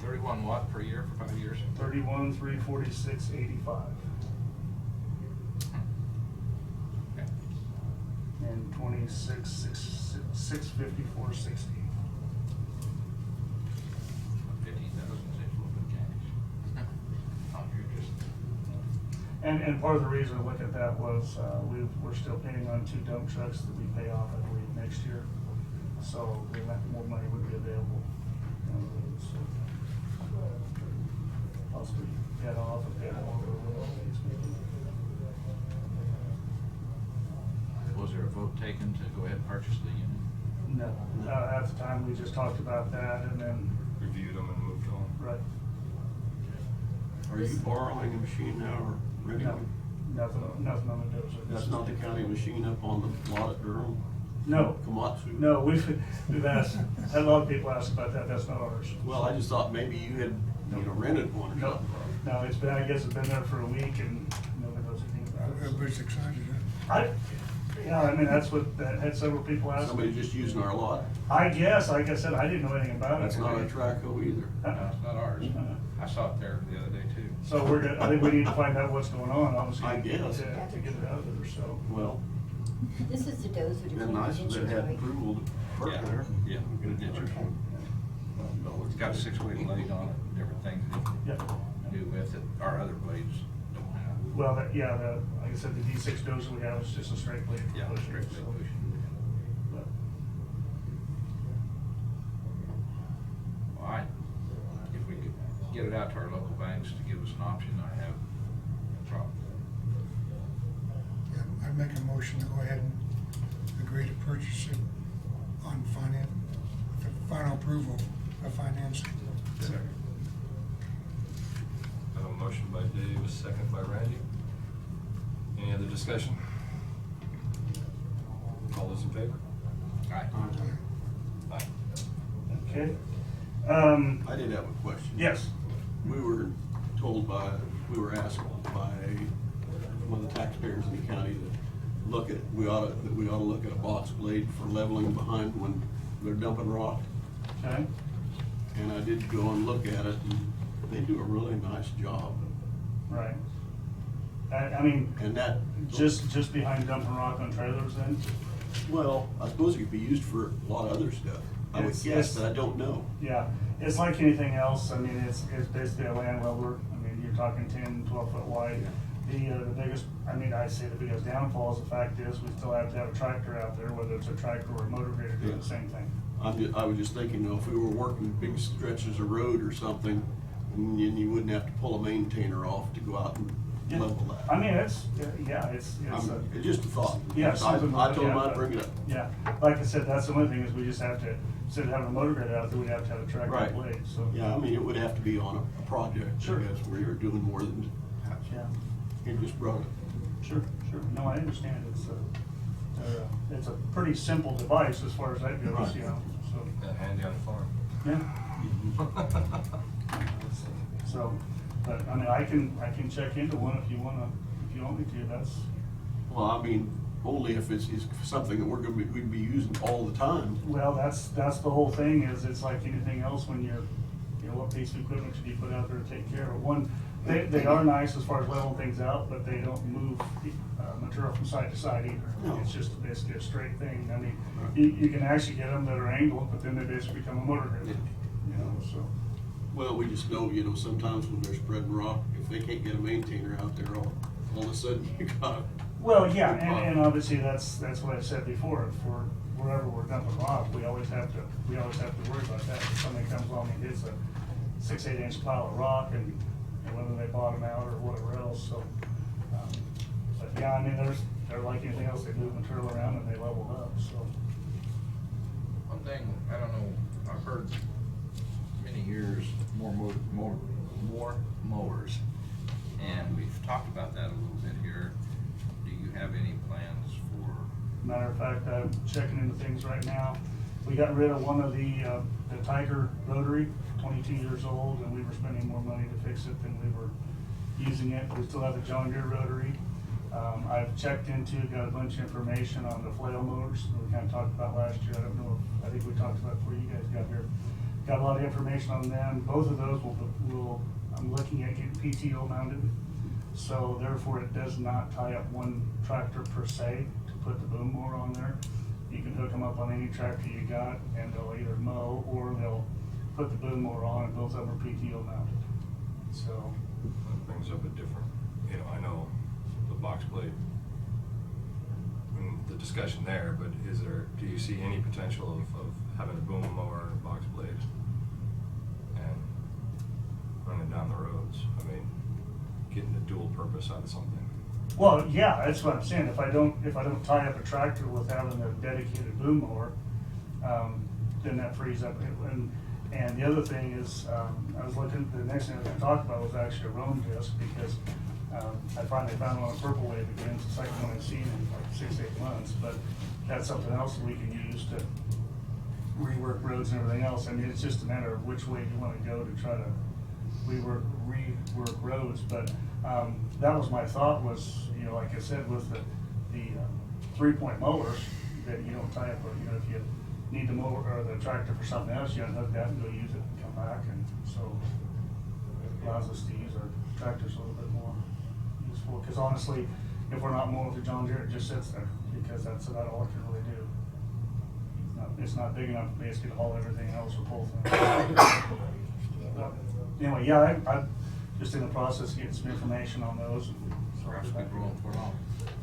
31 what per year for 5 years? 31,346.85. Okay. And 26,654.60. 15,000 is a little bit of cash. Oh, you're just. And part of the reason I look at that was, we're still paying on 2 dump trucks that we pay off, I believe, next year. So then that more money would be available. So, possibly get off and pay more or whatever it's gonna be. Was there a vote taken to go ahead and purchase the unit? No, at the time, we just talked about that and then, Reviewed them and moved on. right, Are you borrowing a machine now or renting no, one? nothing on the dozer. That's not the county machine up on the lot at Durham? No. Komatsu? No, we've asked, had a lot of people ask about that, that's not ours. Well, I just thought maybe you had, rented one or No, something. no, it's been, I guess it's been there for a week and nobody knows anything about it. Everybody's excited, huh? Yeah, I mean, that's what, that had several people ask. Somebody just using our lot? I guess, like I said, I didn't know anything about it. That's not a Traco either. No, it's not ours. I saw it there the other day too. So we're gonna, I think we need to find out what's going on, obviously. I guess. To get it out of there, so. Well, This is the dozer to been clean nice the if they ditches, had right? approval to work Yeah, there. yeah. Get a ditcher. It's got a 6-way blade on it, different things that you Yeah. can do with it. Our other blades don't have. Well, yeah, like I said, the D6 dozer we have is just a straight blade. for Yeah, pushing, straight blade so- pushing. but- Well, if we could get it out to our local banks to give us an option, I have no problem. Yeah, I'd make a motion to go ahead and agree to purchase it on finance, the final approval of financing. I have a motion by Dave, a second by Randy. Any other discussion? All those in favor? Aye. Aye. Okay. I did have a question. Yes. We were asked by one of the taxpayers in the county to look at, that we ought to look at a box blade for leveling behind when they're dumping rock. Okay. And I did go and look at it, and they do a really nice job. Right. I mean, And that, just behind dumping rock on trailers then? well, I suppose it could be used for a lot of other stuff. I would guess, but I don't know. Yeah, it's like anything else. I mean, it's basically a land leveler. I mean, you're talking 10, 12 foot wide. The biggest, I mean, I say the biggest downfall is the fact is we still have to have a tractor out there, whether it's a tractor or a motor grader doing the same thing. I was just thinking, if we were working big stretches of road or something, and you wouldn't have to pull a maintainer off to go out and Yeah. level that. I mean, it's It's just a thought. Yeah, I something I to told look him at, I'd bring it up. Yeah, like I said, that's the one thing is we just have to, instead of having a motor grader out there, we'd have to have a tractor Right. blade, so. Yeah, I mean, it would have to be on a project, Sure. I guess, where you're doing more than, Yeah, he just brought it. sure. No, I understand. It's a pretty simple device as far as that goes, Right. you know, so. Yeah, handy on the farm. Yeah. So, but, I mean, I can check into one if you want me to, that's, Well, I mean, only if it's something that we'd be using all the time. well, that's the whole thing, is it's like anything else when what piece of equipment should you put out there to take care of? One, they are nice as far as leveling things out, but they don't move, material from side to side either. No. It's just basically a straight thing. I mean, you can actually get them that are angled, but then they basically become a motor grader, you know, so. Well, we just know, sometimes when they're spreading rock, if they can't get a maintainer out there, all of a sudden you got. Well, yeah, and obviously that's what I said before, for wherever we're dumping rock, we always have to worry about that. If somebody comes along and hits a 6-8 inch pile of rock and whether they bottom out or whatever else, so. But yeah, I mean, they're like anything else, they move material around and they level up, so. One thing, I don't know, I've heard many years, more mowers, and we've talked about that a little bit here. Do you have any plans for? Matter of fact, I'm checking into things right now. We got rid of one of the Tiger rotary, 22 years old, and we were spending more money to fix it than we were using it. We still have the John Deere rotary. I've checked into, got a bunch of information on the flail motors that we kind of talked about last year. I don't know, I think we talked about before you guys got here. Got a lot of information on them. Both of those I'm looking at getting PTO mounted. So therefore, it does not tie up one tractor per se to put the boom mower on there. You can hook them up on any tractor you got, and they'll either mow or they'll put the boom mower on, and both of them are PTO mounted. So, That brings up a different, I know the box blade, when the discussion there, but do you see any potential of having a boom mower and a box blade and running down the roads? I mean, getting a dual purpose out of something. Well, yeah, that's what I'm saying. If I don't tie up a tractor with having a dedicated boom mower, then that frees up. And the other thing is, I was looking, the next thing I was gonna talk about was actually a Roam disc, because I finally found one on Purple Wave again. It's the second one I've seen in like 6-8 months, but that's something else that we can use to rework roads and everything else. I mean, it's just a matter of which way you wanna go to try to rework roads, but that was my thought was, you know, like I said, with the 3-point mowers, that you don't tie up, you know, if you need the mower or the tractor for something else, you unhook that and go use it and come back, and so it allows us to use our tractors a little bit more useful, because honestly, if we're not mowing with the John Deere, it just sits there, because that's about all it can really do. It's not big enough basically to haul everything else or pull things. But anyway, yeah, I'm just in the process of getting some information on those. And so Perhaps we grow for long.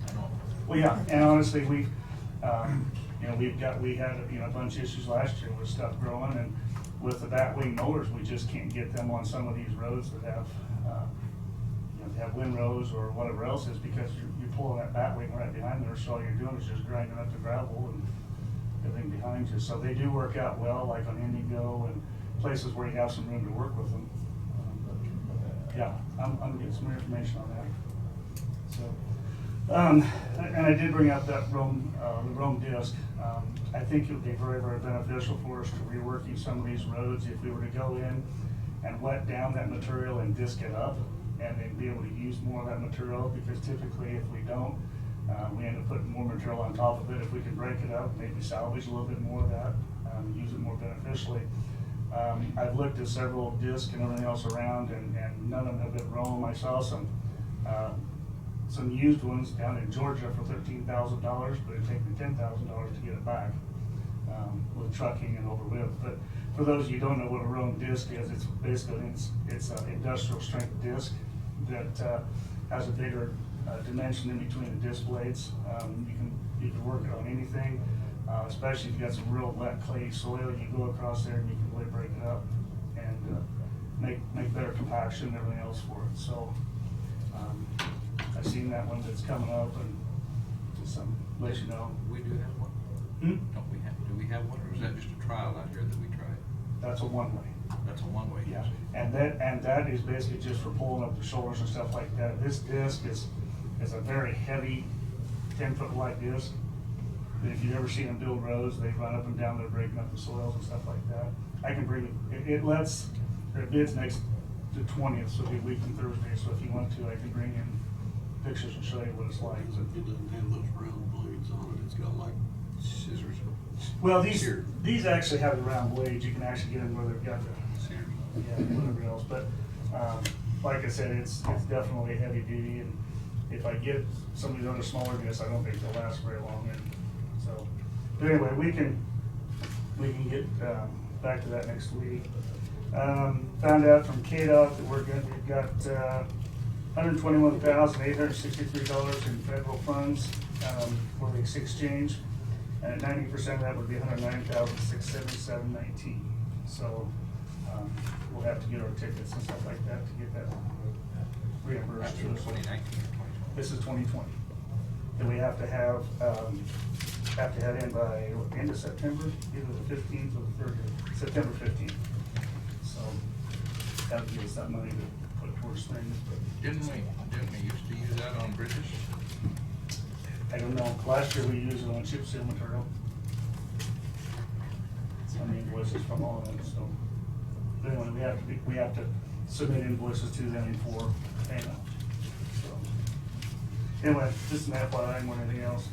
I know. well, yeah, and honestly, we had a bunch of issues last year with stuff growing, and with the batwing mowers, we just can't get them on some of these roads that have, they have windrows or whatever else is, because you're pulling that batwing right behind there, so all you're doing is just grinding up the gravel and everything behind you. So they do work out well, like on Indigo and places where you have some room to work with them. But yeah, I'm gonna get some more information on that. So, and I did bring up that the Roam disc. I think it would be very, very beneficial for us to reworking some of these roads if we were to go in and wet down that material and disc it up, and then be able to use more of that material, because typically if we don't, we end up putting more material on top of it. If we can break it up, maybe salvage a little bit more of that, use it more beneficially. I've looked at several discs and everything else around, and none of them have been Roam. I saw some used ones down in Georgia for $13,000, but it'd take me $10,000 to get it back, with trucking and over with. But for those of you who don't know what a Roam disc is, it's basically it's an industrial strength disc that has a bigger dimension in between the disc blades. You can work it on anything, especially if you got some real wet clay soil. You go across there and you can really break it up and make better compaction and everything else for it. So I've seen that one that's coming up, and just let you know. We do have one? Do we have one, or is that just a trial out here that we tried? That's a one-way. That's a one-way. Yeah, and that is basically just for pulling up the shoulders and stuff like that. This disc is a very heavy 10-foot wide disc. And if you've ever seen them build roads, they run up and down there breaking up the soils and stuff like that. I can bring it lets, their bid's next to 20th, so it'll be a week from Thursday, so if you want to, I can bring in pictures and show you what it's like. It doesn't have those round blades on it, it's got like scissors. Well, these actually have the round blades. You can actually get them where they've got the whatever else. But like I said, it's definitely heavy duty, and if I get some of these other smaller discs, I don't think they'll last very long. And so, but anyway, we can get back to that next week. Found out from KDOT that we've got $121,863 in federal funds for the exchange. And at 90% of that would be $109,677.19. So we'll have to get our tickets and stuff like that to get that reimbursed. That's in 2019 or 2020? This is 2020. And we have to have in by end of September, either the 15th or the 30th, September 15th. So that would give us that money to put towards things. But Didn't we used to use that on bridges? I don't know. Last year we used it on chip seal material. Some invoices from all of them. So, but anyway, we have to submit invoices to them for payment. So, anyway, just an FYI more than anything else.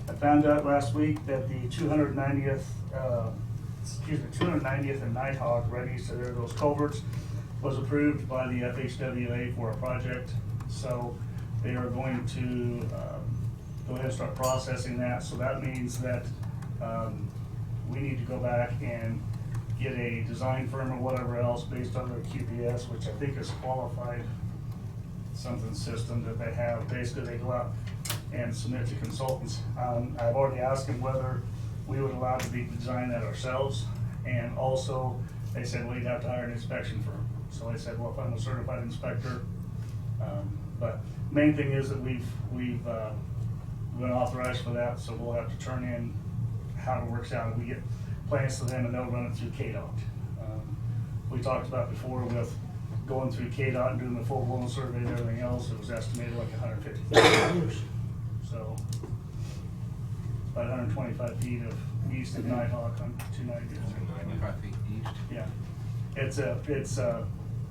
I found out last week that the 290th and Nighthawk ready, so there are those culverts, was approved by the FHWA for a project. So they are going to go ahead and start processing that. So that means that we need to go back and get a design firm or whatever else based on their QPS, which I think is qualified something system that they have. Basically, they go out and submit to consultants. I've already asked them whether we would allow to be design that ourselves, and also they said, well, you'd have to hire an inspection firm. So I said, well, if I'm a certified inspector, but main thing is that we've been authorized for that, so we'll have to turn in how it works out. We get plans to them and they'll run it through KDOT. We talked about before with going through KDOT and doing the full-blown survey and everything else, it was estimated like $150,000. So about 125 feet of east of Nighthawk on 290. 25 feet east. Yeah, it's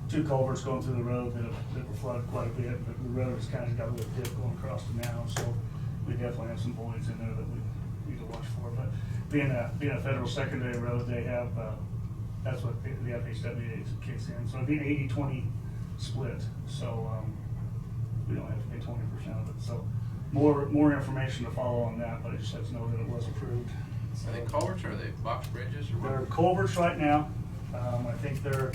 two culverts going through the road that were flooded quite a bit, but the road has kind of got a little dip going across it now, so we definitely have some voids in there that we need to watch for. But being a federal secondary road, they have, that's what the FHWA kicks in, so it'd be an 80-20 split, so we don't have to pay 20% of it. So more information to follow on that, but I just let you know that it was approved. Are they culverts or are they box bridges or They're what? culverts right now. I think they're,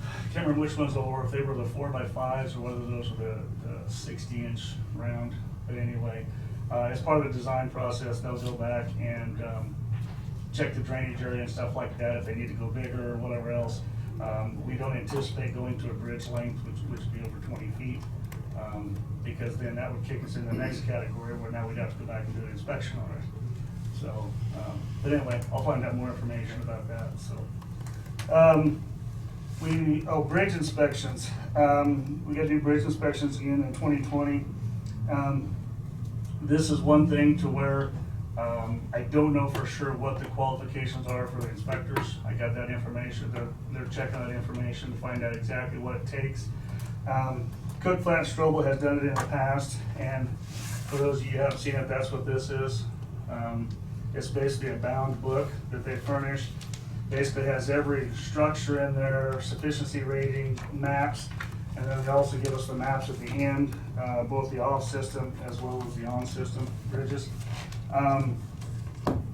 I can't remember which ones they were, if they were the 4x5s or whether those were the 60-inch round. But anyway, as part of the design process, they'll go back and check the drainage area and stuff like that if they need to go bigger or whatever else. We don't anticipate going to a bridge length, which would be over 20 feet, because then that would kick us in the next category where now we'd have to go back and do an inspection on it. So, but anyway, I'll find out more information about that, so. Bridge inspections. We gotta do bridge inspections again in 2020. This is one thing to where, I don't know for sure what the qualifications are for the inspectors. I got that information, they're checking that information to find out exactly what it takes. Cook Flat Strobel has done it in the past, and for those of you who haven't seen it, that's what this is. It's basically a bound book that they furnish. Basically has every structure in there, sufficiency rating, maps, and then they also give us the maps at the end, both the off system as well as the on system bridges.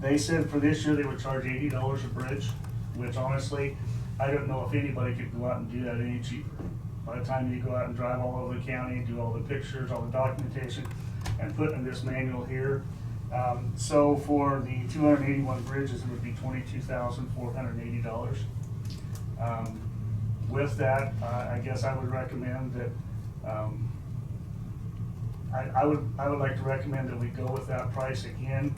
They said for this year they would charge $80 a bridge, which honestly, I don't know if anybody could go out and do that any cheaper. By the time you go out and drive all over the county, do all the pictures, all the documentation, and put in this manual here. So for the 281 bridges, it would be $22,480. With that, I guess I would recommend that, I would like to recommend that we go with that price again,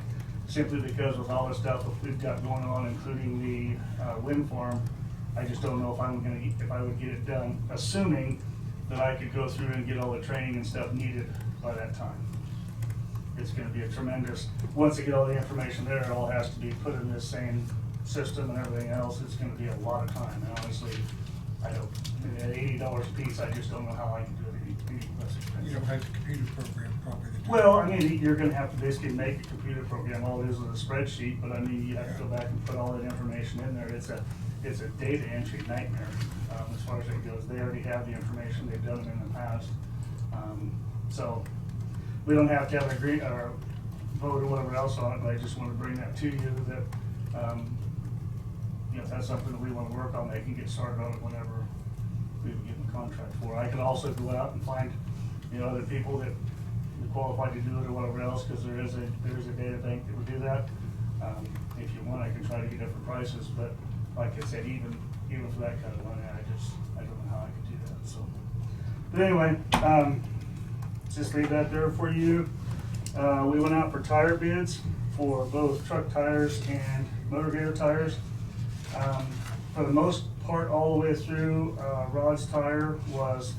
simply because with all the stuff that we've got going on, including the wind farm, I just don't know if I would get it done, assuming that I could go through and get all the training and stuff needed by that time. It's gonna be a tremendous, once they get all the information there, it all has to be put in this same system and everything else. It's gonna be a lot of time, and honestly, I don't, at $80 a piece, I just don't know how I can do it any less expensive. You don't have the computer program probably. Well, I mean, you're gonna have to basically make a computer program. All it is a spreadsheet, but I mean, you have to go back and put all that information in there. It's a data entry nightmare, as far as it goes. They already have the information, they've done it in the past. So, we don't have to have an agreement or vote or whatever else on it, but I just want to bring that to you that, if that's something that we want to work on, they can get started on it whenever we would get the contract for. I could also go out and find, other people that are qualified to do it or whatever else, because there is a data bank that would do that. If you want, I can try to get different prices, but like I said, even for that kind of money, I don't know how I could do that, so. But anyway, just leave that there for you. We went out for tire bids for both truck tires and motor grader tires. For the most part, all the way through, Rod's Tire was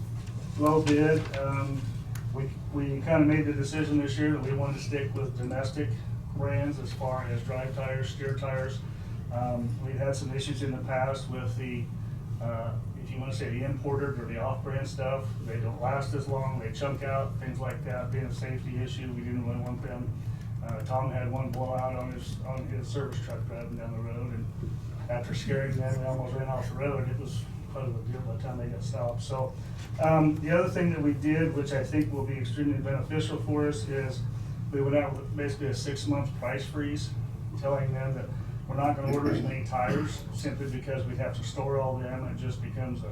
low bid. We kind of made the decision this year that we wanted to stick with domestic brands as far as drive tires, steer tires. We've had some issues in the past with the, if you want to say the imported or the off-brand stuff, they don't last as long, they chunk out, things like that. Being a safety issue, we didn't really want them. Tom had one blowout on his service truck driving down the road, and after scaring them, they almost ran off the road. It was quite a deal by the time they got stopped. So the other thing that we did, which I think will be extremely beneficial for us, is we went out with basically a 6-month price freeze, telling them that we're not going to order as many tires simply because we have to store all them. It just becomes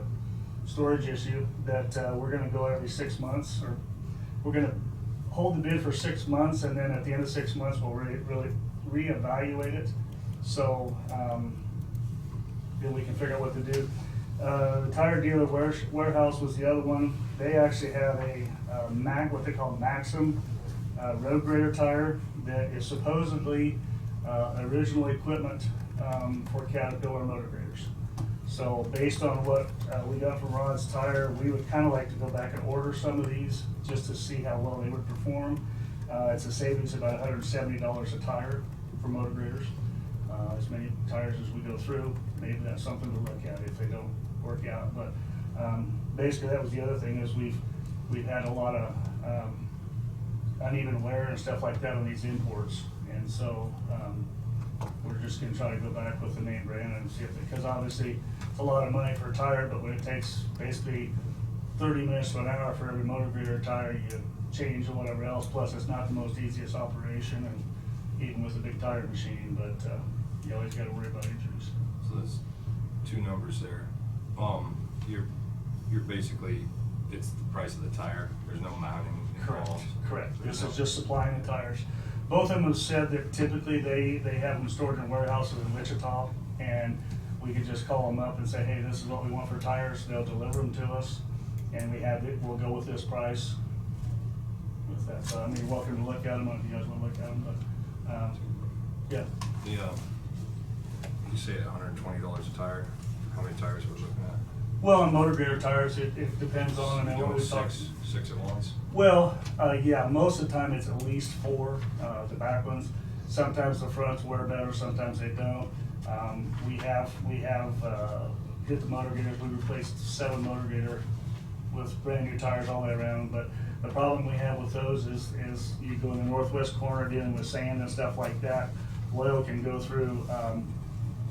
storage issue that, we're gonna go every 6 months, or we're gonna hold the bid for 6 months, and then at the end of 6 months, we'll really reevaluate it. So, then we can figure out what to do. The tire dealer warehouse was the other one. They actually have a what they call Maxim road grader tire that is supposedly original equipment for Caterpillar motor graders. So based on what we got from Rod's Tire, we would kind of like to go back and order some of these just to see how well they would perform. It's a savings of about $170 a tire for motor graders. As many tires as we go through, maybe that's something to look at if they don't work out. But basically, that was the other thing, is we've had a lot of uneven wear and stuff like that on these imports, and so we're just gonna try to go back with the name brand and see if, because obviously it's a lot of money for a tire, but when it takes basically 30 minutes to an hour for every motor grader tire you change or whatever else, plus it's not the most easiest operation, and even with a big tire machine, but you always gotta worry about injuries. So that's two numbers there. You're basically, it's the price of the tire, there's no mounting involved. Correct. This is just supplying the tires. Both of them have said that typically they have them stored in warehouses in Wichita, and we could just call them up and say, hey, this is what we want for tires. They'll deliver them to us, and we have it, we'll go with this price with that. So, I mean, you're welcome to look at them if you guys wanna look at them, but, yeah. You say $120 a tire, how many tires we're looking at? Well, on motor grader tires, it depends on, and what we talk. Six at once? Well, yeah, most of the time it's at least 4, the back ones. Sometimes the fronts wear better, sometimes they don't. We have hit the motor graders, we replaced 7 motor grader with brand new tires all the way around, but the problem we have with those is you go in the northwest corner dealing with sand and stuff like that, oil can go through,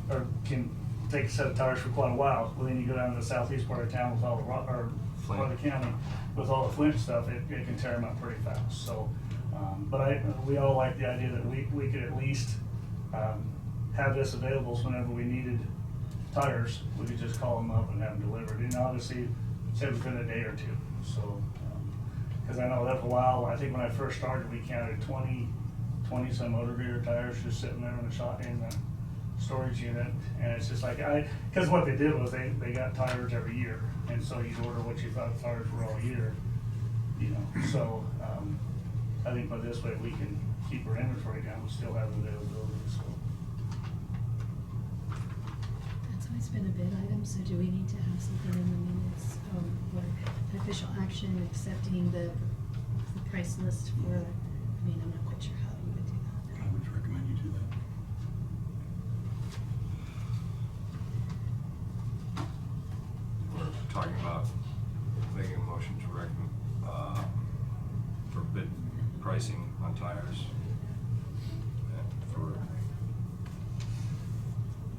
or can take a set of tires for quite a while. Well, then you go down to the southeast part of town with all the or part of the county with all the flint stuff, it can tear them up pretty fast. So, but we all like the idea that we could at least have this available, so whenever we needed tires, we could just call them up and have them delivered. And obviously, say within a day or two. So, because I know that for a while, I think when I first started, we counted 20 some motor grader tires just sitting there in the storage unit, and it's just like, because what they did was they got tires every year, and so you'd order what you thought tires were all year, you know. So I think by this way we can keep our inventory down, but still have availability. So That's always been a bid item, so do we need to have something in the minutes, or an official action accepting the price list for, I mean, I'm not quite sure how you would do that. I would recommend you do that. We're talking about making a motion to recommend, for bid pricing on tires. And for,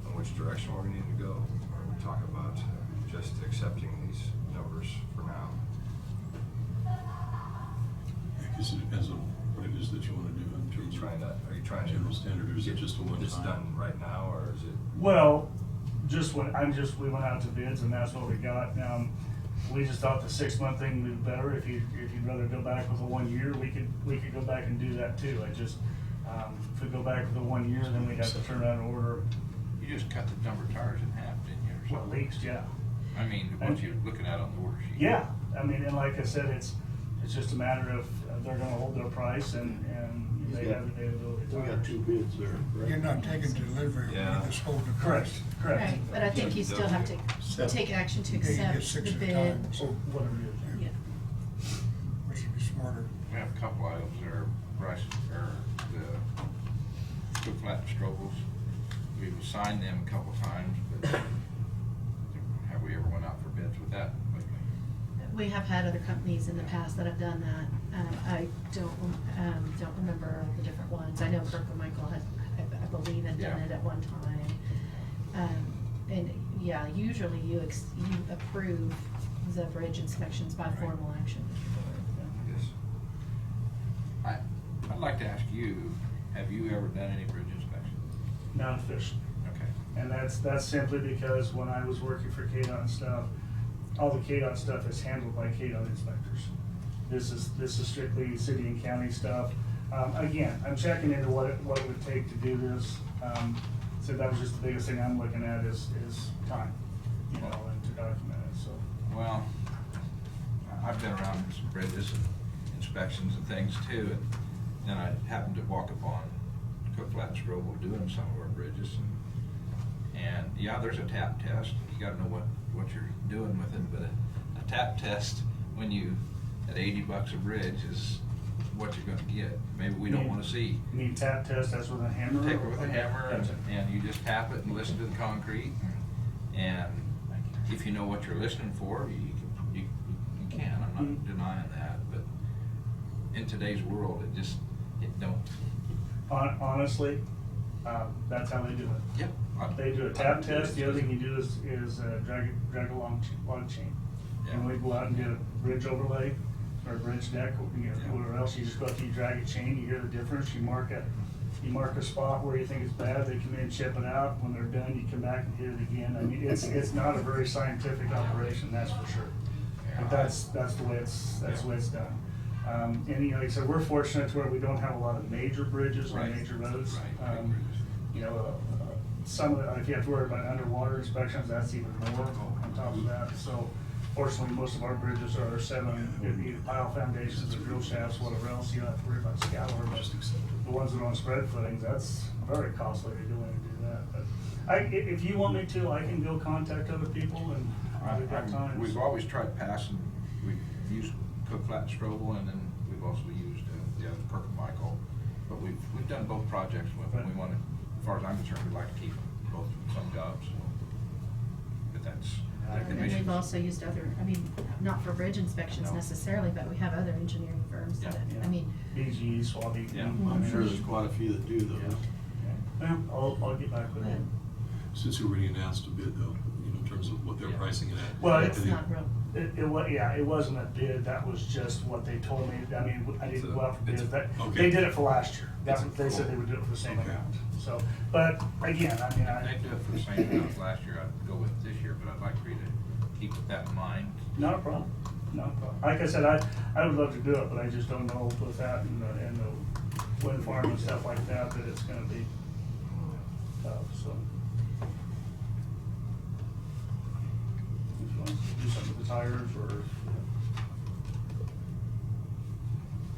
in which direction we're gonna need to go. Or we talk about just accepting these numbers for now. I guess it depends on what it is that you want to do in terms of Are you trying to? general standard, or is it just a one This time? done right now, or is it? well, we went out to bids, and that's what we got. We just thought the 6-month thing would be better. If you'd rather go back with a 1 year, we could go back and do that too. If we go back with a 1 year, then we'd have to turn around and order. You just cut the number of tires in half, didn't you, or Well, something? at least, yeah. I mean, what you're looking at on the order sheet. Yeah, I mean, and like I said, it's just a matter of they're gonna hold their price, and they have the availability. We got 2 bids there, right? You're not taking delivery, Yeah. we're just holding the Correct, price. correct. Right, but I think you still have to take action to You can get accept 6 the at a bid. time, Or whatever it is. Yeah. which would be smarter. We have a couple items that are price, or the foot flat strobels. We've assigned them a couple times, but have we ever went out for bids with that lately? We have had other companies in the past that have done that. I don't remember the different ones. I know Kirk and Michael has, I believe, had done Yeah. it at one time. And yeah, usually you approve the bridge inspections by formal action. Yes. I'd like to ask you, have you ever done any bridge inspections? Non-official. Okay. And that's simply because when I was working for KDOT and stuff, all the KDOT stuff is handled by KDOT inspectors. This is strictly city and county stuff. Again, I'm checking into what it would take to do this. So that was just the biggest thing I'm looking at is time, you know, and to document it, so. Well, I've been around some bridges and inspections and things too, and then I happened to walk upon Cook Flat and Strobel doing some of our bridges, and yeah, there's a tap test. You gotta know what you're doing with it, but a tap test when you, at $80 a bridge is what you're gonna get. Maybe we don't wanna see. You mean tap test, that's with a hammer? Take it with a hammer and you just tap it and listen to the concrete. And if you know what you're listening for, you can. I'm not denying that, but in today's world, it don't. Honestly, that's how they do it. Yep. They do a tap test. The other thing you do is drag a log chain. Yeah. And we go out and do a bridge overlay or a bridge deck, whatever else. You just go out there, you drag a chain, you hear the difference, you mark a spot where you think it's bad, they come in, chip it out. When they're done, you come back and hit it again. I mean, it's not a very scientific operation, that's for sure. But that's the way it's done. And you know, like I said, we're fortunate to where we don't have a lot of major bridges or major roads. You know, some of the, if you have to worry about underwater inspections, that's even more on top of that. So fortunately, most of our bridges are either pile foundations or drill shafts, whatever else. You don't have to worry about scour. But the ones that are on spread footings, that's very costly to do that. But if you want me to, I can go contact other people and we've got time. We've always tried passing. We've used Cook Flat and Strobel, and then we've also used the other Kirk and Michael. But we've done both projects with them. We want to, as far as I'm concerned, we'd like to keep both some jobs. But that's. And then we've also used other, I mean, not for bridge inspections necessarily, but we have other engineering firms that, I mean. BG, Swabby. Yeah. I'm sure there's quite a few that do those. Yeah, I'll get back with you. Since you already announced a bid though, you know, in terms of what they're pricing it at. Well, It's not real. It wasn't a bid, that was just what they told me. I mean, I didn't go out for bids, okay. they did it for last year. That's what they said they would do it for the same amount. So, but again, I mean, They do it for the same amount as last year. I'd go with it this year, but I'd like for you to keep that in mind. not a problem, not a problem. Like I said, I would love to do it, but I just don't know with that and the wind farm and stuff like that it's gonna be tough, so. If you want to do something with the tires or.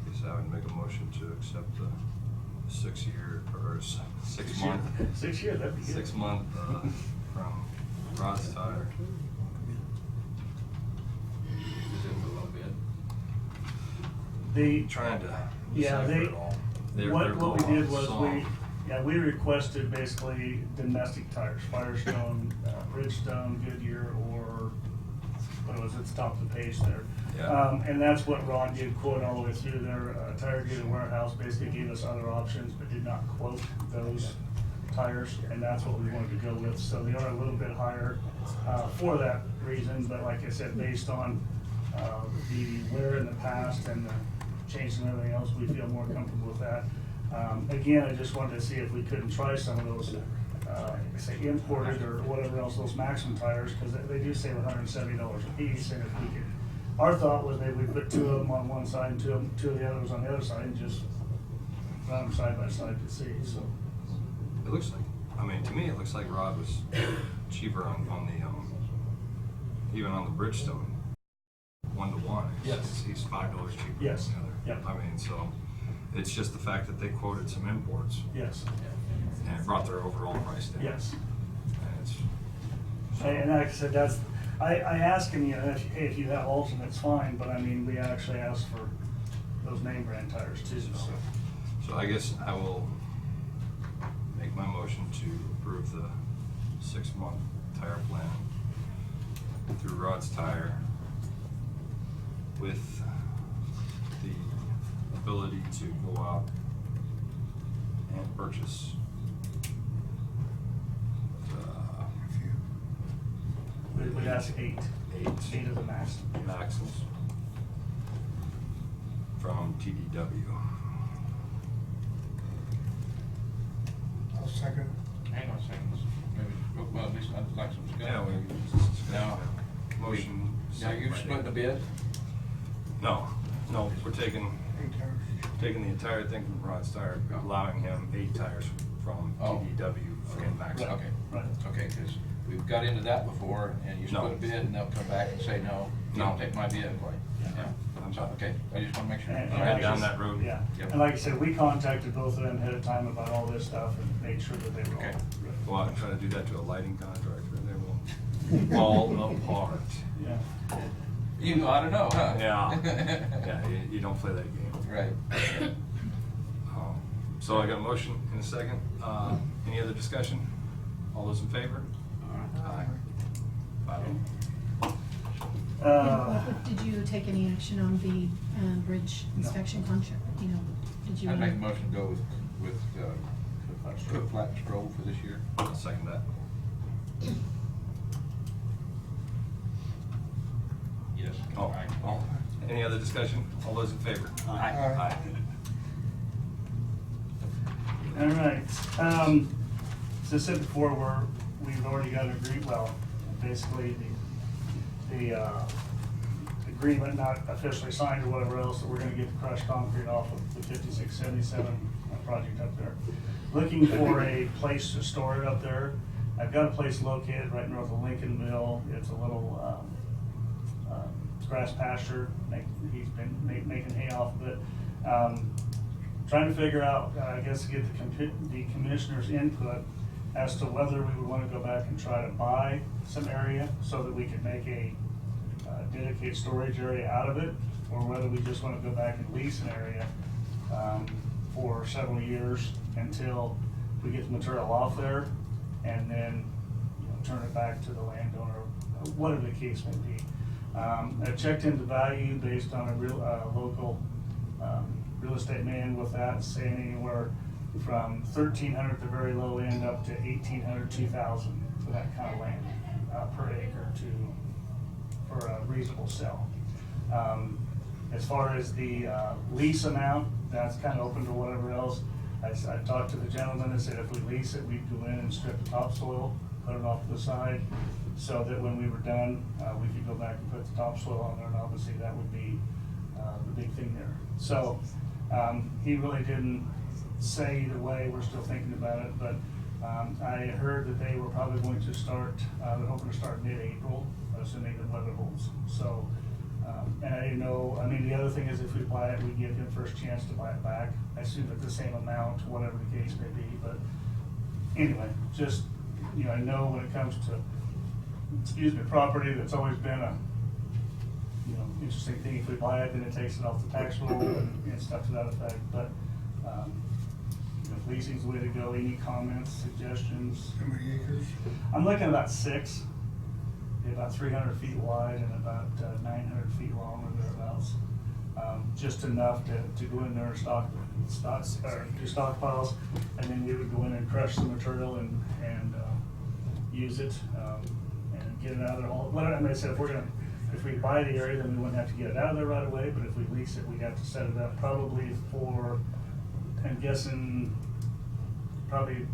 Guess I would make a motion to accept the 6-year or 6 month. 6 years, that'd be good. 6 month from Ross Tire. Is it a low bid? Trying to Yeah, decipher it all. what we did was Song. we requested basically domestic tires, Firestone, Bridgestone, Goodyear, or what was it, it's top of the page there. Yeah. And that's what Ron did quote all the way through their tire dealer warehouse, basically gave us other options, but did not quote those tires, and that's what we wanted to go with. So they are a little bit higher for that reason, but like I said, based on the wear in the past and the change and everything else, we feel more comfortable with that. Again, I just wanted to see if we couldn't try some of those, say imported or whatever else, those Maximum tires, because they do save $170 a piece, and if we could, our thought was maybe we put 2 of them on one side and two of the others on the other side and just run them side by side to see, so. It looks like, I mean, to me, it looks like Rod was cheaper on the, even on the Bridgestone, 1-to-1. Yes. He's $5 cheaper Yes. than the other. Yep. I mean, so, it's just the fact that they quoted some imports. Yes. And it brought their overall price down. Yes. And it's. And like I said, I asked him, you know, if you have alternates, fine, but I mean, we actually asked for those name brand tires too, so. So I guess I will make my motion to approve the 6-month tire plan through Rod's Tire with the ability to go out and purchase We'd ask 8. 8 of the max. Maxes from TDW. I'll second. Hang on a second. Maybe, well, at least I'd like some discussion. Yeah, we Now, motion Now, you're splitting the bid? No, we're taking the entire thing from Ron's Tire, allowing him 8 tires from TDW and Max. Okay, Right. okay, because we've got into that before, and you split No. a bid, and they'll come back and say, no, you No. don't take my vehicle. Yeah, I'm so, sorry. okay, I just want to make sure. And- I and went like down I that said- road. Yeah, Yep. and like I said, we contacted both of them ahead of time about all this stuff and made sure that they were all. Okay. Go out and try to do that to a lighting contractor, and they will fall apart. Yeah. You ought to know, huh? Yeah, you don't play that game. Right. So I got a motion in a second. Any other discussion? All those in favor? Aye. 5-0. Did you take any action on the bridge inspection contract? You know, did you? I'd make a motion to go with Cook Flat Stroll for this year. I'll second that. Yes. Oh, any other discussion? All those in favor? Aye. All right, as I said before, we've already got an agreement, well, basically the agreement not officially signed or whatever else, that we're gonna get the crushed concrete off of the 5677 project up there. Looking for a place to store it up there. I've got a place located right north of Lincolnville. It's a little grass pasture. He's been making hay off of it. Trying to figure out, I guess, to get the commissioner's input as to whether we would want to go back and try to buy some area so that we could make a dedicated storage area out of it, or whether we just want to go back and lease an area for several years until we get the material off there, and then, you know, turn it back to the landowner, whatever the case may be. I've checked into value based on a real local real estate man with that, saying anywhere from 1,300 at the very low end up to 1,800, 2,000 for that kind of land per acre for a reasonable sale. As far as the lease amount, that's kind of open to whatever else. I talked to the gentleman and said if we lease it, we'd go in and strip the topsoil, put it off to the side, so that when we were done, we could go back and put the topsoil on there, and obviously that would be the big thing there. So he really didn't say either way. We're still thinking about it, but I heard that they were probably going to start, they're hoping to start mid-April, assuming the weather holds. So, and I didn't know, I mean, the other thing is if we buy it, we give him first chance to buy it back. I assume at the same amount, whatever the case may be, but anyway, just, you know, I know when it comes to, property, that's always been a, you know, interesting thing. If we buy it, then it takes it off the tax roll and stuff to that effect, but, if leasing's the way to go, any comments, suggestions? How many acres? I'm looking at about 6, about 300 feet wide and about 900 feet long or thereabouts. Just enough to go in there and do stockpiles, and then we would go in and crush the material and use it, and get it out of there. What I may say, if we buy the area, then we wouldn't have to get it out of there right away, but if we lease it, we'd have to set it up probably for, I'm guessing, probably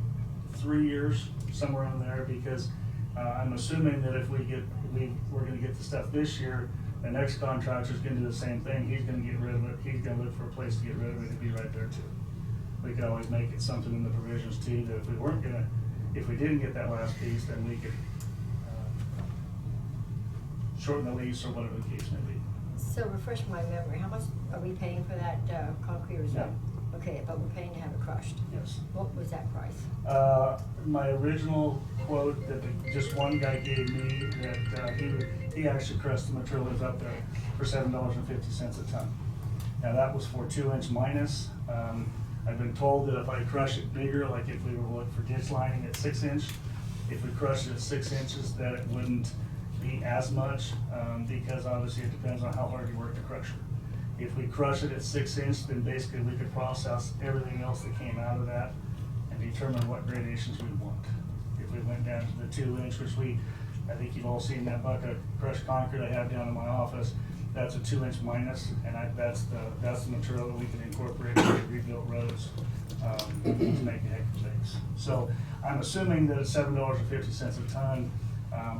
3 years, somewhere around there, because I'm assuming that if we're gonna get the stuff this year, the next contractor's gonna do the same thing. He's gonna get rid of it. He's gonna look for a place to get rid of it. It'd be right there too. We could always make it something in the provisions too, that if we didn't get that last piece, then we could shorten the lease or whatever the case may be. So refresh my memory, how much are we paying for that concrete or is that? Okay, but we're paying to have it crushed? Yes. What was that price? My original quote that just one guy gave me, that he actually crushed the material is up there for $7.50 a ton. Now that was for 2-inch minus. I've been told that if I crush it bigger, like if we were looking for ditch lining at 6-inch, if we crush it at 6 inches, that it wouldn't be as much, because obviously it depends on how hard you work the crusher. If we crush it at 6-inch, then basically we could process everything else that came out of that and determine what gradations we want. If we went down to the 2-inch, which I think you've all seen that bucket of crushed concrete I have down in my office, that's a 2-inch minus, and that's the material that we can incorporate into rebuilt roads to make a heck of a base. So I'm assuming that at $7.50 a ton,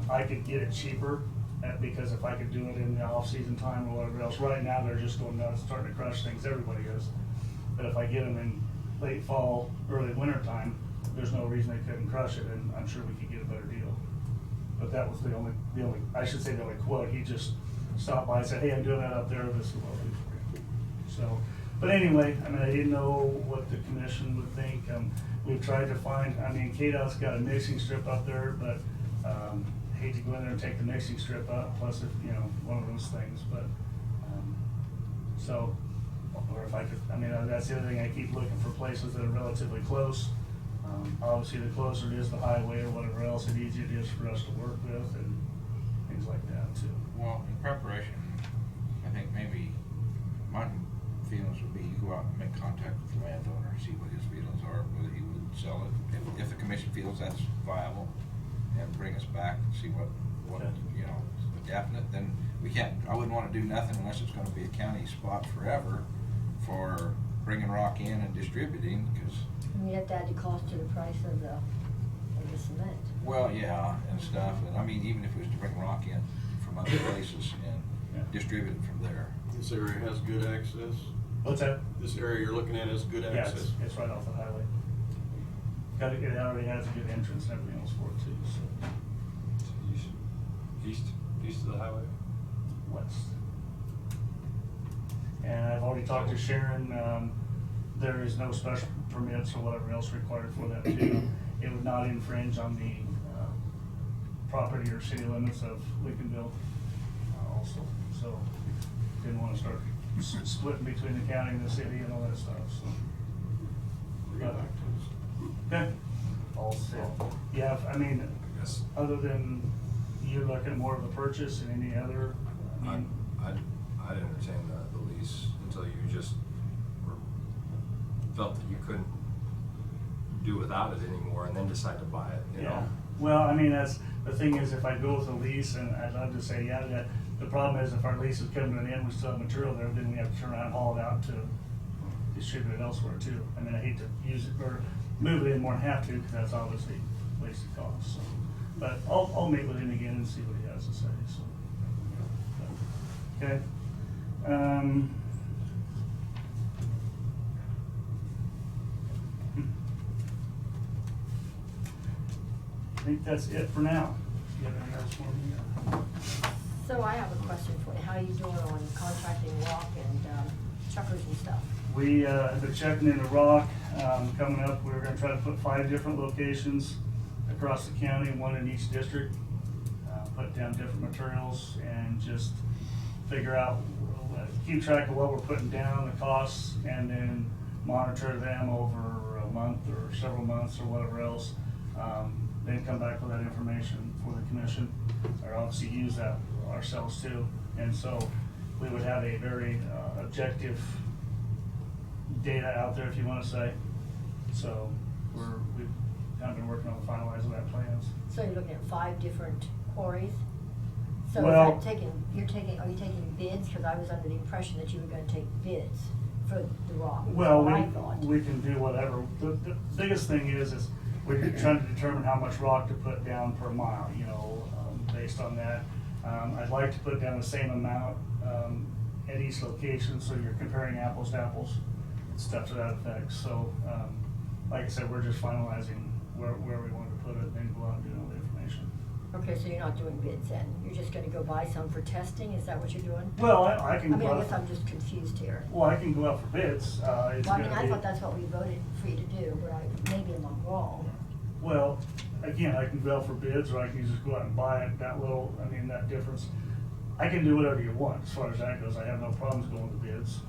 I could get it cheaper Because if I could do it in the off-season time or whatever else, right now they're just going nuts, starting to crush things, everybody is. But if I get them in late fall, early winter time, there's no reason they couldn't crush it, and I'm sure we could get a better deal. But that was the only, I should say the only quote, he just stopped by and said, hey, I'm doing that up there, this is what I'll do for you. So, but anyway, I mean, I didn't know what the commission would think. We've tried to find, I mean, KDOT's got a mixing strip up there, but, hate to go in there and take the mixing strip up, plus if, you know, one of those things, but, so, or if I could, I mean, that's the other thing, I keep looking for places that are relatively close. Obviously, the closer it is to the highway or whatever else, the easier it is for us to work with and things like that too. Well, in preparation, I think maybe my feelings would be you go out and make contact with the landowner, see what his feelings are, whether he would sell it. If the commission feels that's viable, and bring us back and see what, you know, definite, then we can't, I wouldn't wanna do nothing unless it's gonna be a county spot forever for bringing rock in and distributing, because. And you have to add the cost to the price of the cement. Well, yeah, and stuff, and I mean, even if it was to bring rock in from other places and distribute it from there. This area has good access. What's that? This area you're looking at has good Yeah, access. it's right off the highway. It already has a good entrance and everything else for it too, so. East of the highway? West. And I've already talked to Sharon, there is no special permits or whatever else required for that too. It would not infringe on the, property or city limits of Lincolnville, also, so didn't wanna start splitting between the county and the city and all that stuff, so. Okay, all set. Yeah, I mean, Yes. other than you're looking more of a purchase and any other, I mean, I'd entertain the lease until you just felt that you couldn't do without it anymore and then decide to buy it, you yeah. know? Well, I mean, that's, the thing is, if I go with a lease, and I'd love to say, yeah, that, the problem is if our lease is coming to an end, we still have material there, then we have to turn around and haul it out to distribute it elsewhere too. I mean, I hate to use it, or move it in more than have to, because that's obviously wasted cost, so. But I'll meet with him again and see what he has to say, so. Okay. I think that's it for now. Do you have anything else for me? So I have a question for you. How are you doing on contracting rock and truckers and stuff? We have been checking into rock. Coming up, we're gonna try to put 5 different locations across the county, 1 in each district. Put down different materials and just figure out, keep track of what we're putting down, the costs, and then monitor them over a month or several months or whatever else. Then come back with that information for the commission, or obviously use that ourselves too. And so we would have a very objective data out there, if you want to say. So we've kind of been working on the finalizing that plans. So you're looking at 5 different quarries? So Well- are you taking bids? Because I was under the impression that you were gonna take bids for the rock. Well, That's what I thought. we can do whatever. The biggest thing is we're trying to determine how much rock to put down per mile, you know, based on that. I'd like to put down the same amount at each location, so you're comparing apples to apples, stuff to that effect. So, like I said, we're just finalizing where we want to put it, and then go out and do all the information. Okay, so you're not doing bids then? You're just gonna go buy some for testing? Is that what you're doing? Well, I can I mean, go I out guess for- I'm just confused here. Well, I can go out for bids. It's Well, I mean, gonna I be- thought that's what we voted for you to do, but maybe I'm wrong. Well, again, I can go out for bids, or I can just go out and buy it, that difference. I can do whatever you want, as far as that goes, I have no problems going to bids.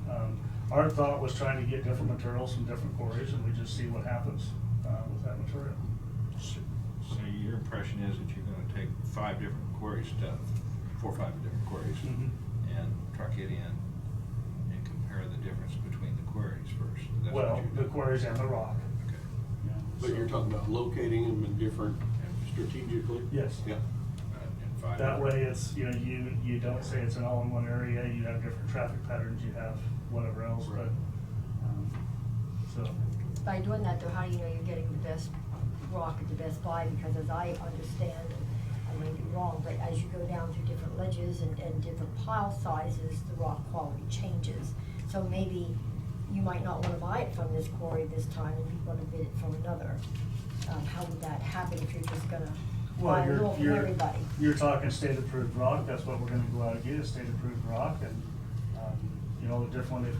Our thought was trying to get different materials from different quarries, and we just see what happens, with that material. So your impression is that you're gonna take 5 different quarry stuff, 4 or 5 different quarries, Mhm. and truck it in and compare the difference between the quarries first? That's what Well, you're the doing? quarries and the rock. Okay. Yeah, But so- you're talking about locating them in different, strategically? Yes. Yeah. And 5 That different- way, it's, you know, you don't say it's an all in one area, you have different traffic patterns, you have whatever else, but, so. By doing that though, how do you know you're getting the best rock at the best buy? Because as I understand, and I may be wrong, but as you go down through different ledges and different pile sizes, the rock quality changes. So maybe you might not wanna buy it from this quarry this time and you wanna bid it from another. How would that happen if you're just gonna buy a little from everybody? You're talking state-approved rock, that's what we're gonna go out and get, is state-approved rock, and, you know, the different, if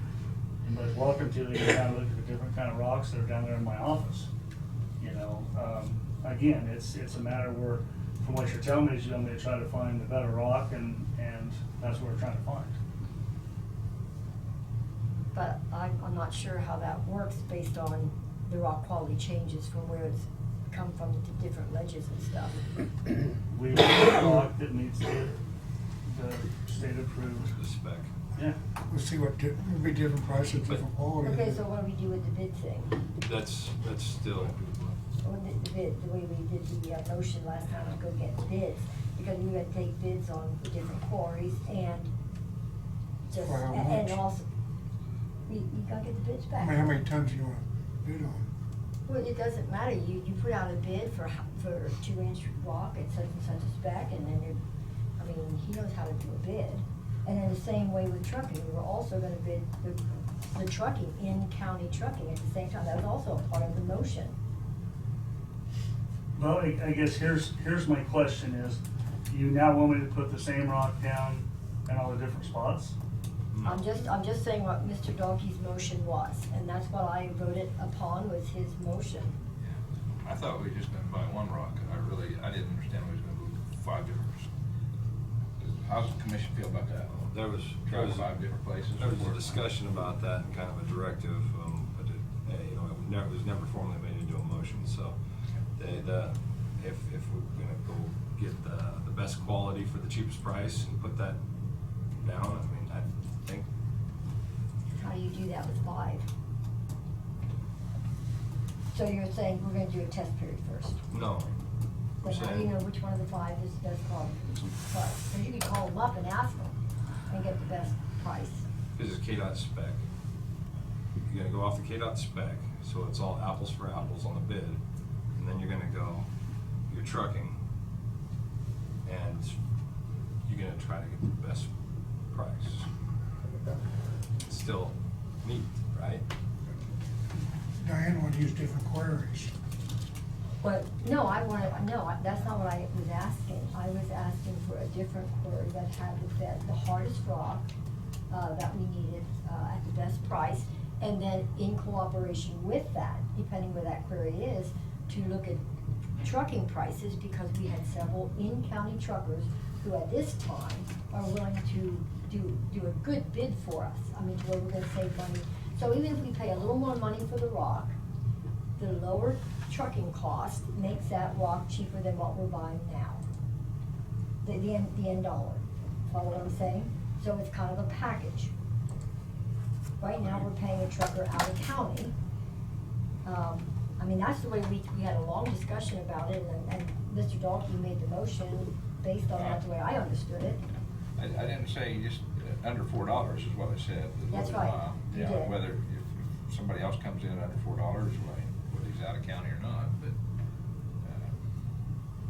anybody's welcome to, you can kind of look at the different kind of rocks that are down there in my office. You know, again, it's a matter where, from what you're telling me, is you want me to try to find the better rock, and that's what we're trying to find. But I'm not sure how that works based on the rock quality changes from where it's come from to different ledges and stuff. We want a rock that meets the state-approved. The spec. Yeah. We'll see what, will be different prices, different quality. Okay, so what do we do with the bid thing? That's still, Or the bid, the way we did the motion last time to go get bids, because we had to take bids on the different quarries and just, For how and much? also, we gotta get the bids I back. mean, how many tons do you wanna bid on? Well, it doesn't matter, you put out a bid for 2-inch rock at such and such a spec, and then I mean, he knows how to do a bid. And in the same way with trucking, we were also gonna bid the trucking, in-county trucking at the same time, that was also a part of the motion. Well, I guess here's my question is, you now want me to put the same rock down in all the different spots? I'm just saying what Mr. Donkey's motion was, and that's what I voted upon was his motion. I thought we were just gonna buy one rock. I didn't understand we was gonna move 5 different. How's the commission feel about that? there was. Try 5 different places. There was a discussion about that and kind of a directive, but it was never formally made into a motion, so if we're gonna go get the best quality for the cheapest price and put that down, I mean, I think. How do you do that with 5? So you're saying we're gonna do a test period first? No. Then how do you know which one of the 5 is the best quality for the cheapest price? Because you can call them up and ask them and get the best price. This is KDOT spec. You're gonna go off the KDOT spec, so it's all apples for apples on the bid, and then you're gonna go, you're trucking, and you're gonna try to get the best price. It's still neat, right? Diane wanna use different quarries. But, no, that's not what I was asking. I was asking for a different quarry that had the hardest rock, that we needed, at the best price. And then in cooperation with that, depending where that quarry is, to look at trucking prices, because we had several in-county truckers who at this time are willing to do a good bid for us. I mean, to where we're gonna save money. So even if we pay a little more money for the rock, the lower trucking cost makes that rock cheaper than what we're buying now. The end dollar, follow what I'm saying? So it's kind of a package. Right now, we're paying a trucker out of county. I mean, that's the way we had a long discussion about it, and Mr. Dahlke made the motion based on that, the way I understood it. I didn't say just under $4 is what I said. That's right, you Yeah, did. whether if somebody else comes in under $4, whether he's out of county or not, but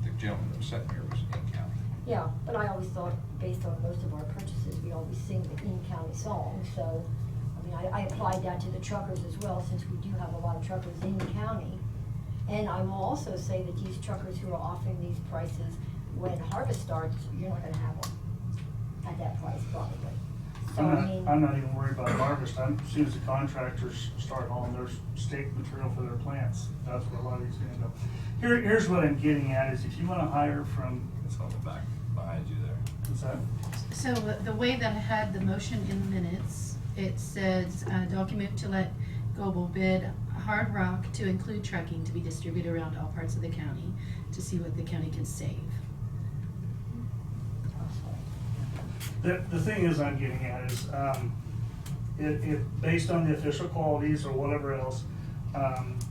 the gentleman that was sitting here was in county. Yeah, but I always thought, based on most of our purchases, we always sing the in-county song, so, I mean, I applied that to the truckers as well, since we do have a lot of truckers in the county. And I will also say that these truckers who are offering these prices, when harvest starts, you're not gonna have them at that price probably. So, I mean, I'm not even worried about harvest. As soon as the contractors start hauling their stake material for their plants, that's where a lot of these are gonna go. Here's what I'm getting at, is if you wanna hire from. It's on the back behind you there. What's that? So the way that I had the motion in the minutes, it says, document to let Goble bid hard rock to include trucking to be distributed around all parts of the county to see what the county can save. The thing is I'm getting at is, if based on the official qualities or whatever else,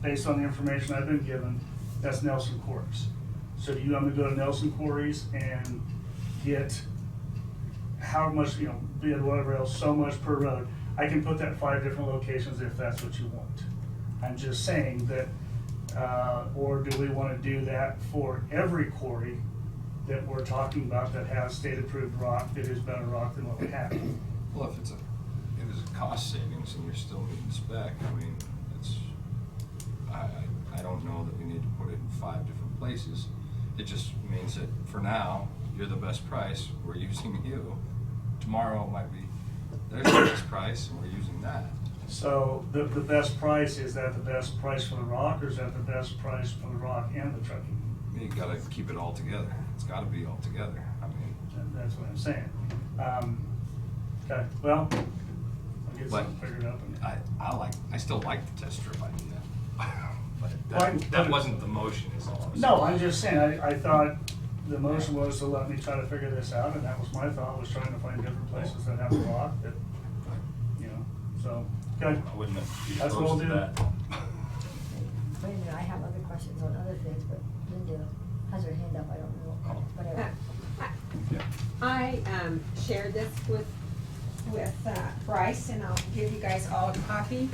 based on the information I've been given, that's Nelson Quarries. So do you want me to go to Nelson Quarries and get how much, bid whatever else, so much per road? I can put that in 5 different locations if that's what you want. I'm just saying that, or do we wanna do that for every quarry that we're talking about that has state-approved rock that is better rock than what we have. Well, if it's a cost savings and you're still meeting spec, I mean, it's, I don't know that we need to put it in 5 different places. It just means that for now, you're the best price, we're using you. Tomorrow it might be, there's the best price and we're using that. So the best price, is that the best price for the rock, or is that the best price for the rock and the trucking? You gotta keep it all together. It's gotta be all together. I mean, That's what I'm saying. Okay, well, I'll get something figured out. I still like the test strip idea. But Well, that wasn't the motion, is all I was saying. No, I'm just saying, I thought the motion was to let me try to figure this out, and that was my thought, was trying to find different places that have a rock that, you know, so, okay. I wouldn't be That's what we'll opposed to do. that. Wait a minute, I have other questions on other things, but Linda has her hand up, I don't know, whatever. I shared this with Bryce, and I'll give you guys all a copy.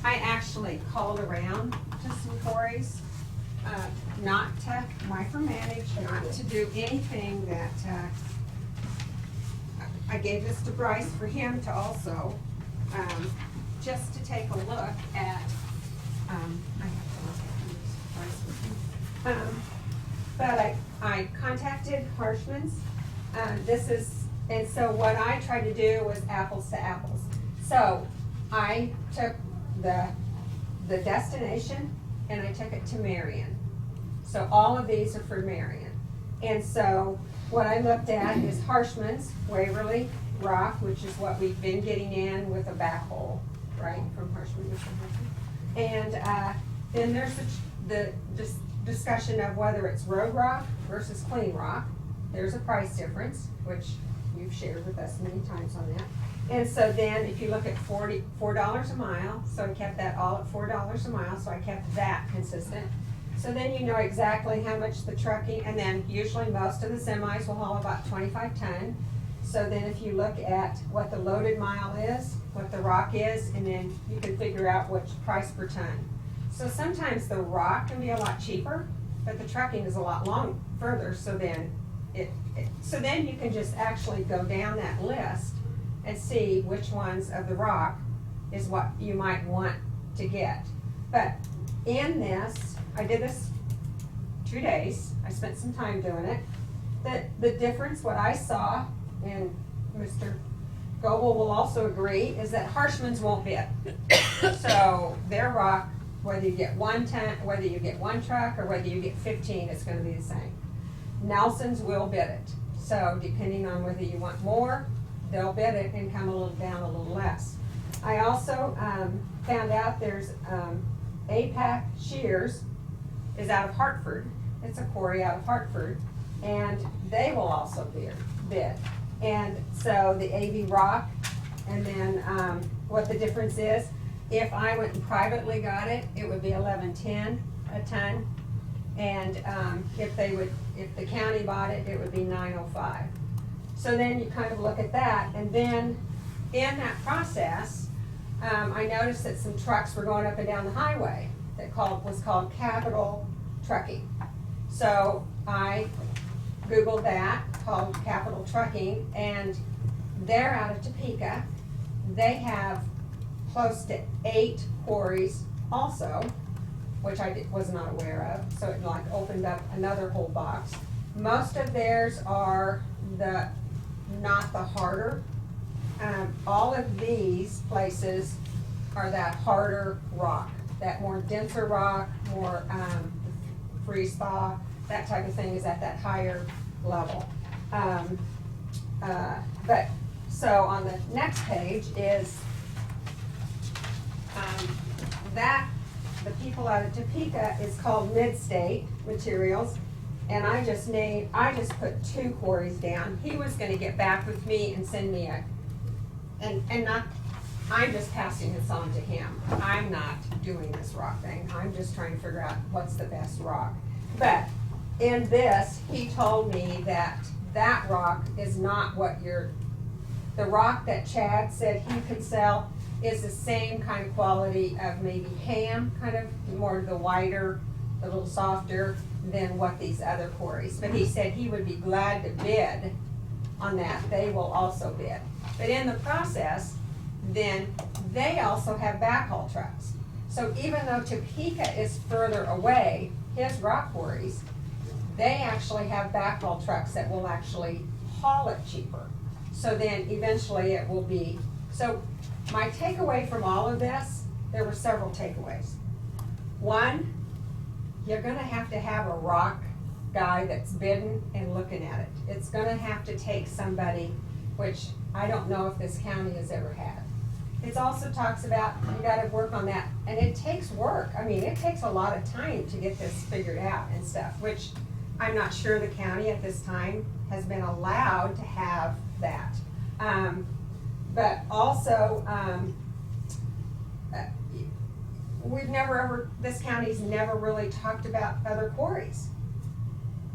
I actually called around to some quarries, not to micromanage, not to do anything that, I gave this to Bryce for him to also, just to take a look at, I have to look at Bryce with him. But I contacted Harshman's, and so what I tried to do was apples to apples. So I took the destination and I took it to Marion. So all of these are for Marion. And so what I looked at is Harshman's, Waverly, Rock, which is what we've been getting in with a backhoe, right, from Harshman, Mr. Harshman. And then there's the discussion of whether it's road rock versus clean rock. There's a price difference, which you've shared with us many times on that. And so then if you look at $4 a mile, so I kept that all at $4 a mile, so I kept that consistent. So then you know exactly how much the trucking, and then usually most of the semis will haul about 25 ton. So then if you look at what the loaded mile is, what the rock is, and then you can figure out which price per ton. So sometimes the rock can be a lot cheaper, but the trucking is a lot further, so then so then you can just actually go down that list and see which ones of the rock is what you might want to get. But in this, I did this 2 days, I spent some time doing it. The difference, what I saw, and Mr. Goebel will also agree, is that Harshman's won't bid. So their rock, whether you get 1 ton, whether you get 1 truck, or whether you get 15, it's gonna be the same. Nelson's will bid it. So depending on whether you want more, they'll bid it and come a little down a little less. I also found out there's APAC Shears is out of Hartford. It's a quarry out of Hartford, and they will also bid. And so the AV Rock, and then what the difference is, if I went and privately got it, it would be $11.10 a ton. And if the county bought it, it would be $9.05. So then you kind of look at that, and then in that process, I noticed that some trucks were going up and down the highway that was called Capital Trucking. So I Googled that, called Capital Trucking, and they're out of Topeka. They have close to 8 quarries also, which I was not aware of, so it like opened up another whole box. Most of theirs are not the harder. All of these places are that harder rock, that more denser rock, more freeze thaw, that type of thing is at that higher level. But so on the next page is the people out of Topeka is called Mid-State Materials, and I just put 2 quarries down. He was gonna get back with me and send me I'm just passing this on to him. I'm not doing this rock thing. I'm just trying to figure out what's the best rock. But in this, he told me that rock is not what the rock that Chad said he could sell is the same kind of quality of maybe ham, kind of more the whiter, a little softer, than what these other quarries. But he said he would be glad to bid on that. They will also bid. But in the process, then they also have backhaul trucks. So even though Topeka is further away, his rock quarries, they actually have backhaul trucks that will actually haul it cheaper. So then eventually it will be, so my takeaway from all of this, there were several takeaways. One, you're gonna have to have a rock guy that's bidding and looking at it. It's gonna have to take somebody, which I don't know if this county has ever had. It also talks about you gotta work on that, and it takes work. I mean, it takes a lot of time to get this figured out and stuff, which I'm not sure the county at this time has been allowed to have that. But also, we've never ever, this county's never really talked about other quarries.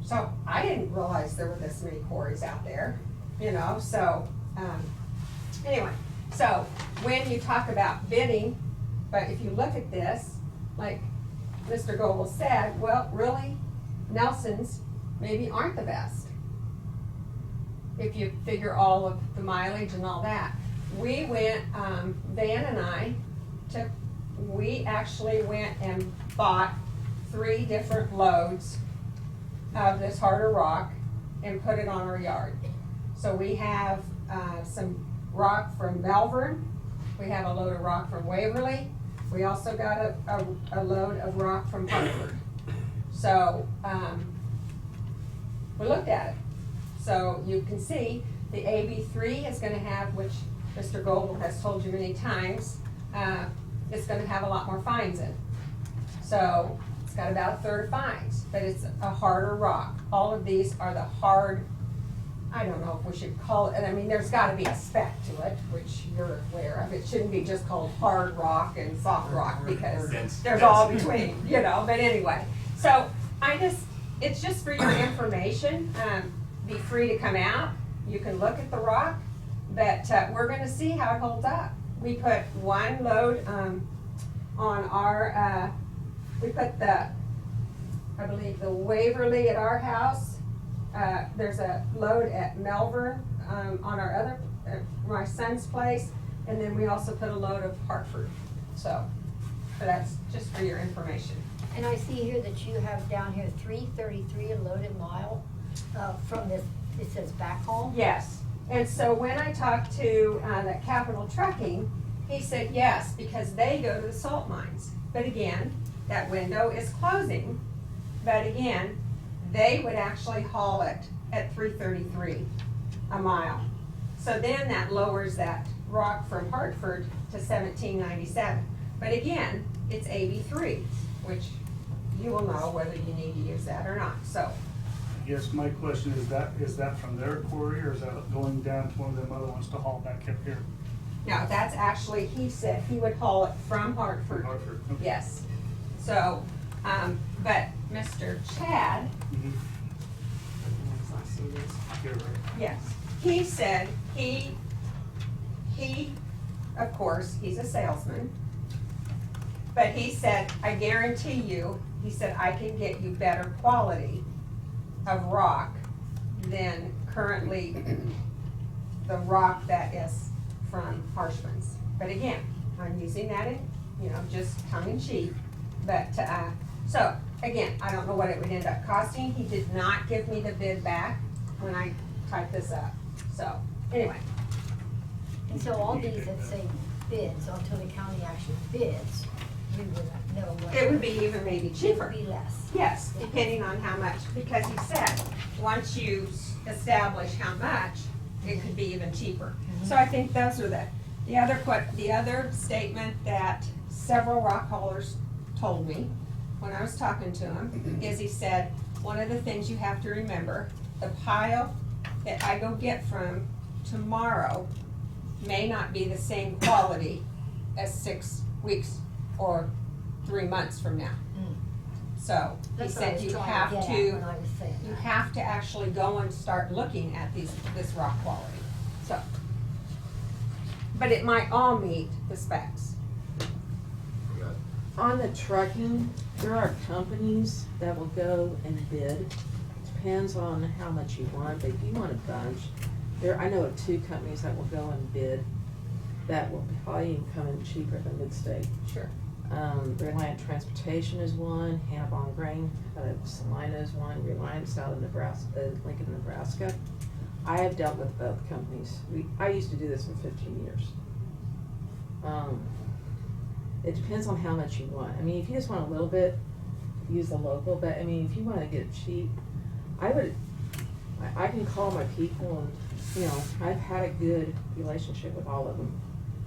So I didn't realize there were this many quarries out there, you know, so, anyway. So when you talk about bidding, but if you look at this, like Mr. Goebel said, well, really, Nelson's maybe aren't the best. If you figure all of the mileage and all that. We went, Van and I we actually went and bought 3 different loads of this harder rock and put it on our yard. So we have some rock from Melbourne, we have a load of rock from Waverly, we also got a load of rock from Hartford. So we looked at it. So you can see the AB3 is gonna have, which Mr. Goebel has told you many times, it's gonna have a lot more fines in it. So it's got about 1/3 of fines, but it's a harder rock. All of these are the hard, I don't know if we should call it, I mean, there's gotta be a spec to it, which you're aware of. It shouldn't be just called hard rock and soft rock, because there's all between, you know, but anyway. So it's just for your information. Be free to come out, you can look at the rock, but we're gonna see how it holds up. We put 1 load on our, we put I believe the Waverly at our house. There's a load at Melbourne on our other, my son's place, and then we also put a load of Hartford. So that's just for your information. And I see here that you have down here 333 a loaded mile from this, it says backhaul? Yes, and so when I talked to the Capital Trucking, he said yes, because they go to the salt mines. But again, that window is closing, but again, they would actually haul it at 333 a mile. So then that lowers that rock from Hartford to 1797. But again, it's AB3, which you will know whether you need to use that or not, so. Yes, my question is that from their quarry, or is that going down to one of them other ones to haul back up here? No, that's actually, he said he would haul it from Hartford. From Hartford, okay. Yes. So, but Mr. Chad, let's see this. Here, right. Yes, he said he, of course, he's a salesman, but he said, I guarantee you, he said, I can get you better quality of rock than currently the rock that is from Harshman's. But again, I'm using that in, you know, just tongue in cheek, but, so, again, I don't know what it would end up costing. He did not give me the bid back when I typed this up, so, anyway. And so all these that say bids, until the county actually bids, we would know what. It would be even maybe cheaper. It would be less. Yes, depending on how much, because he said, once you establish how much, it could be even cheaper. So I think those are the other statement that several rock haulers told me when I was talking to him, is he said, one of the things you have to remember, the pile that I go get from tomorrow may not be the same quality as 6 weeks or 3 months from now. So he That's what I said was you trying have get at to, when I was saying you that. have to actually go and start looking at this rock quality. So, but it might all meet the specs. On the trucking, there are companies that will go and bid. Depends on how much you want, but if you want a bunch, I know of 2 companies that will go and bid that will probably even come in cheaper than Midstate. Sure. Reliant Transportation is one, Hannibal Grain out of Salina is one, Reliance out of Nebraska, Lincoln, Nebraska. I have dealt with both companies. I used to do this for 15 years. It depends on how much you want. I mean, if you just want a little bit, use the local, but I mean, if you wanna get it cheap, I can call my people and, you know, I've had a good relationship with all of them.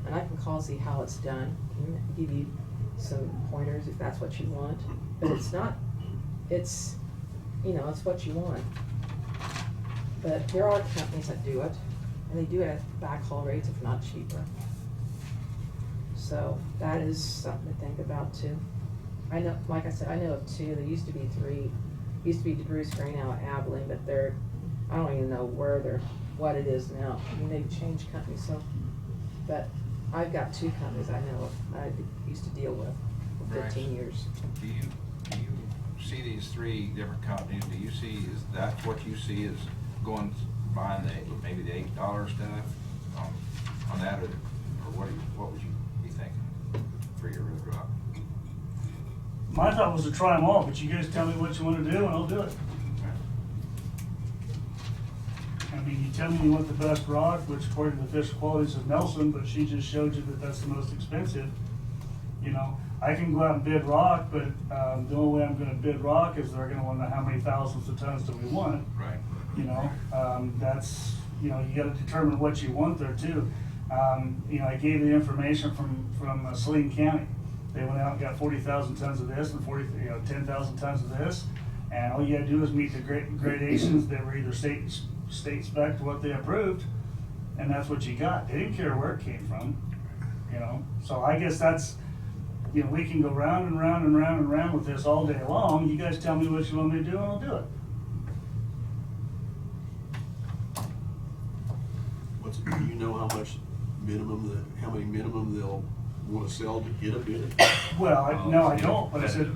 And I can call and see how it's done, and give you some pointers if that's what you want. But it's not, it's, you know, it's what you want. But there are companies that do it, and they do it at backhaul rates, if not cheaper. So that is something to think about too. I know, like I said, I know of 2, there used to be 3. Used to be DeBruce Grain out of Abilene, but I don't even know what it is now. I mean, they've changed companies, so, but I've got 2 companies I know of, I used to deal with for 15 years. Do you see these 3 different companies, do you see, is that what you see is going, buying maybe the $8 stuff on that, or what would you be thinking for your road rock? My thought was to try them all, but you guys tell me what you want to do and I'll do it. I mean, you tell me you want the best rock, which according to the official qualities of Nelson, but she just showed you that that's the most expensive. You know, I can go out and bid rock, but the only way I'm gonna bid rock is they're gonna wanna know how many thousands of tons do we want. Right. You know, that's, you know, you gotta determine what you want there too. You know, I gave you the information from Saline County. They went out and got 40,000 tons of this and 10,000 tons of this. And all you gotta do is meet the gradations that were either state spec to what they approved, and that's what you got. They didn't care where it came from, you know? So I guess that's, you know, we can go round and round and round and round with this all day long. You guys tell me what you want me to do and I'll do it. Do you know how much how many minimum they'll wanna sell to get a bid? Well, no, I don't, but I said,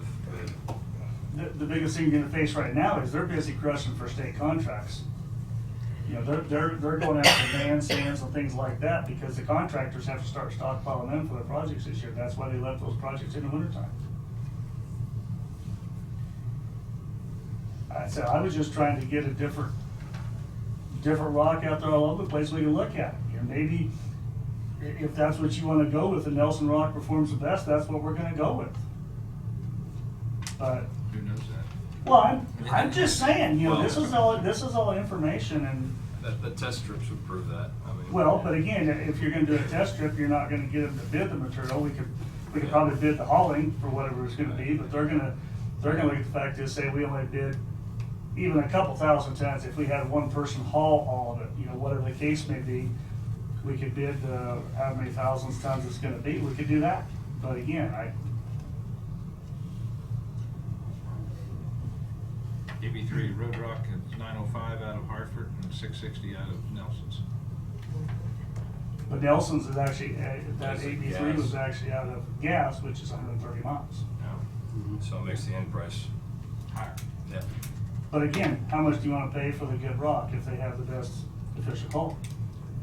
the biggest thing you're gonna face right now is they're busy crushing for state contracts. You know, they're going after bandstands and things like that because the contractors have to start stockpiling them for their projects this year. That's why they left those projects in the wintertime. So I was just trying to get a different rock out there all over the place we can look at. You know, maybe if that's what you want to go with, the Nelson rock performs the best, that's what we're going to go with. But Who knows that? well, I'm just saying, you know, Well, this is all information and. The test strips would prove that. I mean, Well, but again, if you're gonna do a test strip, you're not gonna get them to bid the material. We could probably bid the hauling for whatever it's gonna be, but they're gonna look at the fact is, say we only bid even a couple thousand tons. If we had one person haul all of it, you know, whatever the case may be, we could bid how many thousands tons it's gonna be. We could do that. But again, EB3 Road Rock is 905 out of Hartford and 660 out of Nelson's. But Nelson's is actually, that That's a AB3 gas. was actually out of gas, which is 130 miles. so it makes the end price Higher. yeah. But again, how much do you want to pay for the good rock if they have the best official quality?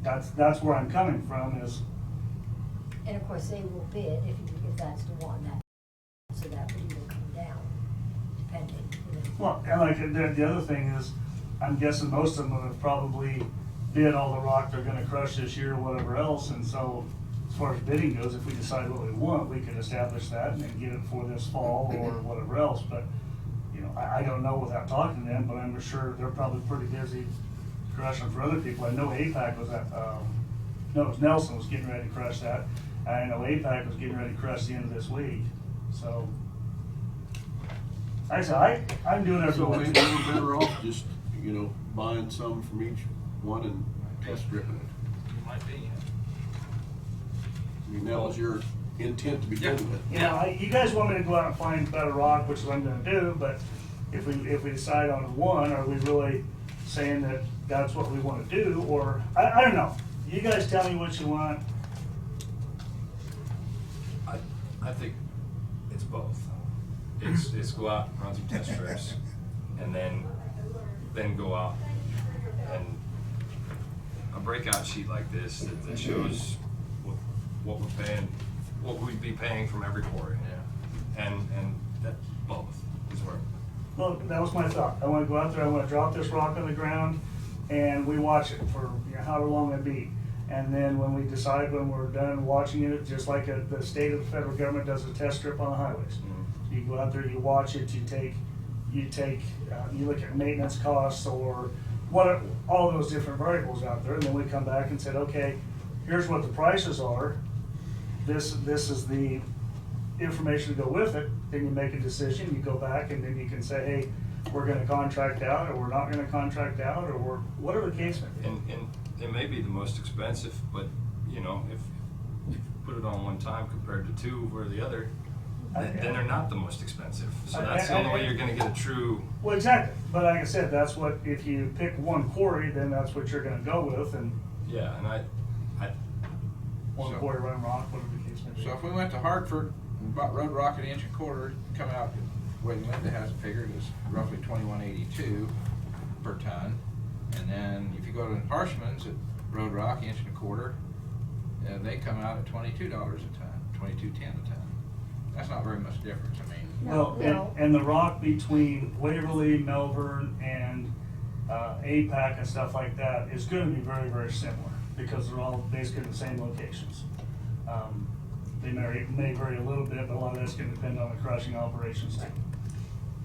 That's where I'm coming from is, And of course, they will bid if that's the one so that would either come down, depending. You know. well, and like the other thing is, I'm guessing most of them have probably bid all the rock they're gonna crush this year or whatever else, and so as far as bidding goes, if we decide what we want, we could establish that and then get it for this fall or whatever else, but, you know, I don't know without talking to them, but I'm sure they're probably pretty busy crushing for other people. I know APAC was at, no, it was Nelson was getting ready to crush that, and I know APAC was getting ready to crush the end of this week, so. Like I said, I'm doing So everything. maybe we're better off just, you know, buying some from each one and test stripping it. You might be. I mean, that was your intent to begin with. You know, you guys want me to go out and find better rock, which is what I'm gonna do, but if we decide on one, are we really saying that that's what we wanna do, or, I don't know. You guys tell me what you want. I think it's it's both. It's go out, run some test strips, and then go out and a breakout sheet like this that shows what we're paying, what we'd be paying from every quarry. Yeah. And that both is where. Well, that was my thought. I wanna go out there, I wanna drop this rock on the ground, and we watch it for, you know, however long it be. And then when we decide, when we're done watching it, just like the state of the federal government does a test strip on the highways. You go out there, you watch it, you look at maintenance costs or all those different variables out there, and then we come back and said, okay, here's what the prices are. This is the information to go with it. Then you make a decision, you go back, and then you can say, hey, we're gonna contract out, or we're not gonna contract out, or whatever the case may be. And it may be the most expensive, but you know, if you put it on one time compared to two or the other, then they're not the most expensive. So that's the only way you're gonna get a true. Well, exactly, but like I said, that's what, if you pick one quarry, then that's what you're gonna go with, and Yeah, and I one quarry, run rock, whatever the case may be. So if we went to Hartford and bought road rock at 1.25 inch, come out, the way Linda has it figured is roughly $21.82 per ton. And then if you go to Harshman's at road rock 1.25 inch, they come out at $22 a ton, $22.10 a ton. That's not very much difference, I mean. Well, and the rock between Waverly, Melbourne, and APAC and stuff like that is gonna be very, very similar, because they're all basically in the same locations. They may vary a little bit, but a lot of that's gonna depend on the crushing operations too.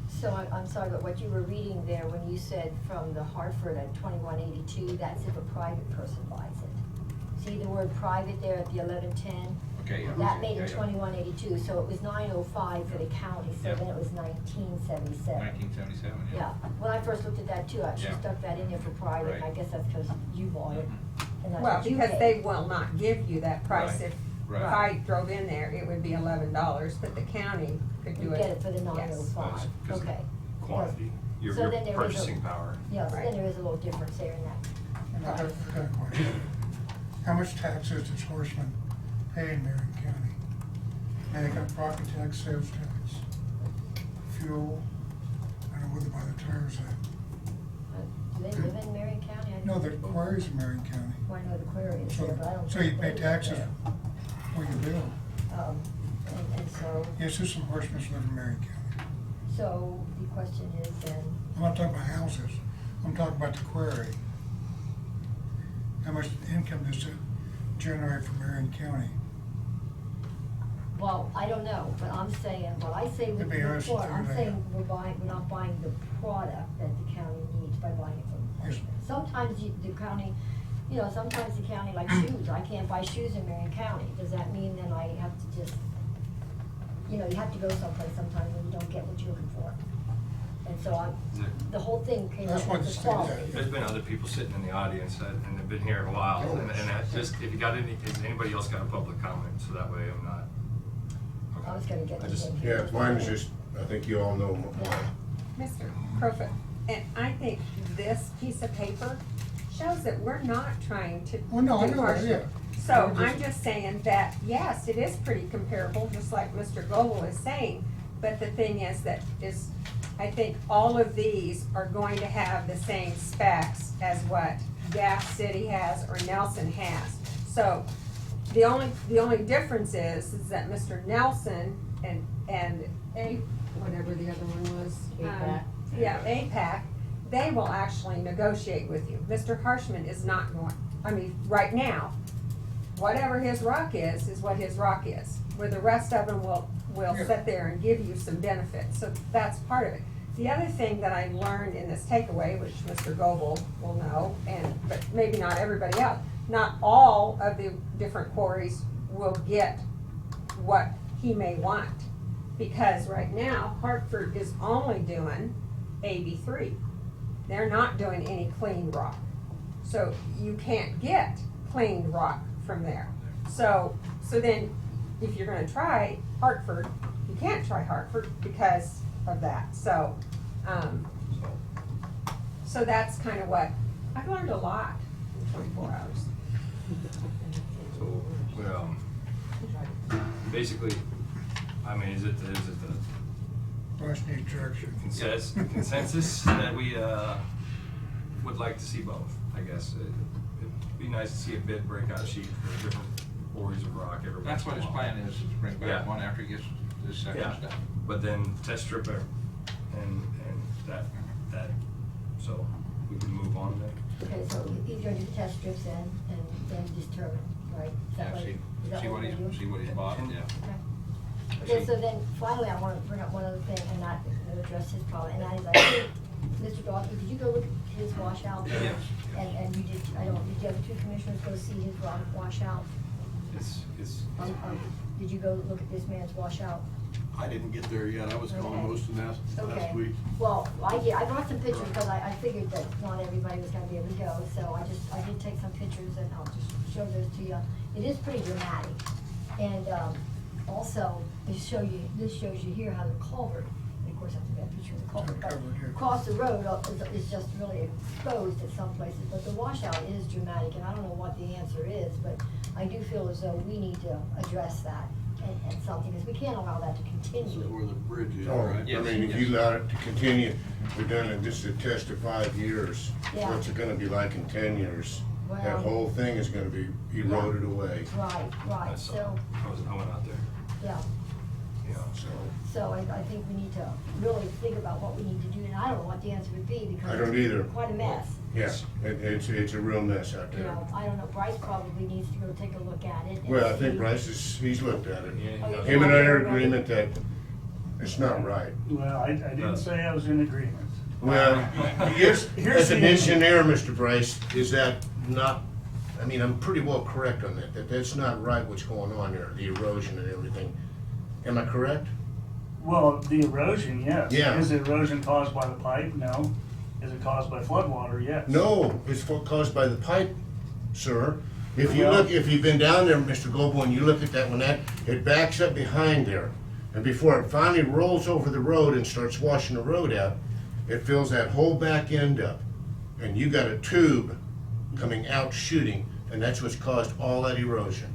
So I'm sorry, but what you were reading there, when you said from the Hartford at 21.82, that's if a private person buys it. See the word private there at the 1110? Okay, yeah. That made it Yeah, 21.82, so it was 905 for the county, so Yeah. then it was 1977. 1977, yeah. Yeah, when I first looked at that too, she Yeah. stuck that in there for private, and I Right. guess that's because you bought it. And that's Well, what you because paid. they will not give you that price. Right. If Right. I drove in there, it would be $11, but the county could do You it. get it for the Yes. 905, Because of okay. quantity, your So then there is a- purchasing power. Yeah, so Right. then there is a little difference there in that. And I have a question. How much taxes does Horseman pay in Marion County? They got property tax, sales tax, fuel, I don't know where they buy the tires at. Do they live in Marion County? I No, the didn't- quarries in Marion County. Well, I know the quarry is there, but I don't. So you think pay they live taxes there. where you live. And so, Yes, there's some horsemen live in Marion County. so the question is then, I'm not talking about houses, I'm talking about the quarry. How much income does it generate from Marion County? well, I don't know, but I'm saying, what I say with It'd be the interesting report, to I'm know. saying we're not buying the product that the county needs by buying it from Yes. Horseman. Sometimes the county, sometimes the county like shoes, I can't buy shoes in Marion County. Does that mean then I have to just, you have to go someplace sometimes when you don't get what you're looking for? And so the whole thing came That's up what with the the state quality. does. There's been other people sitting in the audience and they've been here a while, and that just, if you got has anybody else got a public comment, so that way I'm not. I was gonna get I to just- him. Yeah, mine is just, I think you all know mine. Mr. Crowfoot, and I think this piece of paper shows that we're not trying to. Well, no, I do know that, partial. yeah. So We're I'm just saying that, yes, it is pretty comparable, just like Mr. Goble is saying, but the thing is I think all of these are going to have the same specs as what Gas City has or Nelson has. So the only difference is that Mr. Nelson and whatever the other one was. APAC. Yeah, APAC, they will actually negotiate with you. Mr. Harshman is not going, right now, whatever his rock is what his rock is. Where the rest of them will Yeah. sit there and give you some benefits, so that's part of it. The other thing that I learned in this takeaway, which Mr. Goble will know, but maybe not everybody else, not all of the different quarries will get what he may want. Because right now, Hartford is only doing AB3. They're not doing any clean rock. So you can't get clean rock from there. So then, if you're gonna try Hartford, you can't try Hartford because of that. So that's kind of what, I've learned a lot in 24 hours. So, basically, I mean, is it the Rush needs direction. consensus that we, would like to see both, I guess? It'd be nice to see a bid breakout sheet for different quarries of rock every That's what once his in a while. plan is to bring back Yeah. one after he gets this second Yeah, step. but then test strip it and that, so we can move on then. Okay, so he's gonna do test strips and then determine, right? Is that Yeah, right? see Is that what we're gonna do? see what he's bought, And- yeah. Okay, so then finally, I wanna bring up one other thing and not address his problem, and that is, I think, Mr. Dawson, did you go look at his washout? Yes. And you did, did the other two commissioners go see his washout? It's, Did you go look at this man's washout? I didn't get there yet, I was gone Okay. most of last Okay. week. Well, I brought some pictures because I figured that not everybody was gonna be able to go, so I did take some pictures and I'll just show those to you. It is pretty dramatic. And, also, this shows you here how the culvert, and of course I have to get a picture of the culvert, but Covered here. across the road is just really exposed at some places, but the washout is dramatic, and I don't know what the answer is, but I do feel as though we need to address that and something, because we can't allow that to This is continue. where the bridge is, Oh, right? I mean, if you allow it to continue, we've done it, this is a test of 5 years. Yeah. What's it gonna be like in 10 years? That Well- whole thing is gonna be eroded away, Right, I right, saw, so, I went out there, yeah. you know. So I think we need to really think about what we need to do, and I don't know what the answer would be, because I don't either. it's quite a mess. Yeah, it's a real mess out You there. know, I don't know, Bryce probably needs to go take a look at it. and Well, I think see- Bryce he's looked at it. Oh, you Him and I are in tried already? agreement that it's not right. Well, I didn't say I was in agreement. Well, here's, Here's as an the- engineer, Mr. Bryce, is that not, I mean, I'm pretty well correct on that that's not right what's going on there, the erosion and everything. Am I correct? Well, the erosion, yes. Yeah. Is the erosion caused by the pipe? No. Is it caused by floodwater? Yes. No, it's caused by the pipe, sir. If you Well- look, if you've been down there, Mr. Goble, and you look at that, when it backs up behind there, and before it finally rolls over the road and starts washing the road out, it fills that whole back end up. And you got a tube coming out shooting, and that's what's caused all that erosion.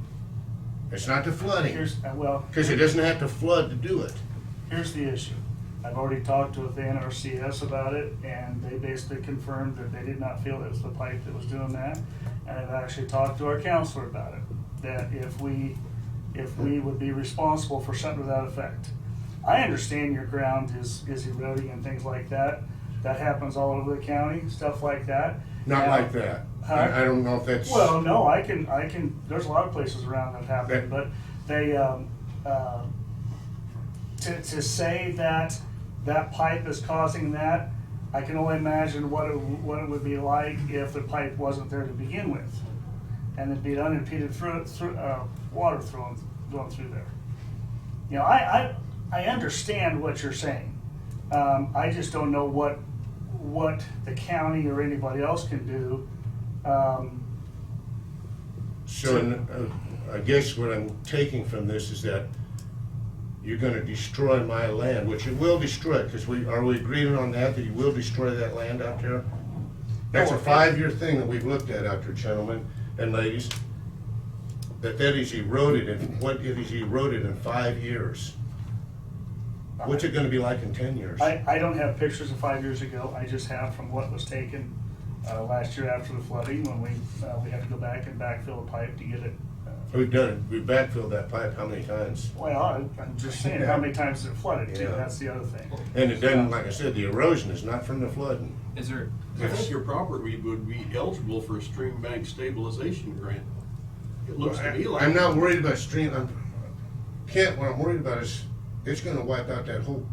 It's not the flooding, Well, because it doesn't have to flood to do it. here's the issue. I've already talked with the NRCS about it, and they basically confirmed that they did not feel it was the pipe that was doing that. And I've actually talked to our counselor about it, that if we would be responsible for something to that effect. I understand your ground is eroding and things like that. That happens all over the county, stuff like that. Not Now- like that. Huh? I don't know if that's. Well, no, I can, there's a lot of places around that happen, but they, to say that that pipe is causing that, I can only imagine what it would be like if the pipe wasn't there to begin with. And it'd be unimpeded water going through there. You know, I understand what you're saying. I just don't know what the county or anybody else can do. So, I guess what I'm taking from this is that you're gonna destroy my land, which it will destroy, because are we agreeing on that you will destroy that land out there? That's a 5-year thing that we've looked at out there, gentlemen and ladies, that is eroded, and what it is eroded in 5 years. What's it gonna be like in 10 years? I don't have pictures of 5 years ago, I just have from what was taken last year after the flooding, when we had to go back and backfill the pipe to get it. We've done it, we've backfilled that pipe how many times? Well, I'm just saying, how many times it flooded too, Yeah. that's the other thing. And it doesn't, like I said, the erosion is not from the flooding. Is there, I think your property would be eligible for a stream bank stabilization grant. It looks to me like. I'm not worried about Kent, what I'm worried about is, it's gonna wipe out that whole,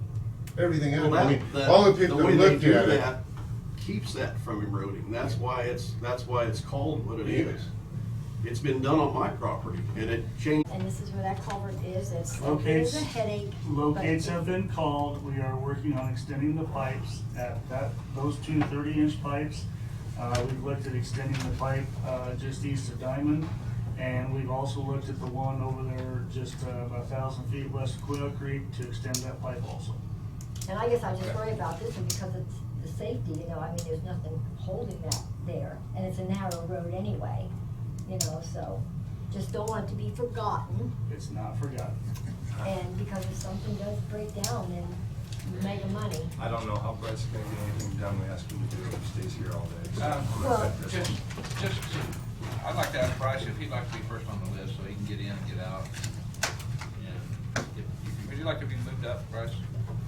everything out. Well, I mean, that- all the people the that way they looked do at it. that keeps that from eroding. That's why it's called what it is. It's been done on my property, and it changed. And this is where that culvert is, it is Locates- a headache. Locates have been called, we are working on extending the pipes at those two 30-inch pipes. We've looked at extending the pipe just east of Diamond, and we've also looked at the one over there just about 1,000 feet west of Quail Creek to extend that pipe also. And I guess I just worry about this one because it's the safety, you know, I mean, there's nothing holding that there, and it's a narrow road anyway, you know, so. just don't want it to be forgotten. It's not forgotten. And because if something does break down, then you make money. I don't know how Brett's gonna get anything done we ask him to do if he stays here all day. So I'm gonna Well- bet this one. I'd like to ask Bryce if he'd like to be first on the list so he can get in and get out. Yeah. Would you like to be moved up, Bryce?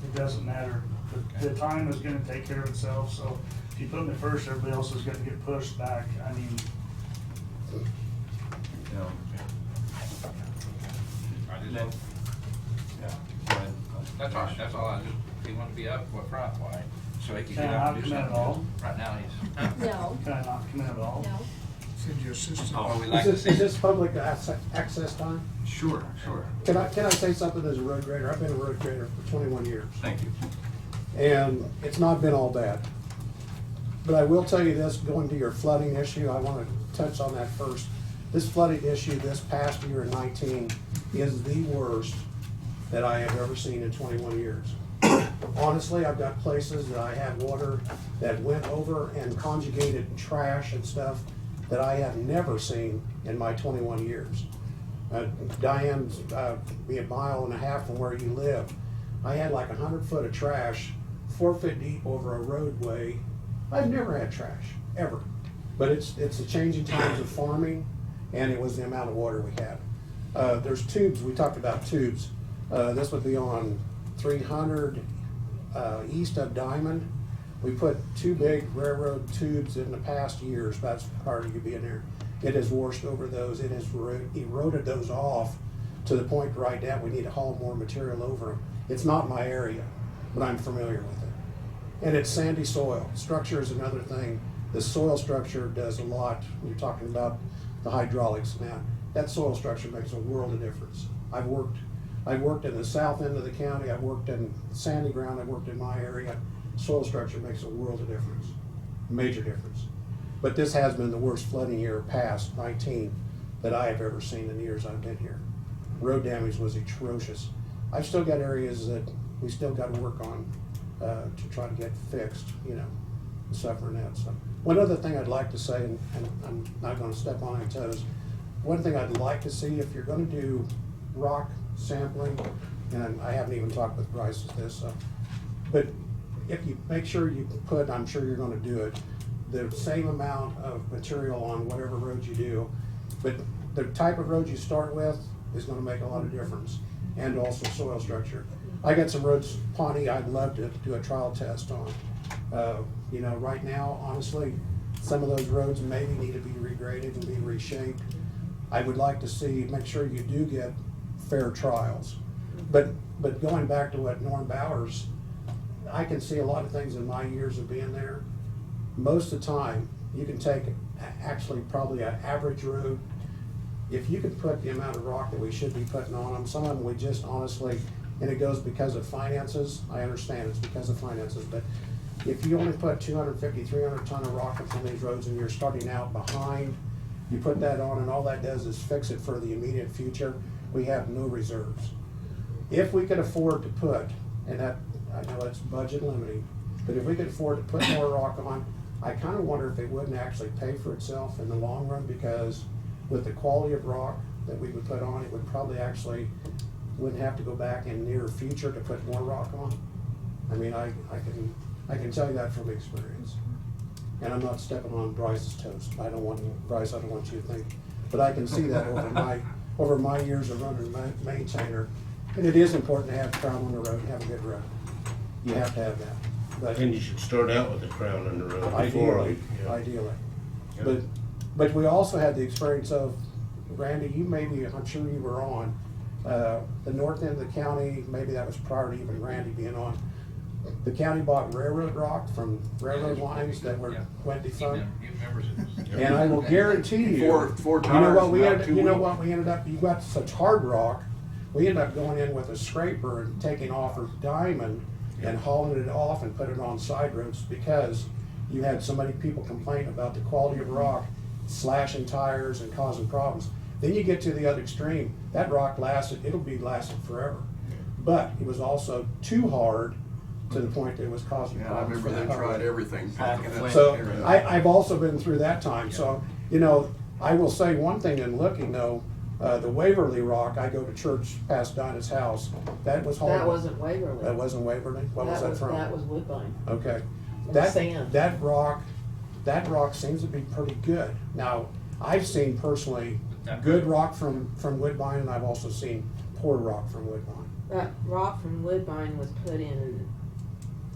It doesn't matter. The time is gonna take care of itself, so if you put me first, everybody else is gonna get pushed back. I mean, You know, I just, then, yeah, go ahead. that's all right, that's all I just, if he wanted to be up front, why? So he could get Can I up not and do commit at something. all? Right now, he's. No, can I not commit at all? no. Send you assistant. Oh, we like Is to this, is see. this public access time? Sure, sure. Can I say something as a road grader? I've been a road grader for 21 years. Thank you. And it's not been all bad. But I will tell you this, going to your flooding issue, I want to touch on that first. This flooding issue this past year in 19 is the worst that I have ever seen in 21 years. Honestly, I've got places that I had water that went over and conjugated trash and stuff that I have never seen in my 21 years. Diane's be a mile and a half from where you live. I had like 100 foot of trash, 4 foot deep over a roadway. I've never had trash, ever. But it's the changing times of farming, and it was the amount of water we had. There's tubes, we talked about tubes. This would be on 300 east of Diamond. We put 2 big railroad tubes in the past years, that's part of you being there. It has washed over those, it has eroded those off to the point right now we need to haul more material over them. It's not my area, but I'm familiar with it. And it's sandy soil. Structure is another thing. The soil structure does a lot. You're talking about the hydraulics now. That soil structure makes a world of difference. I've worked in the south end of the county, I've worked in sandy ground, I've worked in my area. Soil structure makes a world of difference, major difference. But this has been the worst flooding year past 19 that I have ever seen in the years I've been here. Road damage was atrocious. I've still got areas that we still got to work on to try to get fixed, you know, suffering that. So one other thing I'd like to say, and I'm not going to step on any toes, one thing I'd like to see, if you're going to do rock sampling, and I haven't even talked with Bryce this, but if you make sure you put, I'm sure you're going to do it, the same amount of material on whatever road you do, but the type of road you start with is going to make a lot of difference, and also soil structure. I got some roads, Pawnee, I'd love to do a trial test on. You know, right now, honestly, some of those roads maybe need to be regraded and be reshaped. I would like to see, make sure you do get fair trials. But going back to what Norm Bowers, I can see a lot of things in my years of being there. Most of the time, you can take actually probably an average road. If you could put the amount of rock that we should be putting on them, some of them we just honestly, and it goes because of finances, I understand it's because of finances, but if you only put 250, 300 ton of rock on these roads and you're starting out behind, you put that on and all that does is fix it for the immediate future, we have no reserves. If we could afford to put, and that, I know it's budget limiting, but if we could afford to put more rock on, I kind of wonder if it wouldn't actually pay for itself in the long run, because with the quality of rock that we would put on, it would probably actually, wouldn't have to go back in near future to put more rock on. I mean, I can tell you that from experience. And I'm not stepping on Bryce's toes. Bryce, I don't want you to think, but I can see that over my years of running a maintainer. And it is important to have crown on the road and have a good road. You have to have that. But And you should start out with a crown on the road before. Ideally. Yeah. But we also had the experience of, Randy, you maybe, I'm sure you were on, the north end of the county, maybe that was prior to even Randy being on. The county bought railroad rock from railroad lines that went defunct. And I will guarantee you, Four you know what we tires, ended up, you got such hard rock, we ended up going in with a scraper and taking off of Diamond and hauling it off and put it on side roads, because you had so many people complain about the quality of rock, slashing tires and causing problems. Then you get to the other extreme, that rock it'll be lasted forever. But it was also too hard to the point that it was causing Yeah, I problems. remember for the they tried public. everything. So I've also been through that time. So, you know, I will say one thing in looking though, The Waverly Rock, I go to church past Dinah's house, that was hauled. That wasn't Waverly. That wasn't Waverly? What was that from? That was Woodbine. Okay. And That, sand. that rock seems to be pretty good. Now, I've seen personally good rock from Woodbine, and I've also seen poor rock from Woodbine. That rock from Woodbine was put in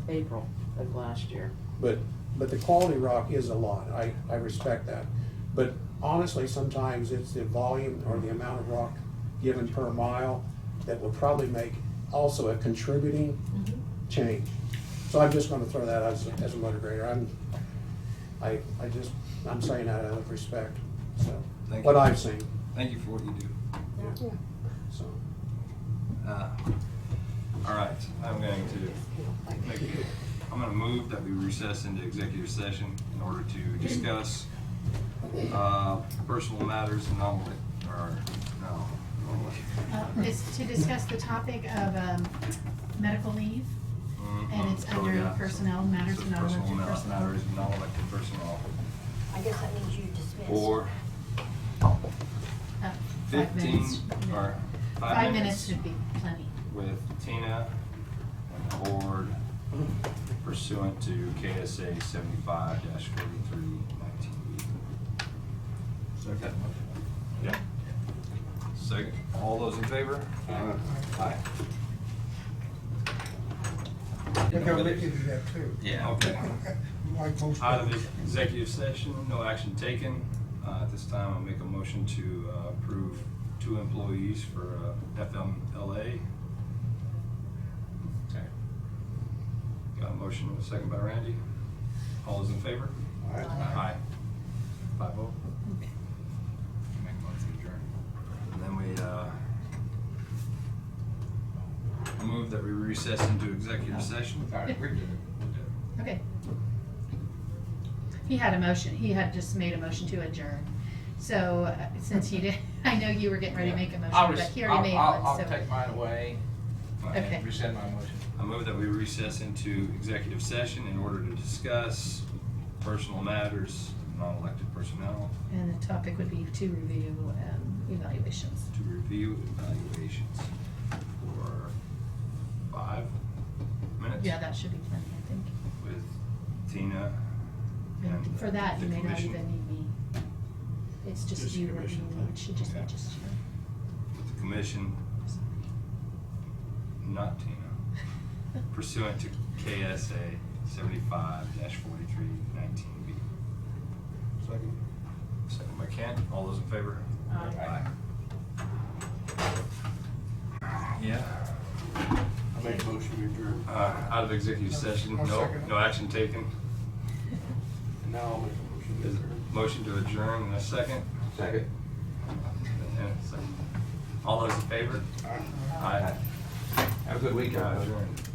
April of last year. But the quality rock is a lot, I respect that. But honestly, sometimes it's the volume or the amount of rock given per mile that will probably make also a contributing change. So I'm just gonna throw that as a motor grader. I'm saying that out of respect, so, Thank what you. I've seen, Thank you for what you do. so. All right, I'm gonna move that we recess into executive session in order to discuss personal matters and It's to discuss the topic of medical leave, and it's under personnel matters and non-elected personnel. matters and non-elected personnel. I guess that means you dismiss. For 5 15 minutes. or 5 minutes should be plenty. with Tina and the board pursuant to KSA 75-4319B. Second. Yeah. Second. All those in favor? Aye. But they'll let you do that too. Yeah, okay. Like most Out of others. executive session, no action taken. At this time, I'll make a motion to approve 2 employees for FMLA. Okay. Got a motion and a second by Randy. All those in favor? Aye. Aye. 5-0. Okay. Make a motion to adjourn. And then we move that we recess into executive session. All right, we did it. We did it. Okay. He had a motion, he had just made a motion to adjourn. So, since he did, I know you were getting ready to make a motion, but he already made one, I'll so. take mine away. Okay. Rescind my motion. I move that we recess into executive session in order to discuss personal matters, non-elected personnel, And the topic would be to review evaluations. to review evaluations for 5 minutes. Yeah, that should be plenty, I think. With Tina and And for that, you the may not commission. even need me. It's just Just you the that you commission. need, it should just be Okay. just you. With the commission, not Tina, pursuant to KSA 75-4319B. Second. Second by Kent. All those in favor? Aye. Yeah. I make a motion to adjourn. Out of executive session, I'll no, second it. no action taken. And now I'll make a motion to Is it adjourn. motion to adjourn in a second? Second. And a second. All those in favor? Aye. Have a good weekend. Adjourned.